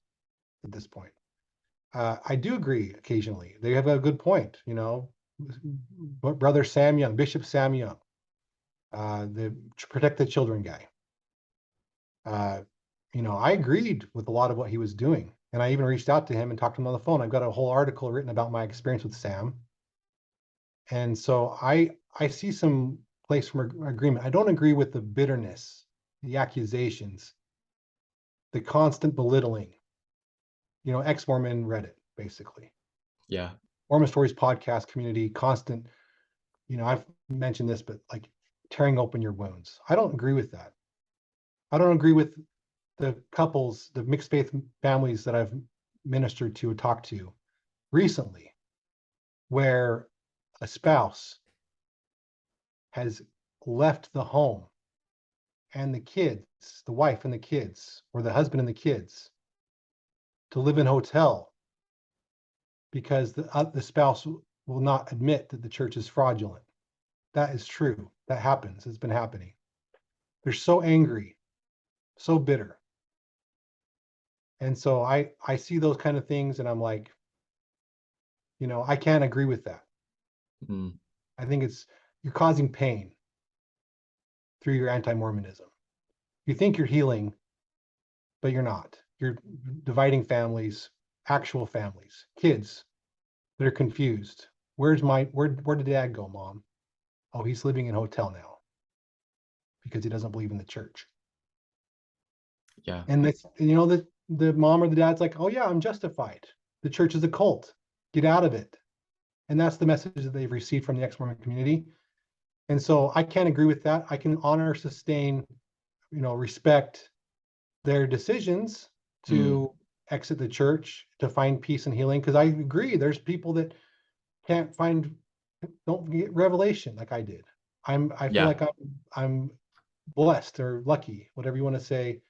at this point. I do agree occasionally. They have a good point, Brother Sam Young, Bishop Sam Young, the Protect the Children guy. Uh, I agreed with a lot of what he was doing. And I even reached out to him and talked to him on the phone. I've got a whole article written about my experience with Sam. And so I see some place for agreement. I don't agree with the bitterness, the accusations, the constant belittling, ex-Mormon Reddit, basically. Yeah. Mormon Stories podcast community, constant, I've mentioned this, but like tearing open your wounds. I don't agree with that. I don't agree with the couples, the mixed faith families that I've ministered to and talked to recently, where a spouse has left the home and the kids, the wife and the kids, or the husband and the kids, to live in a hotel because the spouse will not admit that the church is fraudulent. That is true. That happens. It's been happening. They're so angry, so bitter. And so I see those kind of things and I'm like, I can't agree with that. Mm. I think you're causing pain through your anti-Mormonism. You think you're healing, but you're not. You're dividing families, actual families, kids that are confused. Where did dad go, mom? Oh, he's living in a hotel now because he doesn't believe in the church. Yeah. And the mom or the dad's like, oh yeah, I'm justified. The church is a cult. Get out of it. And that's the message that they've received from the ex-Mormon community. And so I can't agree with that. I can honor, sustain, respect their decisions to exit the church, to find peace and healing. Because I agree, there's people that don't get revelation like I did. I feel Yeah. like I'm blessed or lucky, whatever you want to say,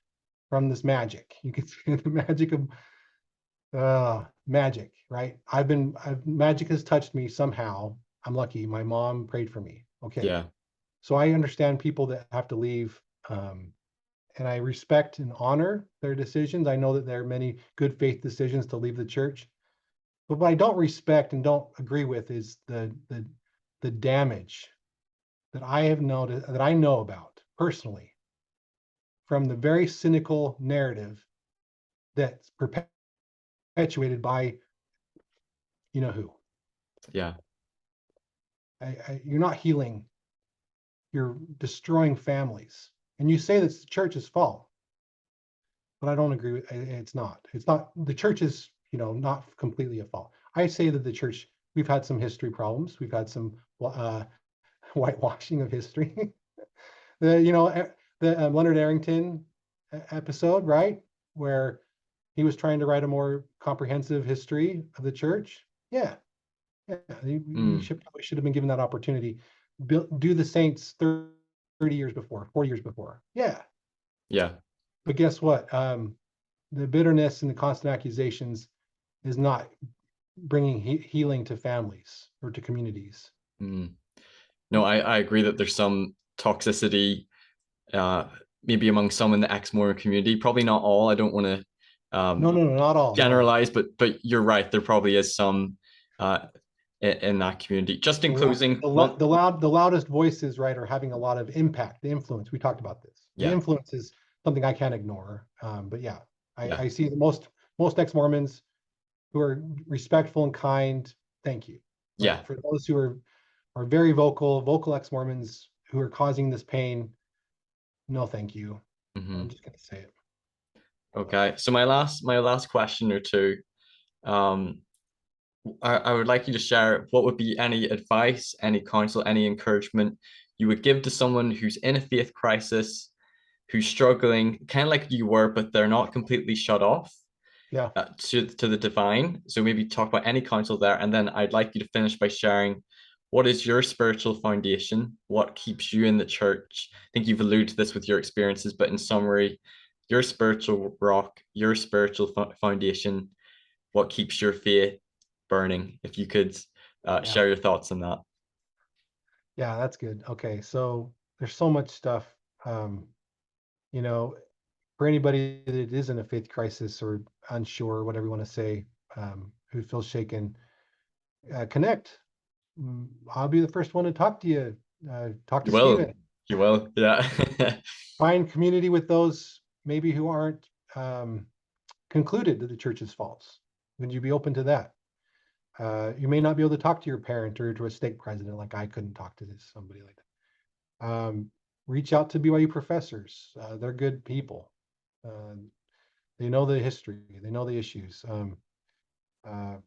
from this magic. You can see the magic of magic, right? Magic has touched me somehow. I'm lucky. My mom prayed for me. Okay. Yeah. So I understand people that have to leave, and I respect and honor their decisions. I know that there are many good faith decisions to leave the church. But what I don't respect and don't agree with is the damage that I have noticed, that I know about personally, from the very cynical narrative that's perpetuated by who. Yeah. You're not healing. You're destroying families, and you say that's the church's fault. But I don't agree with it. It's not. It's not. The church is, not completely a fault. I say that the church. We've had some history problems. We've had some whitewashing of history. The Leonard Arrington episode, right, where he was trying to write a more comprehensive history of the church. Yeah, he should have been given that opportunity. Do the saints 30 years before, 40 years before. Yeah. Yeah. But guess what? The bitterness and the constant accusations is not bringing healing to families or to communities. No, I agree that there's some toxicity, maybe among some in the ex-Mormon community. Probably not all. I don't want to No, not all. generalize, but you're right. There probably is some in that community. Just in closing, The loudest voices, right, are having a lot of impact. The influence. We talked about this. The influence is something I can't ignore. But yeah, I see the most ex-Mormons who are respectful and kind. Thank you. But for those who are very vocal ex-Mormons who are causing this pain, no, thank you. I'm just gonna say it. Okay, so my last question or two, I would like you to share what would be any advice, any counsel, any encouragement you would give to someone who's in a faith crisis, who's struggling, kind of like you were, but they're not completely shut off to the divine. So maybe talk about any counsel there, and then I'd like you to finish by sharing what is your spiritual foundation, what keeps you in the church. I think you've alluded to this with your experiences, but in summary, your spiritual rock, your spiritual foundation, what keeps your faith burning. If you could share your thoughts on that. Yeah, that's good. Okay, so there's so much stuff. You know, for anybody that is in a faith crisis or unsure, whatever you want to say, who feels shaken, connect. I'll be the first one to talk to you. Talk to Stephen. You will, yeah. Find community with those maybe who aren't concluded that the church is false. Would you be open to that? You may not be able to talk to your parent or to a stake president, like I couldn't talk to somebody like that. Reach out to BYU professors. They're good people. They know the history. They know the issues. If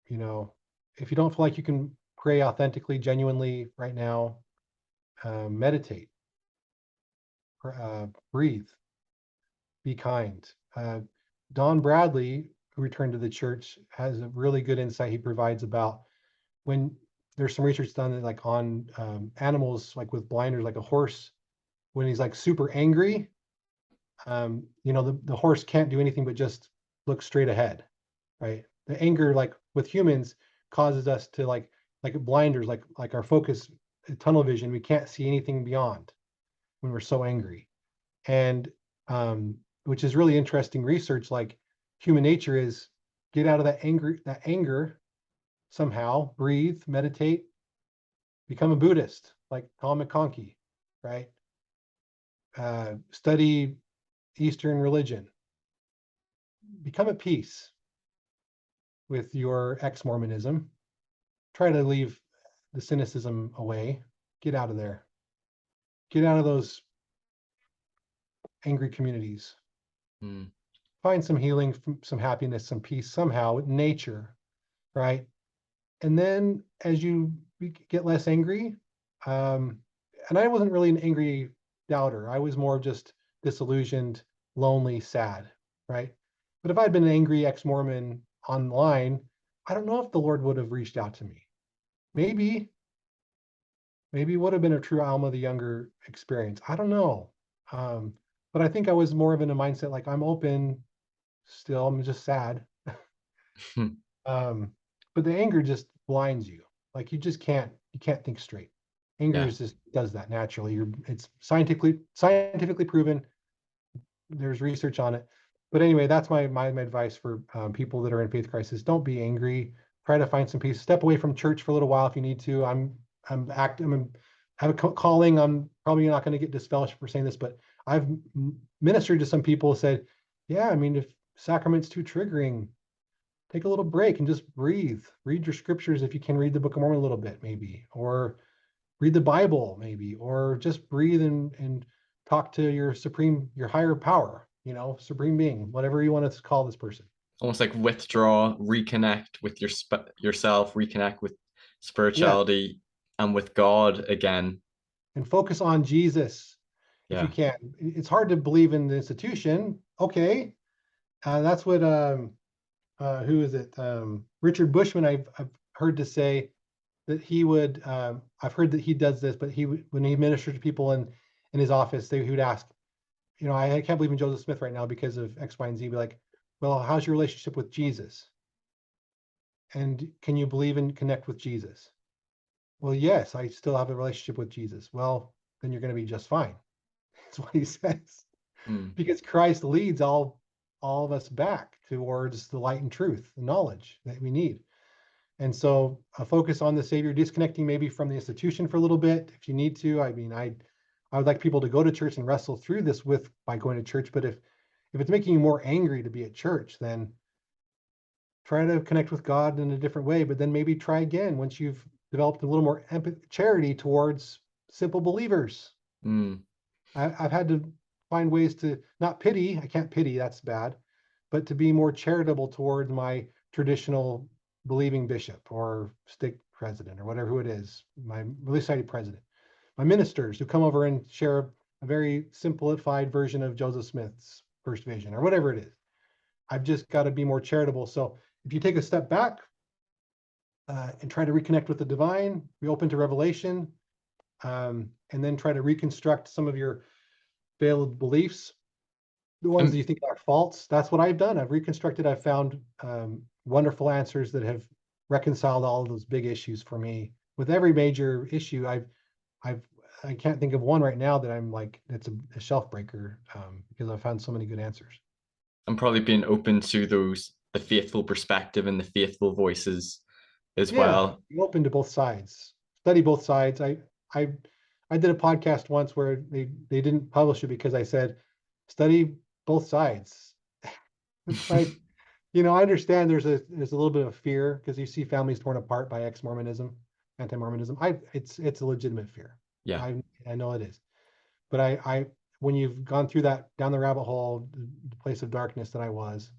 you don't feel like you can pray authentically, genuinely right now, meditate, breathe, be kind. Don Bradley, who returned to the church, has a really good insight he provides about when there's some research done like on animals, like with blinders, like a horse, when he's like super angry, the horse can't do anything but just look straight ahead, right? The anger, like with humans, causes us to like blinders, like our focus, tunnel vision. We can't see anything beyond when we're so angry, and which is really interesting research. Like human nature is get out of that anger somehow, breathe, meditate, become a Buddhist like Tom McConkie, right? Study Eastern religion, become at peace with your ex-Mormonism, try to leave the cynicism away, get out of there, get out of those angry communities, find some healing, some happiness, some peace somehow with nature, right? And then as you get less angry, um, and I wasn't really an angry doubter. I was more just disillusioned, lonely, sad, right? But if I'd been an angry ex-Mormon online, I don't know if the Lord would have reached out to me. Maybe, maybe it would have been a true Alma the Younger experience. I don't know. Um, but I think I was more of in a mindset like I'm open still. I'm just sad. Um, but the anger just blinds you. Like you can't think straight. Anger Yeah. is just does that naturally. It's scientifically proven. There's research on it. But anyway, that's my advice for people that are in faith crisis. Don't be angry. Try to find some peace. Step away from church for a little while if you need to. I'm acting. I have a calling. I'm probably not going to get disfellowship for saying this, but I've ministered to some people who said, yeah, I mean, if sacrament's too triggering, take a little break and just breathe. Read your scriptures if you can read the Book of Mormon a little bit, maybe, or read the Bible, maybe, or just breathe and talk to your higher power, supreme being, whatever you want to call this person. Almost like withdraw, reconnect with yourself, reconnect with Yeah. spirituality and with God again. And focus on Jesus if you Yeah. can. It's hard to believe in the institution. Okay. That's what, who is it? Richard Bushman, I've heard to say that he would, I've heard that he does this, but when he ministered to people in his office, he would ask, I can't believe in Joseph Smith right now because of X, Y, and Z. Be like, well, how's your relationship with Jesus? And can you believe and connect with Jesus? Well, yes, I still have a relationship with Jesus. Well, then you're going to be just fine. That's what he says. Mm. Because Christ leads all of us back towards the light and truth, the knowledge that we need. And so a focus on the Savior, disconnecting maybe from the institution for a little bit if you need to. I mean, I would like people to go to church and wrestle through this by going to church. But if it's making you more angry to be at church, then try to connect with God in a different way. But then maybe try again once you've developed a little more empathy, charity towards simple believers. Mm. I've had to find ways to not pity. I can't pity, that's bad, but to be more charitable towards my traditional believing bishop or stake president or whatever who it is, my religious society president, my ministers who come over and share a very simplified version of Joseph Smith's first vision or whatever it is. I've just got to be more charitable. So if you take a step back and try to reconnect with the divine, be open to revelation, and then try to reconstruct some of your failed beliefs, the ones that And you think are false. That's what I've done. I've reconstructed. I've found wonderful answers that have reconciled all of those big issues for me. With every major issue, I've, I can't think of one right now that I'm like, it's a shelf breaker because I've found so many good answers. I'm probably being open to the faithful perspective and the faithful voices as Yeah, well. be open to both sides. Study both sides. I I did a podcast once where they didn't publish it because I said study both sides. It's like, I understand there's a little bit of fear because you see families torn apart by ex-Mormonism, anti-Mormonism. It's a legitimate fear. Yeah. I know it is. But I when you've gone through that down the rabbit hole, the place of darkness that I was,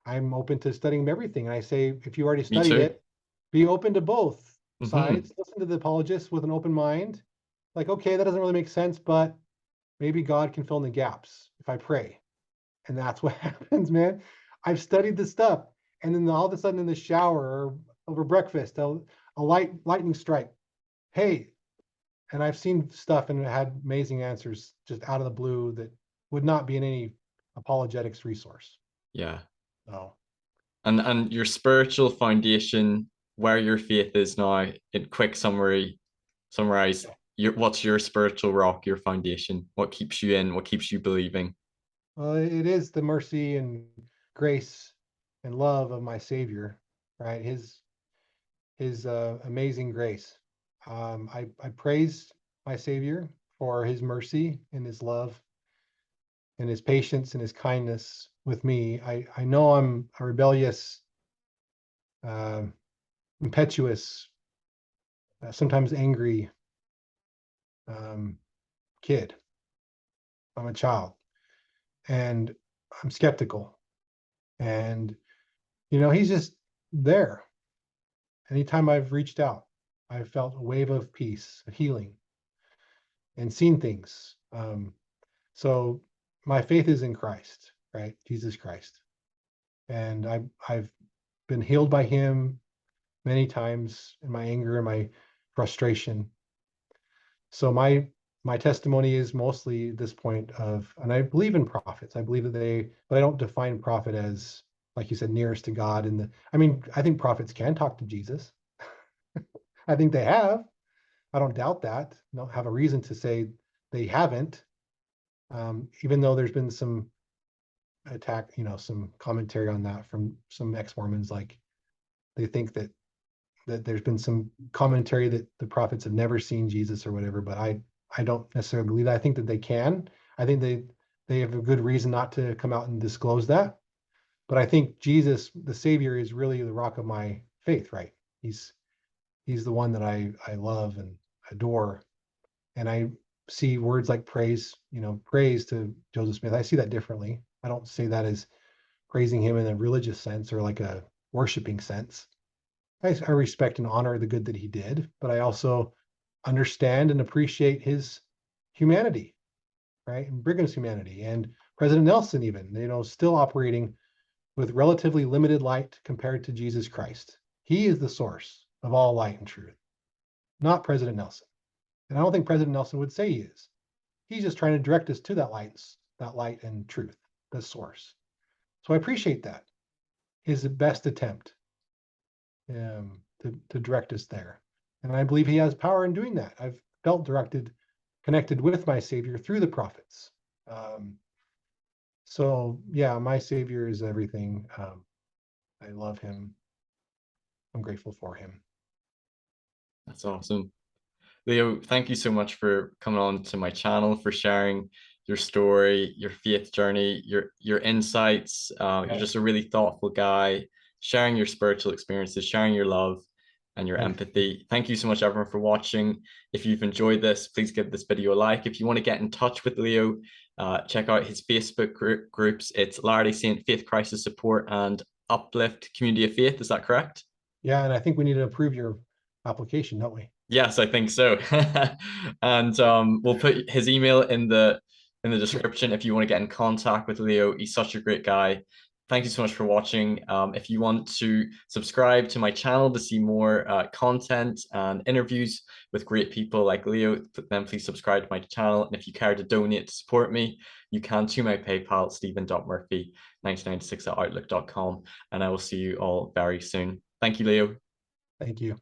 I'm open to studying everything. And I say, if you already Me studied too. it, be open to both Hmm. sides. Listen to the apologists with an open mind. Like, okay, that doesn't really make sense, but maybe God can fill in the gaps if I pray. And that's what happens, man. I've studied this stuff. And then all of a sudden in the shower or over breakfast, a lightning strike. Hey, and I've seen stuff and had amazing answers just out of the blue that would not be in any apologetics resource. Yeah. So And your spiritual foundation, where your faith is now, in quick summarize what's your spiritual rock, your foundation, what keeps you in, what keeps you believing. well, it is the mercy and grace and love of my Savior, right? His amazing grace. I praise my Savior for his mercy and his love and his patience and his kindness with me. I know I'm a rebellious, uh, impetuous, sometimes angry um, kid. I'm a child and I'm skeptical. And, he's just there. anytime I've reached out, I've felt a wave of peace, of healing, and seen things. So my faith is in Christ, right? Jesus Christ. And I've been healed by him many times in my anger and my frustration. So my testimony is mostly this point of, and I believe in prophets. I believe that but I don't define prophet as, like you said, nearest to God. I think prophets can talk to Jesus. I think they have. I don't doubt that. I don't have a reason to say they haven't. Even though there's been some some commentary on that from some ex-Mormons, like they think that there's been some commentary that the prophets have never seen Jesus or whatever, but I don't necessarily believe that. I think that they can. I think they have a good reason not to come out and disclose that. But I think Jesus, the Savior, is really the rock of my faith, right? He's the one that I love and adore. And I see words like praise, praise to Joseph Smith. I see that differently. I don't say that as praising him in a religious sense or like a worshiping sense. I respect and honor the good that he did, but I also understand and appreciate his humanity, right? And Brigham's humanity, and President Nelson, even, still operating with relatively limited light compared to Jesus Christ. He is the source of all light and truth, not President Nelson. And I don't think President Nelson would say he is. He's just trying to direct us to that light and truth, the source. So I appreciate that. His best attempt to direct us there. And I believe he has power in doing that. I've felt connected with my Savior through the prophets. So yeah, my Savior is everything. I love him. I'm grateful for him. That's awesome. Leo, thank you so much for coming on to my channel, for sharing your story, your faith journey, your insights. You're just a really thoughtful guy, sharing your spiritual experiences, sharing your love and your empathy. Thank you so much, everyone, for watching. If you've enjoyed this, please give this video a like. If you want to get in touch with Leo, check out his Facebook groups. It's Latter-day Saint Faith Crisis Support and Uplift Community of Faith. Is that correct? Yeah, and I think we need to approve your application, don't we? Yes, I think so. And we'll put his email in the description if you want to get in contact with Leo. He's such a great guy. Thank you so much for watching. If you want to subscribe to my channel to see more content and interviews with great people like Leo, then please subscribe to my channel. And if you care to donate to support me, you can to my PayPal, stephen.murphy1996 at outlook.com. And I will see you all very soon. Thank you, Leo. Thank you.